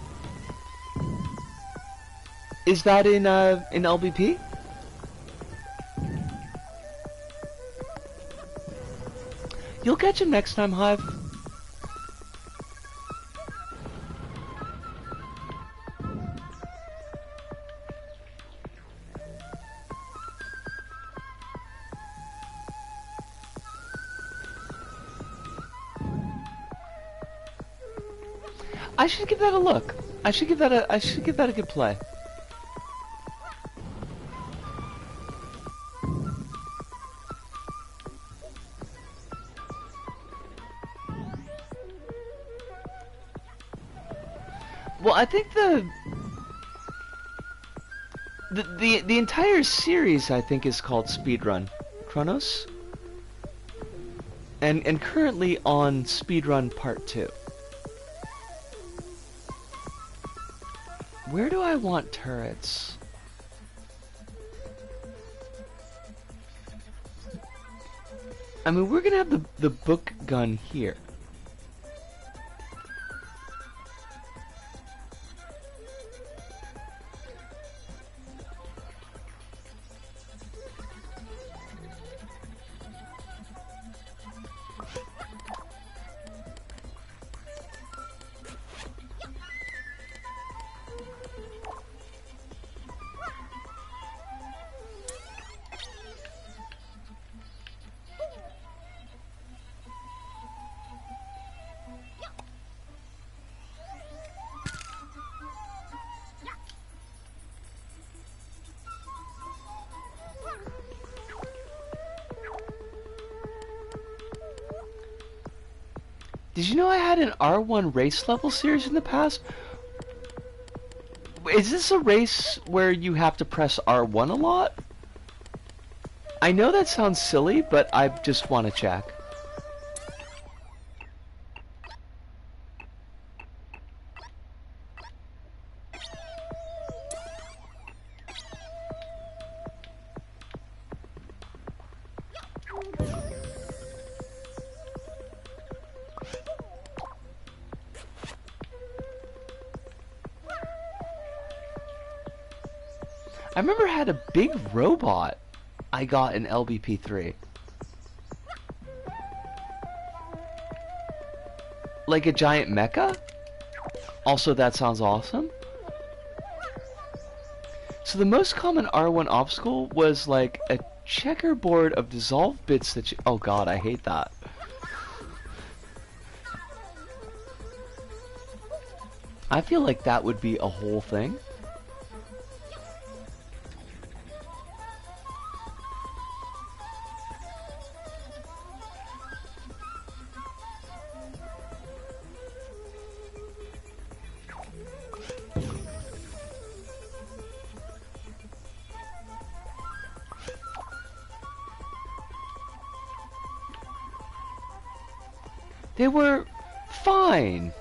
Is that in LBP? You'll catch him next time, Hive. I should give that a look. I should give that a good play. Well, I think the entire series, I think, is called Speedrun Chronos, and currently on Speedrun Part 2. Where do I want turrets? I mean, we're gonna have the book gun here. Did you know I had an R1 race level series in the past? Is this a race where you have to press R1 a lot? I know that sounds silly, but I just want to check. I remember I had a big robot I got in LBP3. Like a giant mecha? Also, that sounds awesome. So the most common R1 obstacle was like a checkerboard of dissolved bits that you... Oh god, I hate that. I feel like that would be a whole thing. They were fine.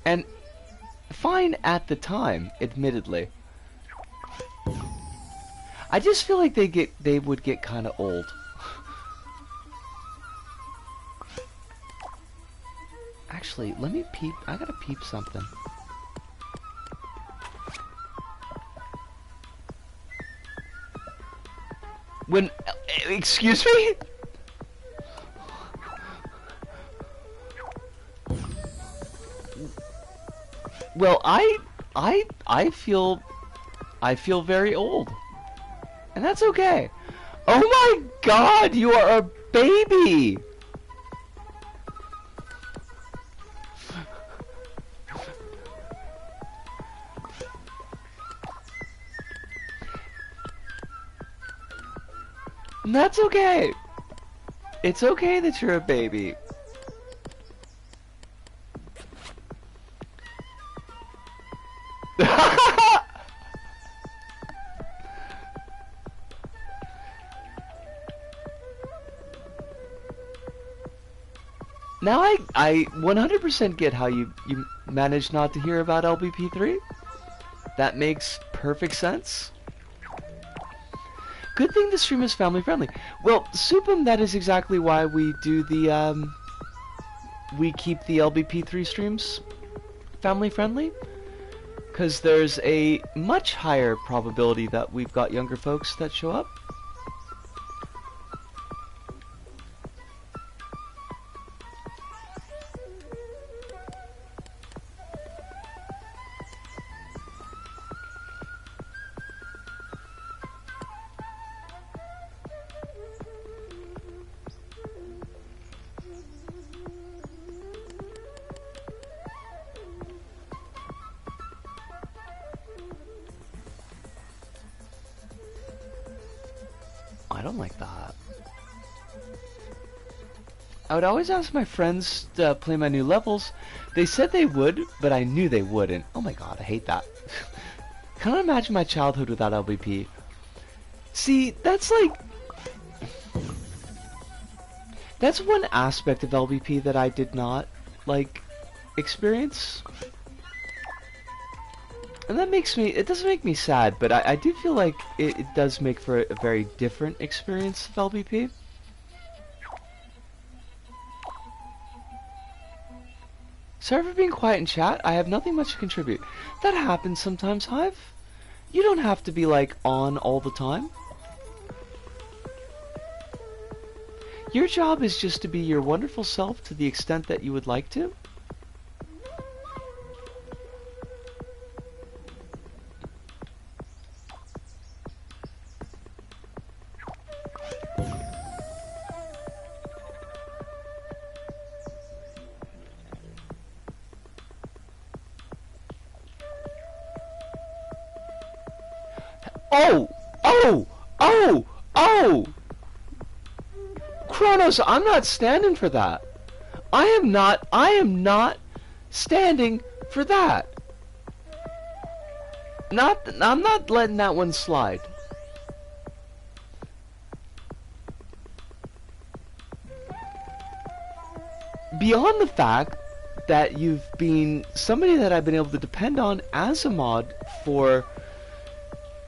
And fine at the time, admittedly. I just feel like they would get kind of old. Actually, let me peep. I gotta peep something. When... Excuse me? Well, I feel very old. And that's okay. Oh my god, you are a baby! And that's okay. It's okay that you're a baby. Now I 100% get how you managed not to hear about LBP3. That makes perfect sense. Good thing the stream is family friendly. Well, Supum, that is exactly why we do the we keep the LBP3 streams family friendly, because there's a much higher probability that we've got younger folks that show up. I don't like that. I would always ask my friends to play my new levels. They said they would, but I knew they wouldn't. Oh my god, I hate that. Can't imagine my childhood without LBP. See, that's like... That's one aspect of LBP that I did not, like, experience. And that makes me... It doesn't make me sad, but I do feel like it does make for a very different experience of LBP. Sorry for being quiet in chat. I have nothing much to contribute. That happens sometimes, Hive. You don't have to be, like, on all the time. Your job is just to be your wonderful self to the extent that you would like to. Oh! Oh! Oh! Oh! Kronos, I'm not standing for that. I am not standing for that. I'm not letting that one slide. Beyond the fact that you've been somebody that I've been able to depend on as a mod for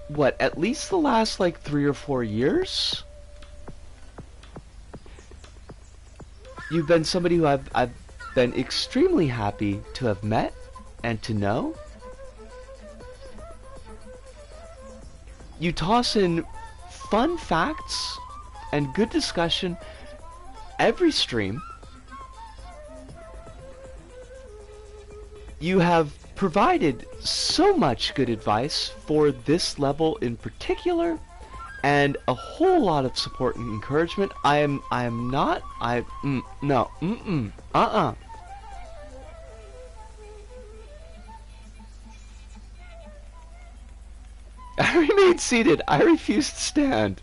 what, at least the last like 3 or 4 years? You've been somebody who I've been extremely happy to have met and to know. You toss in fun facts and good discussion every stream. You have provided so much good advice for this level in particular, and a whole lot of support and encouragement. No. I remain seated. I refuse to stand.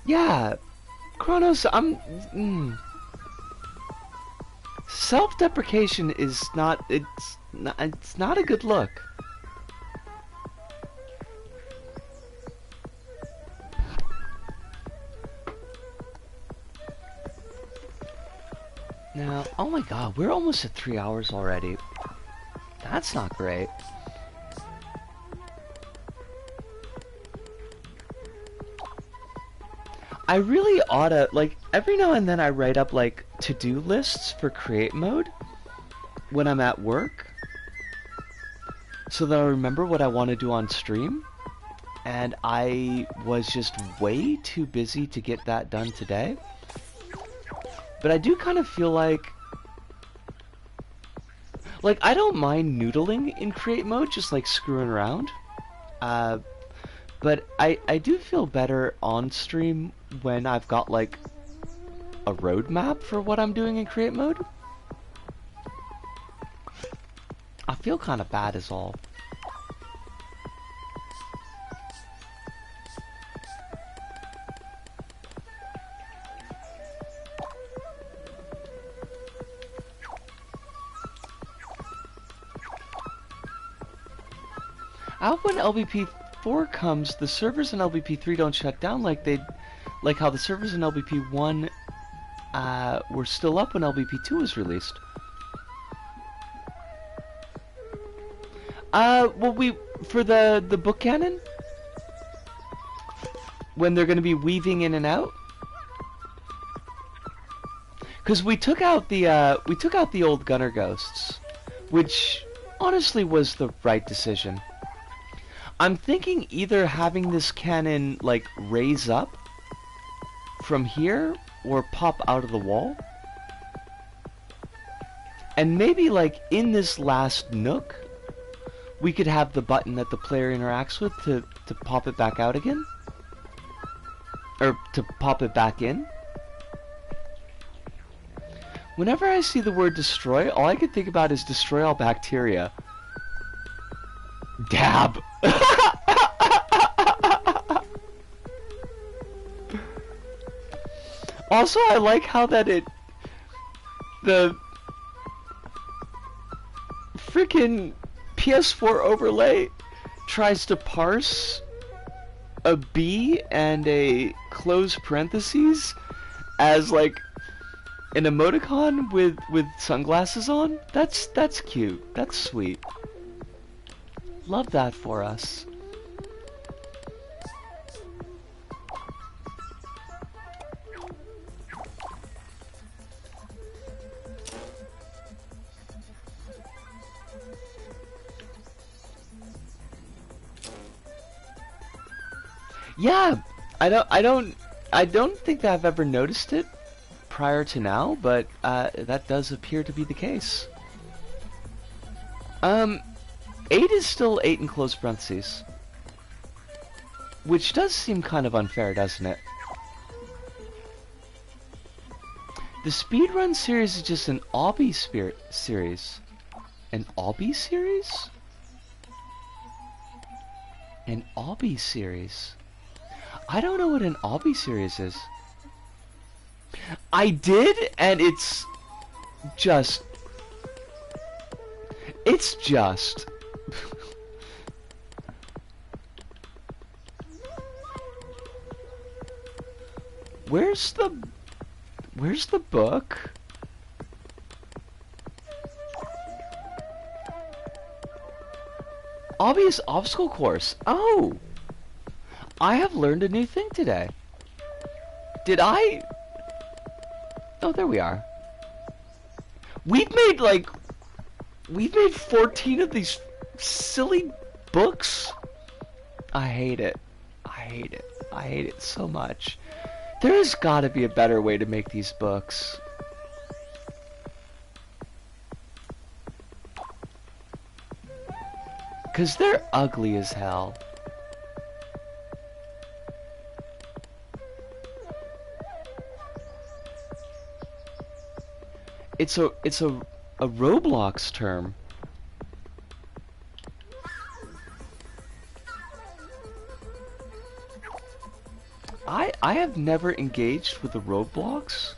Yeah, Kronos, self-deprecation is not, it's not a good look. Now, oh my god, we're almost at 3 hours already. That's not great. I really oughta, like, every now and then I write up, like, to-do lists for create mode when I'm at work, so that I remember what I want to do on stream, and I was just way too busy to get that done today. But I do kind of feel like I don't mind noodling in create mode, just like screwing around. But I do feel better on stream when I've got like a roadmap for what I'm doing in create mode. I feel kind of bad is all. I hope when LBP4 comes, the servers in LBP3 don't shut down like how the servers in LBP1 were still up when LBP2 was released. Well, for the book canon, when they're going to be weaving in and out, Because we took out the old gunner ghosts, which honestly was the right decision. I'm thinking either having this cannon like raise up from here or pop out of the wall. And maybe like in this last nook, we could have the button that the player interacts with to pop it back out again. Or to pop it back in. Whenever I see the word destroy, all I can think about is destroy all bacteria. Dab! Also, I like how that the freaking PS4 overlay tries to parse a B and a close parentheses as like an emoticon with sunglasses on. That's cute. That's sweet. Love that for us. Yeah, I don't think that I've ever noticed it prior to now, but that does appear to be the case. 8 is still 8 in close parentheses, which does seem kind of unfair, doesn't it? The speedrun series is just an obby series. An obby series? An obby series. I don't know what an obby series is. I did, and it's just... Where's the book? Obvious obstacle course. Oh! I have learned a new thing today. Did I? Oh, there we are. We've made 14 of these silly books. I hate it. I hate it. I hate it so much. There's gotta be a better way to make these books. Cause they're ugly as hell. It's a Roblox term. I have never engaged with the Roblox.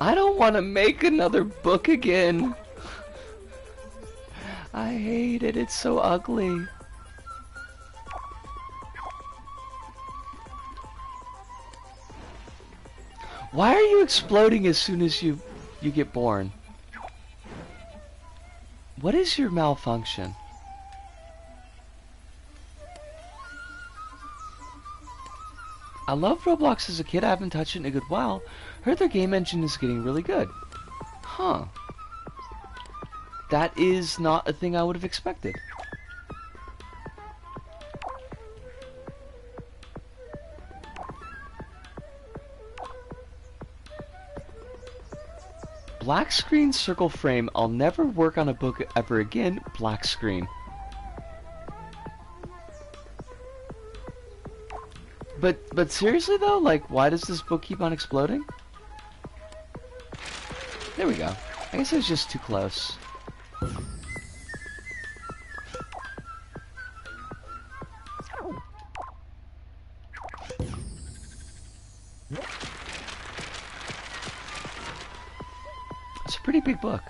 I don't want to make another book again. I hate it. It's so ugly. Why are you exploding as soon as you get born? What is your malfunction? I loved Roblox as a kid. I haven't touched it in a good while. Heard their game engine is getting really good. Huh. That is not a thing I would have expected. Black screen, circle frame. I'll never work on a book ever again. Black screen. But seriously though, like, why does this book keep on exploding? There we go. I guess I was just too close. It's a pretty big book.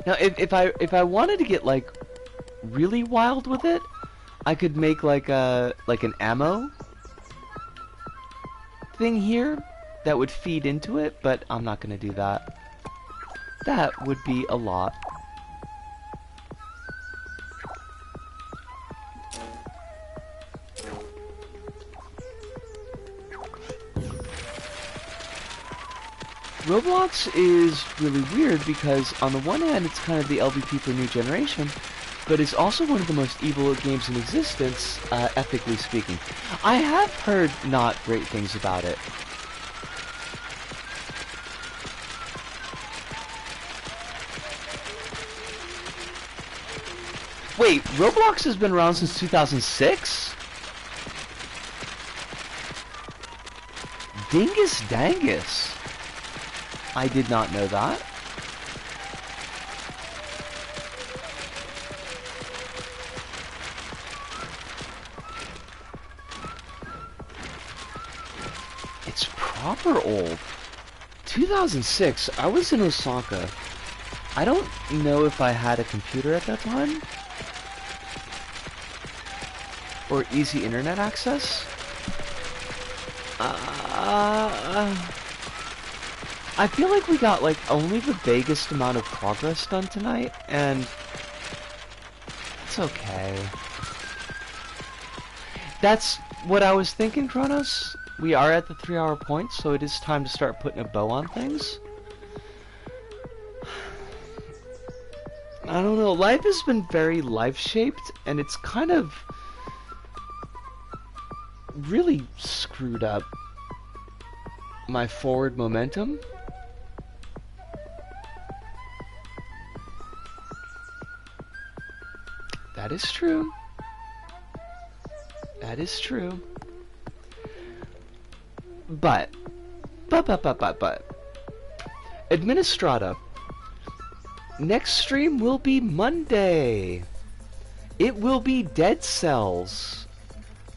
Now, if I wanted to get like really wild with it, I could make like an ammo thing here that would feed into it, but I'm not gonna do that. That would be a lot. Roblox is really weird because on the one hand it's kind of the LVP for new generation, but it's also one of the most evil games in existence, ethically speaking. I have heard not great things about it. Wait, Roblox has been around since 2006? Dingus Dangus. I did not know that. It's proper old. 2006, I was in Osaka. I don't know if I had a computer at that time. Or easy internet access. I feel like we got like only the vaguest amount of progress done tonight, and it's okay. That's what I was thinking, Kronos. We are at the 3-hour point, so it is time to start putting a bow on things. I don't know, life has been very life-shaped, and it's kind of really screwed up my forward momentum. That is true. That is true. But. Administrata. Next stream will be Monday. It will be Dead Cells.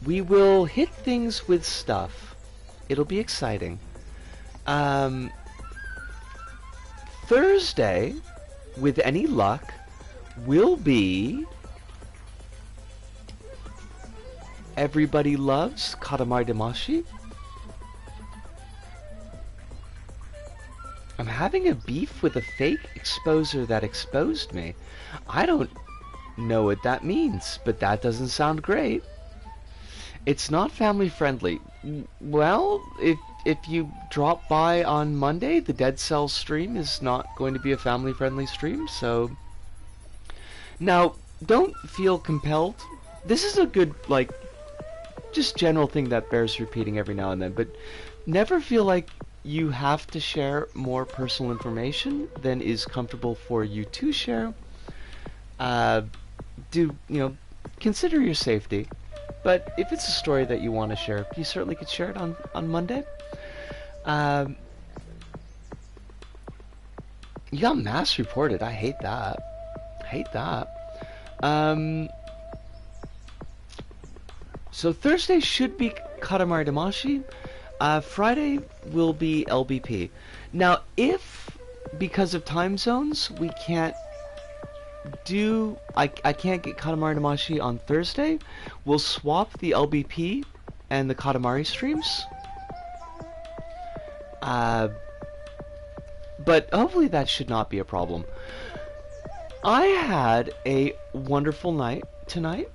We will hit things with stuff. It'll be exciting. Thursday, with any luck, will be Everybody Loves Katamari Damacy. I'm having a beef with a fake exposer that exposed me. I don't know what that means, but that doesn't sound great. It's not family friendly. Well, if you drop by on Monday, the Dead Cells stream is not going to be a family friendly stream, so... Now, don't feel compelled. This is a good, like, just general thing that bears repeating every now and then, but never feel like you have to share more personal information than is comfortable for you to share. Consider your safety. But if it's a story that you want to share, you certainly could share it on Monday. You got mass reported. I hate that. So Thursday should be Katamari Damacy. Friday will be LBP. Now, if, because of time zones, we can't do... I can't get Katamari Damacy on Thursday, we'll swap the LBP and the Katamari streams. But hopefully that should not be a problem. I had a wonderful night tonight.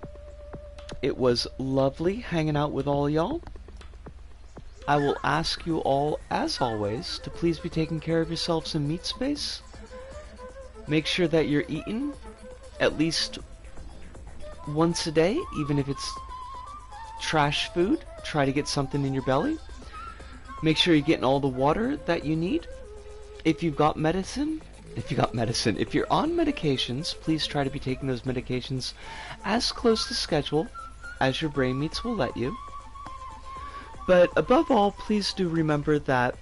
It was lovely hanging out with all y'all. I will ask you all, as always, to please be taking care of yourselves in meat space. Make sure that you're eating at least once a day, even if it's trash food. Try to get something in your belly. Make sure you're getting all the water that you need. If you've got medicine, if you're on medications, please try to be taking those medications as close to schedule as your brain meats will let you. But above all, please do remember that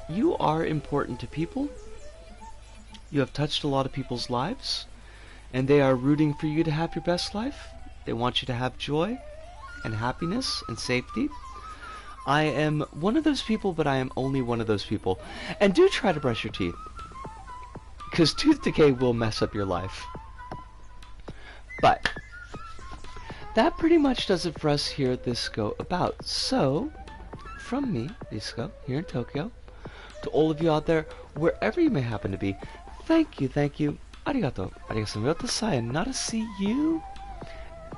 you are important to people. You have touched a lot of people's lives, and they are rooting for you to have your best life. They want you to have joy and happiness and safety. I am one of those people, but I am only one of those people. And do try to brush your teeth, because tooth decay will mess up your life. But that pretty much does it for us here at This Go About. So, from me, This Go, here in Tokyo, To all of you out there, wherever you may happen to be, thank you, thank you. Arigato. Arigato. Sayonara. See you.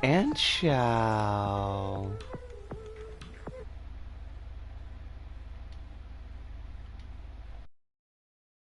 And ciao.